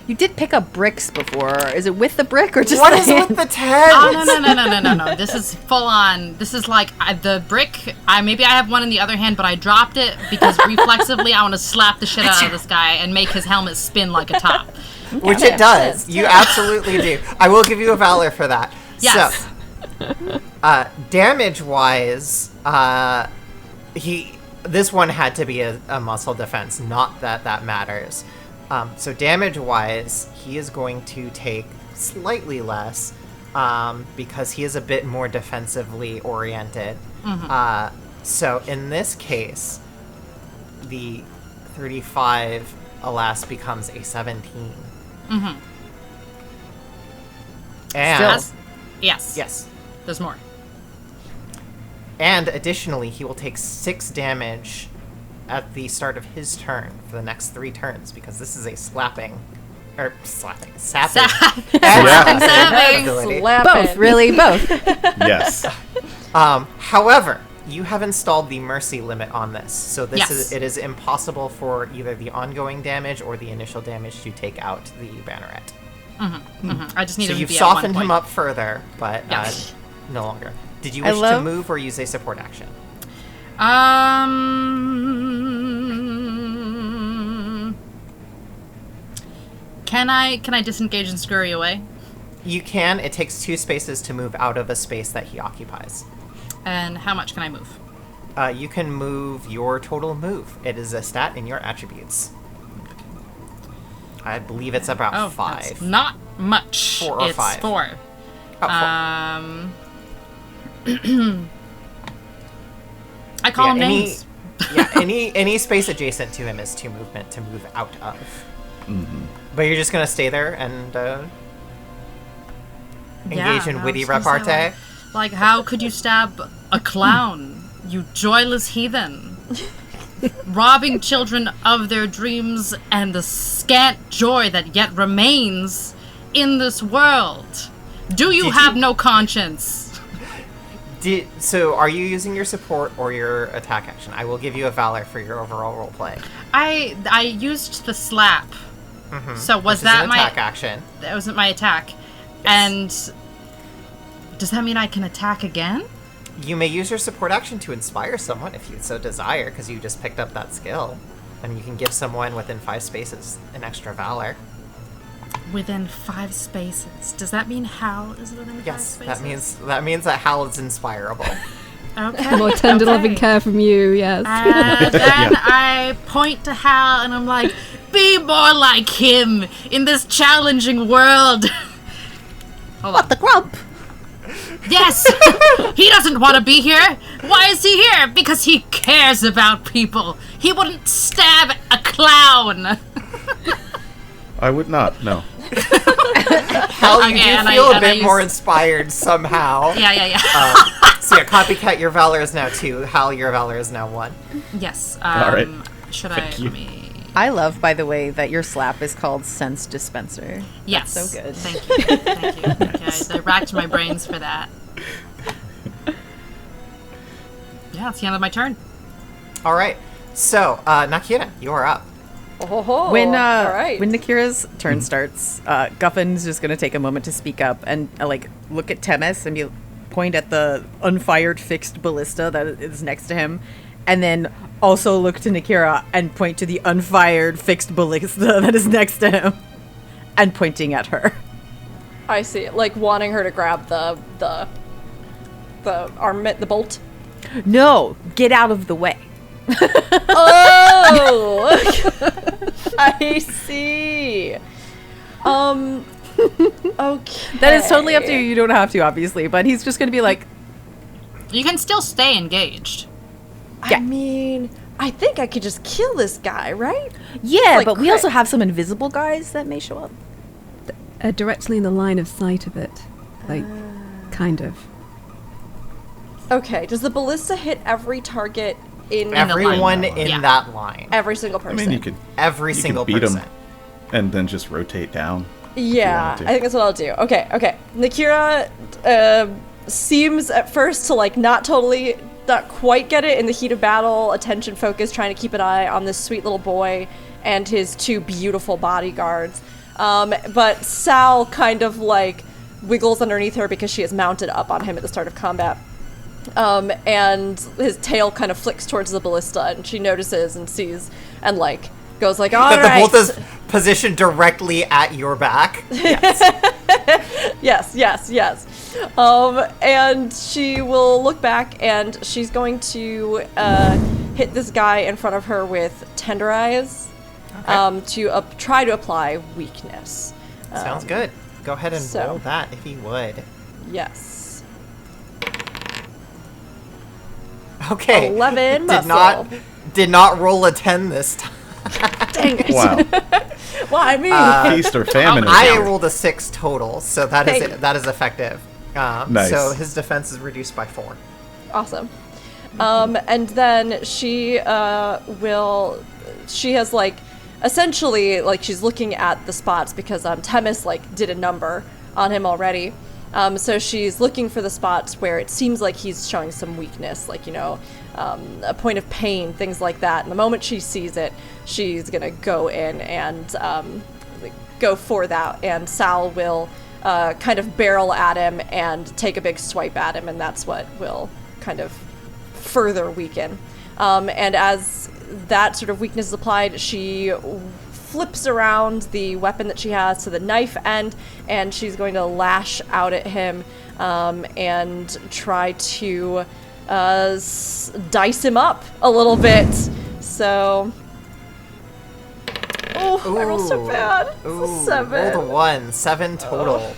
S7: You did pick up bricks before. Is it with the brick or just
S1: What
S7: the
S1: is
S7: hand?
S1: with the tent?
S5: Oh no! This is full on. This is like the brick. Maybe I have one in the other hand, but I dropped it because reflexively I want to slap the shit out of this guy and make his helmet spin like a top.
S1: Which it does. You absolutely do. I will give you a Valor for that.
S5: Yes.
S1: So, damage-wise, this one had to be a muscle defense. Not that matters. So damage-wise, he is going to take slightly less because he is a bit more defensively oriented. So in this case, the 35, alas, becomes a 17. And
S7: Still.
S5: Yes. There's more.
S1: And additionally, he will take 6 damage at the start of his turn for the next 3 turns, because this is a sapping
S5: Sapping.
S1: ability.
S7: Both, really, both.
S3: Yes.
S1: However, you have installed the mercy limit on this, so
S5: Yes.
S1: it is impossible for either the ongoing damage or the initial damage to take out the banneret.
S5: I just need
S1: So
S5: him
S1: you've
S5: to be at 1
S1: softened him
S5: point.
S1: up further, but
S5: Yes.
S1: no longer. Did you
S7: I
S1: wish to
S7: love-
S1: move or use a support action?
S5: Can I disengage and scurry away?
S1: You can. It takes 2 spaces to move out of a space that he occupies.
S5: And how much can I move?
S1: You can move your total move. It is a stat in your attributes. I believe it's about 5.
S5: That's not much.
S1: 4 or
S5: it's
S1: 5.
S5: 4.
S1: Oh,
S5: 4. I call him names.
S1: Any space adjacent to him is 2 movement to move out of.
S3: Mm-hmm.
S1: But you're just gonna stay there and engage in witty repartee.
S5: Like, how could you stab a clown, you joyless heathen? Robbing children of their dreams and the scant joy that yet remains in this world. Do you have no conscience?
S1: So are you using your support or your attack action? I will give you a valor for your overall roleplay.
S5: I used the slap.
S1: Mm-hmm.
S5: So was
S1: Which
S5: that
S1: is an
S5: my
S1: attack action?
S5: That wasn't my attack.
S1: Yes.
S5: And does that mean I can attack again?
S1: You may use your support action to inspire someone if you so desire, because you just picked up that skill. And you can give someone within 5 spaces an extra valor.
S5: Within 5 spaces. Does that mean Hal is within 5
S1: Yes,
S5: spaces?
S1: that means that Hal is inspirable.
S5: Okay.
S4: More tender loving care from you, yes.
S5: And then I point to Hal and I'm like, be more like him in this challenging world.
S6: What the grump?
S5: Yes! He doesn't want to be here. Why is he here? Because he cares about people. He wouldn't stab a clown.
S3: I would not, no.
S1: Hal, you do feel a bit more inspired somehow.
S5: Yeah.
S1: So yeah, copycat, your valor is now 2. Hal, your valor is now 1.
S5: Yes.
S3: All right.
S5: Should
S3: Thank you.
S7: I love, by the way, that your slap is called Sense Dispenser.
S5: Yes.
S7: That's so good.
S5: Thank you. Thank you. I racked my brains for that. Yeah, it's the end of my turn.
S1: All right. So, Nakhira, you are up.
S2: Oh,
S7: When
S2: all right.
S7: when Nakhira's turn starts, Guffin's just gonna take a moment to speak up and look at Temis and point at the unfired fixed ballista that is next to him, and then also look to Nakhira and point to the unfired fixed ballista that is next to him, and pointing at her.
S2: I see, like wanting her to grab the armament, the bolt.
S7: No, get out of the way.
S2: Oh, I see. Okay.
S7: That is totally up to you. You don't have to, obviously, but he's just gonna be like,
S5: You can still stay engaged.
S2: I mean, I think I could just kill this guy, right?
S7: yeah,
S2: Like
S7: but we
S2: crit.
S7: also have some invisible guys that may show up.
S4: Directly in the line of sight of it. Like, kind of.
S2: Okay. Does the ballista hit every target in
S1: Everyone
S5: line.
S1: in
S5: Yeah.
S1: that line.
S2: every single
S3: I
S2: person?
S3: mean, you could
S1: Every
S3: you
S1: single
S3: could beat
S1: person.
S3: him and then just rotate down.
S2: Yeah,
S3: wanted to.
S2: I think that's what I'll do. Okay. Nakhira seems at first to not quite get it in the heat of battle, attention focus, trying to keep an eye on this sweet little boy and his 2 beautiful bodyguards. But Sal kind of wiggles underneath her because she is mounted up on him at the start of combat. And his tail kind of flicks towards the ballista, and she notices and sees and goes all
S1: That
S2: right.
S1: the bolt is positioned directly at your back.
S2: Yes. And she will look back and she's going to hit this guy in front of her with Tenderize to try to apply weakness.
S1: Sounds good. Go ahead and
S2: so-
S1: roll that if you would.
S2: Yes.
S1: Okay.
S2: 11
S1: Did not roll a 10 this time.
S2: Dang it.
S3: Wow.
S2: Well, I mean,
S3: Feast or famine.
S1: I rolled a 6 total, so that is
S2: Hey.
S1: that is effective.
S3: Nice.
S1: So his defense is reduced by 4.
S2: awesome. And then she has essentially she's looking at the spots because Temis did a number on him already. So she's looking for the spots where it seems like he's showing some weakness, a point of pain, things like that. And the moment she sees it, she's gonna go in and go for that. And Sal will kind of barrel at him and take a big swipe at him, and that's what will kind of further weaken. And as that sort of weakness is applied, she flips around the weapon that she has to the knife end, and she's going to lash out at him and try to dice him up a little bit. So... Oh, I rolled so bad. It's a 7.
S1: Rolled a 1. 7 total.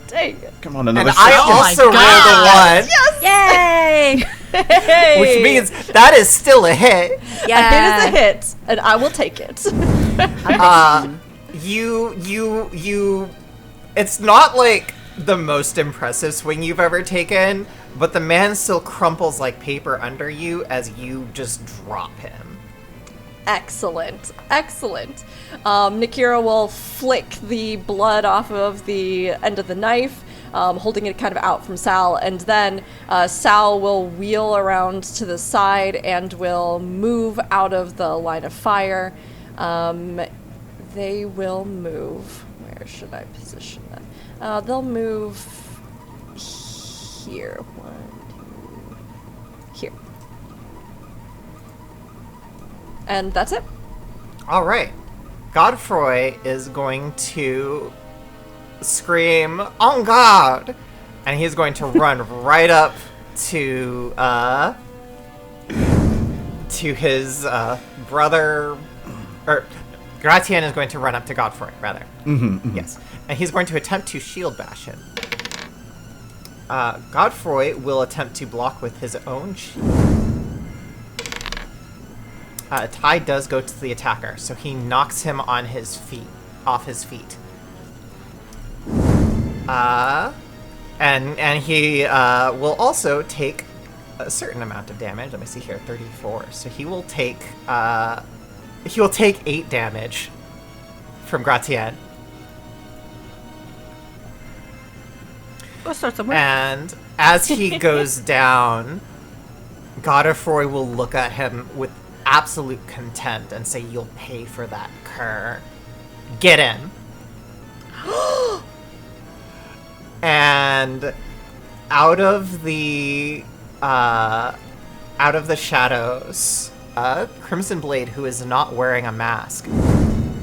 S2: Dang it.
S3: Come on, another
S1: And I also rolled a 1.
S4: Yay!
S2: Hey!
S1: Which means that is still a hit.
S2: A hit is a hit, and I will take it.
S1: You it's not like the most impressive swing you've ever taken, but the man still crumples like paper under you as you just drop him.
S2: Excellent. Nakhira will flick the blood off of the end of the knife, holding it kind of out from Sal, and then Sal will wheel around to the side and will move out of the line of fire. They will move. Where should I position them? They'll move here. 1, 2, here. And that's it.
S1: All right. Godfrey is going to scream, "En garde!" And he's going to run right up to his brother, or Gratien is going to run up to Godfrey, rather. Yes. And he's going to attempt to shield bash him. Godfrey will attempt to block with his own shield. Tie does go to the attacker, so he knocks him on his feet, off his feet. And he will also take a certain amount of damage. Let me see here, 34. So he will take 8 damage from Gratien.
S7: Go start somewhere.
S1: And as he goes down, Godfrey will look at him with absolute contempt and say, "You'll pay for that, cur. Get him." And out of the shadows, Crimson Blade, who is not wearing a mask,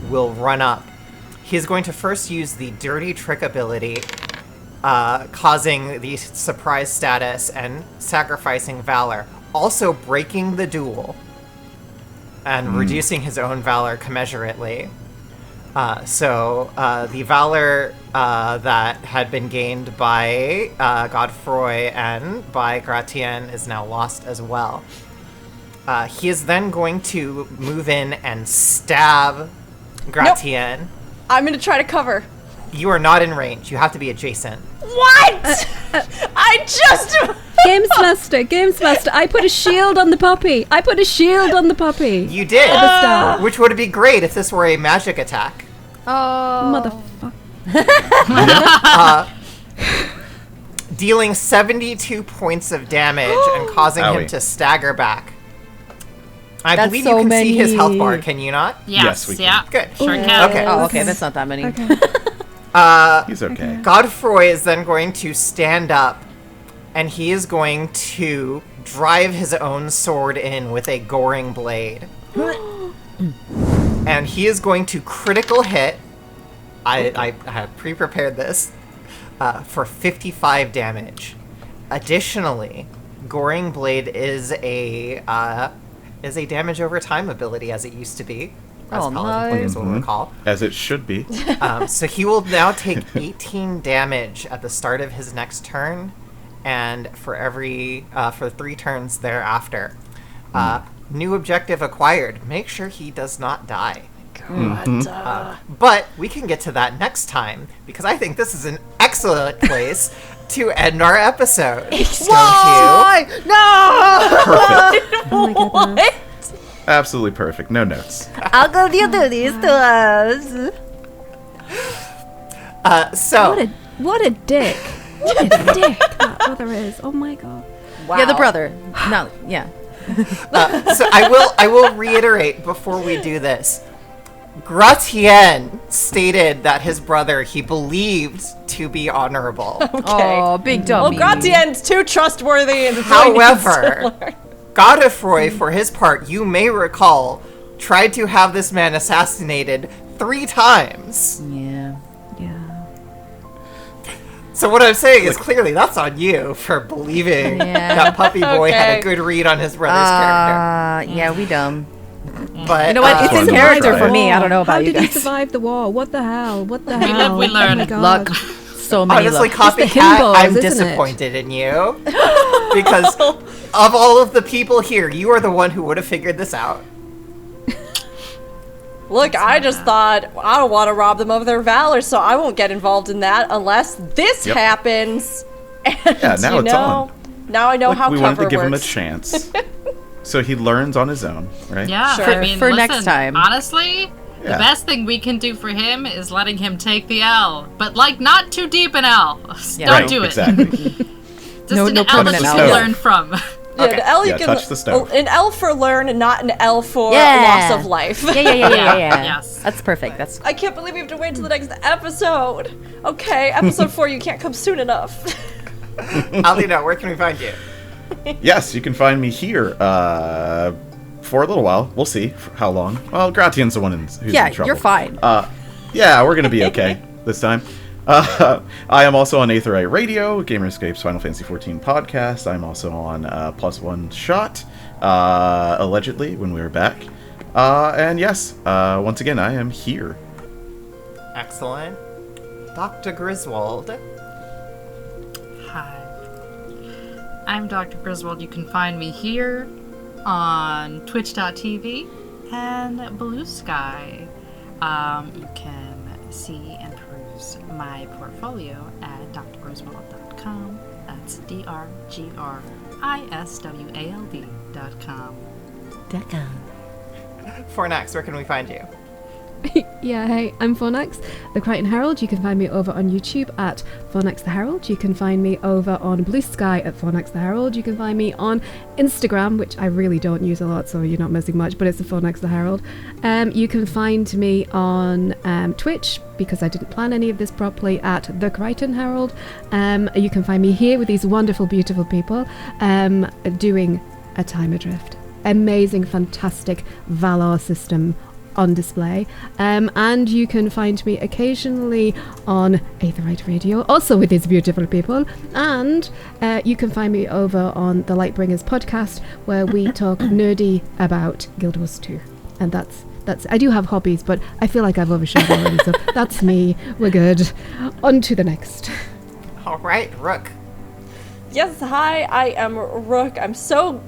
S1: will run up. He's going to first use the Dirty Trick ability, causing the surprise status and sacrificing Valor, also breaking the duel and reducing his own Valor commensurately. So the Valor that had been gained by Godfrey and by Gratien is now lost as well. He is then going to move in and stab Gratien.
S2: Nope. I'm going to try to cover.
S1: You are not in range. You have to be adjacent.
S2: What? I just...
S4: Games Master, I put a shield on the puppy.
S1: You did,
S4: At the start.
S1: which would be great if this were a magic attack.
S4: Motherfucker.
S1: Dealing 72 points of damage and causing him
S3: Owie.
S1: to stagger back. I
S4: That's
S1: believe
S4: so
S1: you can see his health bar,
S4: many.
S1: can you not?
S3: Yes, we can.
S1: Good.
S5: Sure can.
S1: Okay.
S7: Oh, okay, that's not that many.
S3: He's okay.
S1: Godfrey is then going to stand up, and he is going to drive his own sword in with a goring blade. And he is going to critical hit. I have pre-prepared this for 55 damage. Additionally, goring blade is a damage over time ability, as it used to be, as Paladin players will recall.
S3: As it should be.
S1: So he will now take 18 damage at the start of his next turn, and for 3 turns thereafter. New objective acquired. Make sure he does not die. But we can get to that next time, because I think this is an excellent place to end our episode.
S7: Why? No!
S3: Perfect.
S4: Oh my goodness.
S3: Absolutely perfect. No notes.
S7: How come you do this to us?
S4: What a dick. What a dick that brother is. Oh my god.
S2: Wow.
S7: Yeah, the brother. No, yeah.
S1: So I will reiterate before we do this. Gratien stated that his brother he believed to be honorable.
S2: Okay.
S7: Oh, big
S2: Well,
S7: dummy.
S2: Gratien's too trustworthy and Zoe needs to
S1: However,
S2: learn.
S1: Godefroy, for his part, you may recall, tried to have this man assassinated 3 times.
S7: Yeah.
S4: Yeah.
S1: So what I'm saying is clearly that's on you for believing
S7: Yeah.
S1: that puppy boy had a
S2: Okay.
S1: good read on his brother's character.
S7: Yeah, we dumb.
S1: But
S7: You know what? It's
S3: Just
S7: in
S3: wanted to
S7: character
S3: try
S7: for
S3: it.
S7: me. I don't know about
S4: How
S7: you
S4: did he
S7: guys.
S4: survive the war? What the hell? What the
S5: We
S4: hell?
S5: live, we learn.
S4: Oh my God.
S7: Luck. So many
S1: honestly,
S7: luck.
S4: the
S1: Copycat,
S4: Himbos,
S1: I'm
S4: isn't it?
S1: disappointed in you. Because of all of the people here, you are the one who would have figured this out.
S2: Look, I just thought, I don't want to rob them of their valor, so I won't get involved in that unless this
S3: Yep.
S2: happens. And,
S3: Yeah, now it's on.
S2: Now I know
S3: Like,
S2: how
S3: we
S2: cover
S3: wanted to give him a
S2: works.
S3: chance. So he learns on his own, right?
S5: Yeah,
S2: Sure.
S5: I mean,
S7: For
S5: listen,
S7: next time.
S5: Honestly, the
S3: Yeah.
S5: best thing we can do for him is letting him take the L, but like not too deep an L.
S7: Yeah.
S5: Don't
S3: Right,
S5: do it.
S3: Exactly.
S5: Just
S7: No-
S5: an
S7: no
S5: L that
S7: permanent
S5: you
S3: L.
S5: can learn from.
S2: Yeah,
S1: Okay.
S2: the L you
S3: Yeah,
S2: can
S3: touch the stove.
S2: an L for learn and not an L for
S7: Yeah.
S2: loss of life.
S7: Yeah.
S5: Yes.
S7: That's perfect. That's
S2: I can't believe we have to wait till the next episode. Okay, episode 4, you can't come soon enough.
S1: Alina, where can we find you?
S3: Yes, you can find me here for a little while. We'll see for how long. Well, Gratian's the one who's
S7: yeah.
S3: in trouble.
S7: You're fine.
S3: Yeah, we're going to be okay this time. I am also on Aetherite Radio, Gamerscape's Final Fantasy XIV podcast. I'm also on Plus One Shot, allegedly, when we were back. And yes, once again, I am here.
S1: Excellent. Dr. Griswold.
S5: Hi. I'm Dr. Griswold. You can find me here on twitch.tv and Blue Sky. You can see and peruse my portfolio at drgriswold.com. That's drgriswald.com.
S1: Fornax, where can we find you?
S4: Yeah, hey, I'm Fornax, the Crichton Herald. You can find me over on YouTube at Fornax the Herald. You can find me over on Blue Sky at Fornax the Herald. You can find me on Instagram, which I really don't use a lot, so you're not missing much, but it's the Fornax the Herald. You can find me on Twitch, because I didn't plan any of this properly, at the Crichton Herald. You can find me here with these wonderful, beautiful people doing A Time Adrift. Amazing, fantastic Valor system on display, and you can find me occasionally on Aetherite Radio, also with these beautiful people, and you can find me over on the Lightbringers podcast, where we talk nerdy about Guild Wars 2, and that's I do have hobbies, but I feel like I've overshadowed already, so that's me. We're good. On to the next.
S1: All right, Rook.
S2: Yes, hi, I am Rook. I'm so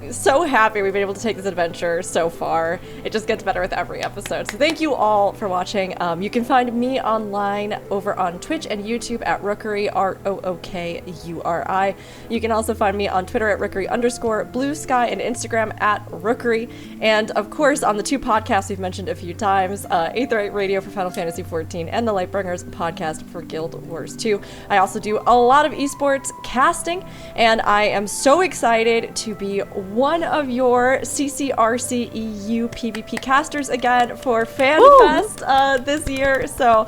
S2: happy we've been able to take this adventure so far. It just gets better with every episode. So thank you all for watching. You can find me online over on Twitch and YouTube at Rookery, ROOKURI. You can also find me on Twitter at Rookery_, Blue Sky, and Instagram at Rookery. And of course, on the 2 podcasts we've mentioned a few times, Aetherite Radio for Final Fantasy XIV and the Lightbringers podcast for Guild Wars 2. I also do a lot of esports casting, and I am so excited to be one of your CCRC EU PvP casters again for FanFest this year. So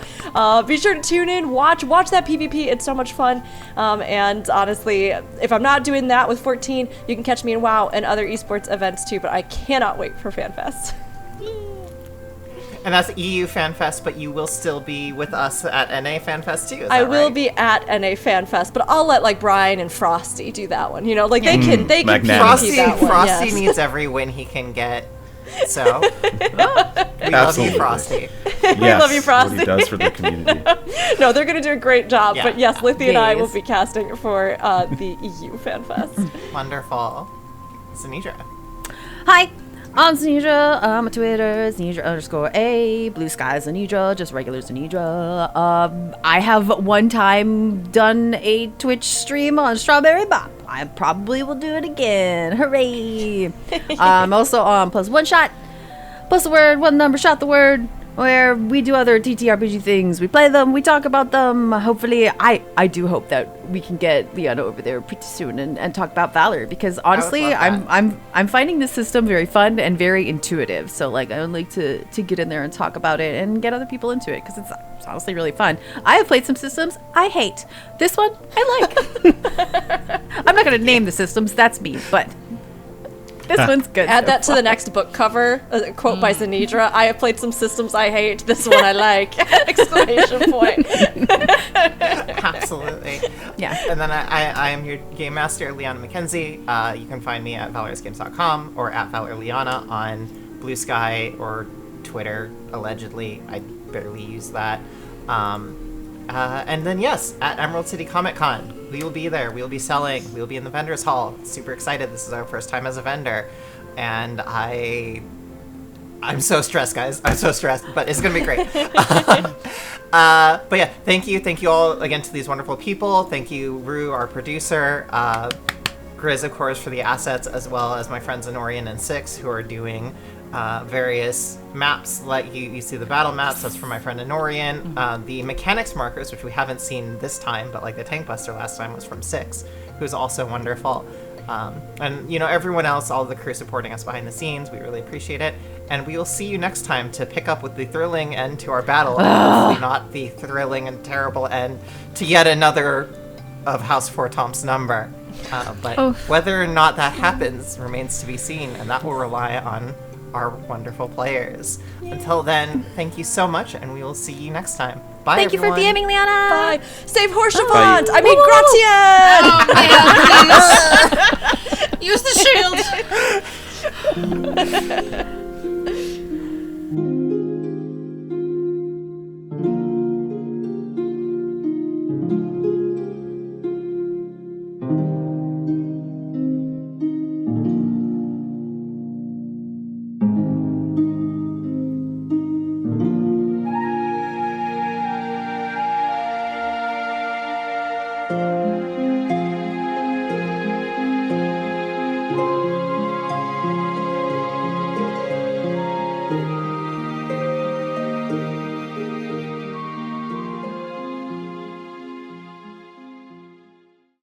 S2: be sure to tune in, watch that PvP. It's so much fun. And honestly, if I'm not doing that with 14, you can catch me in WoW and other esports events too. But I cannot wait for FanFest.
S1: And that's EU FanFest, but you will still be with us at NA FanFest too, is
S2: I
S1: that
S2: will
S1: right?
S2: be at NA FanFest, but I'll let like Brian and Frosty do that one. You know, like they can
S3: magnanimous.
S2: PvP that one.
S1: Frosty
S2: yes.
S1: needs every win he can get. So we love you,
S3: Absolutely.
S1: Frosty.
S3: Yes,
S2: love you, Frosty.
S3: what he does for the community.
S2: No, they're going to do a great job.
S1: Yeah.
S2: But yes, Lithy and I will
S7: Yes.
S2: be casting for the EU FanFest.
S1: Wonderful. Sinidra.
S7: Hi, I'm Zanidra. I'm on Twitter, Zanidra_A. Blue Sky Zanidra, just regular Zanidra. I have one time done a Twitch stream on Strawberry Bop. I probably will do it again. Hooray! I'm also on Plus One Shot, plus the word, one number, shot the word. where we do other TTRPG things. We play them, we talk about them. Hopefully, I do hope that we can get Liana over there pretty soon and talk about Valor, because honestly, I'm finding this system very fun and very intuitive. So like, I would like to get in there and talk about it and get other people into it, because it's honestly really fun. I have played some systems I hate. This one I like. I'm not gonna name the systems, that's me, but this one's good.
S2: Add that to the next book cover. A quote by Zenidra. I have played some systems I hate. This one I like. Exclamation point.
S1: Absolutely.
S7: Yeah.
S1: And then I am your game master, Liana McKenzie. You can find me at valorisgames.com or at valorliana on Blue Sky or Twitter, allegedly. I barely use that. And then, yes, at Emerald City Comic Con, we will be there. We will be selling. We will be in the vendors hall. Super excited. This is our first time as a vendor. And I'm so stressed, guys. I'm so stressed, but it's going to be great. But yeah, thank you. Thank you all again to these wonderful people. Thank you, Rue, our producer. Grizz, of course, for the assets, as well as my friends Anorian and Six, who are doing various maps. Like you see the battle maps, that's from my friend Anorian. The mechanics markers, which we haven't seen this time, but like the Tank Buster last time was from Six, who's also wonderful. And you know, everyone else, all the crew supporting us behind the scenes, we really appreciate it. And we will see you next time to pick up with the thrilling end to our battle, hopefully not the thrilling and terrible end to yet another of House Fortemps' number. But whether or not that happens remains to be seen, and that will rely on our wonderful players. Until then, thank you so much, and we will see you next time. Bye,
S7: Thank
S1: everyone.
S7: you for DMing, Liana.
S2: Bye. Save Horshavant!
S3: Bye.
S2: I mean, Gratian!
S5: Oh, man, please.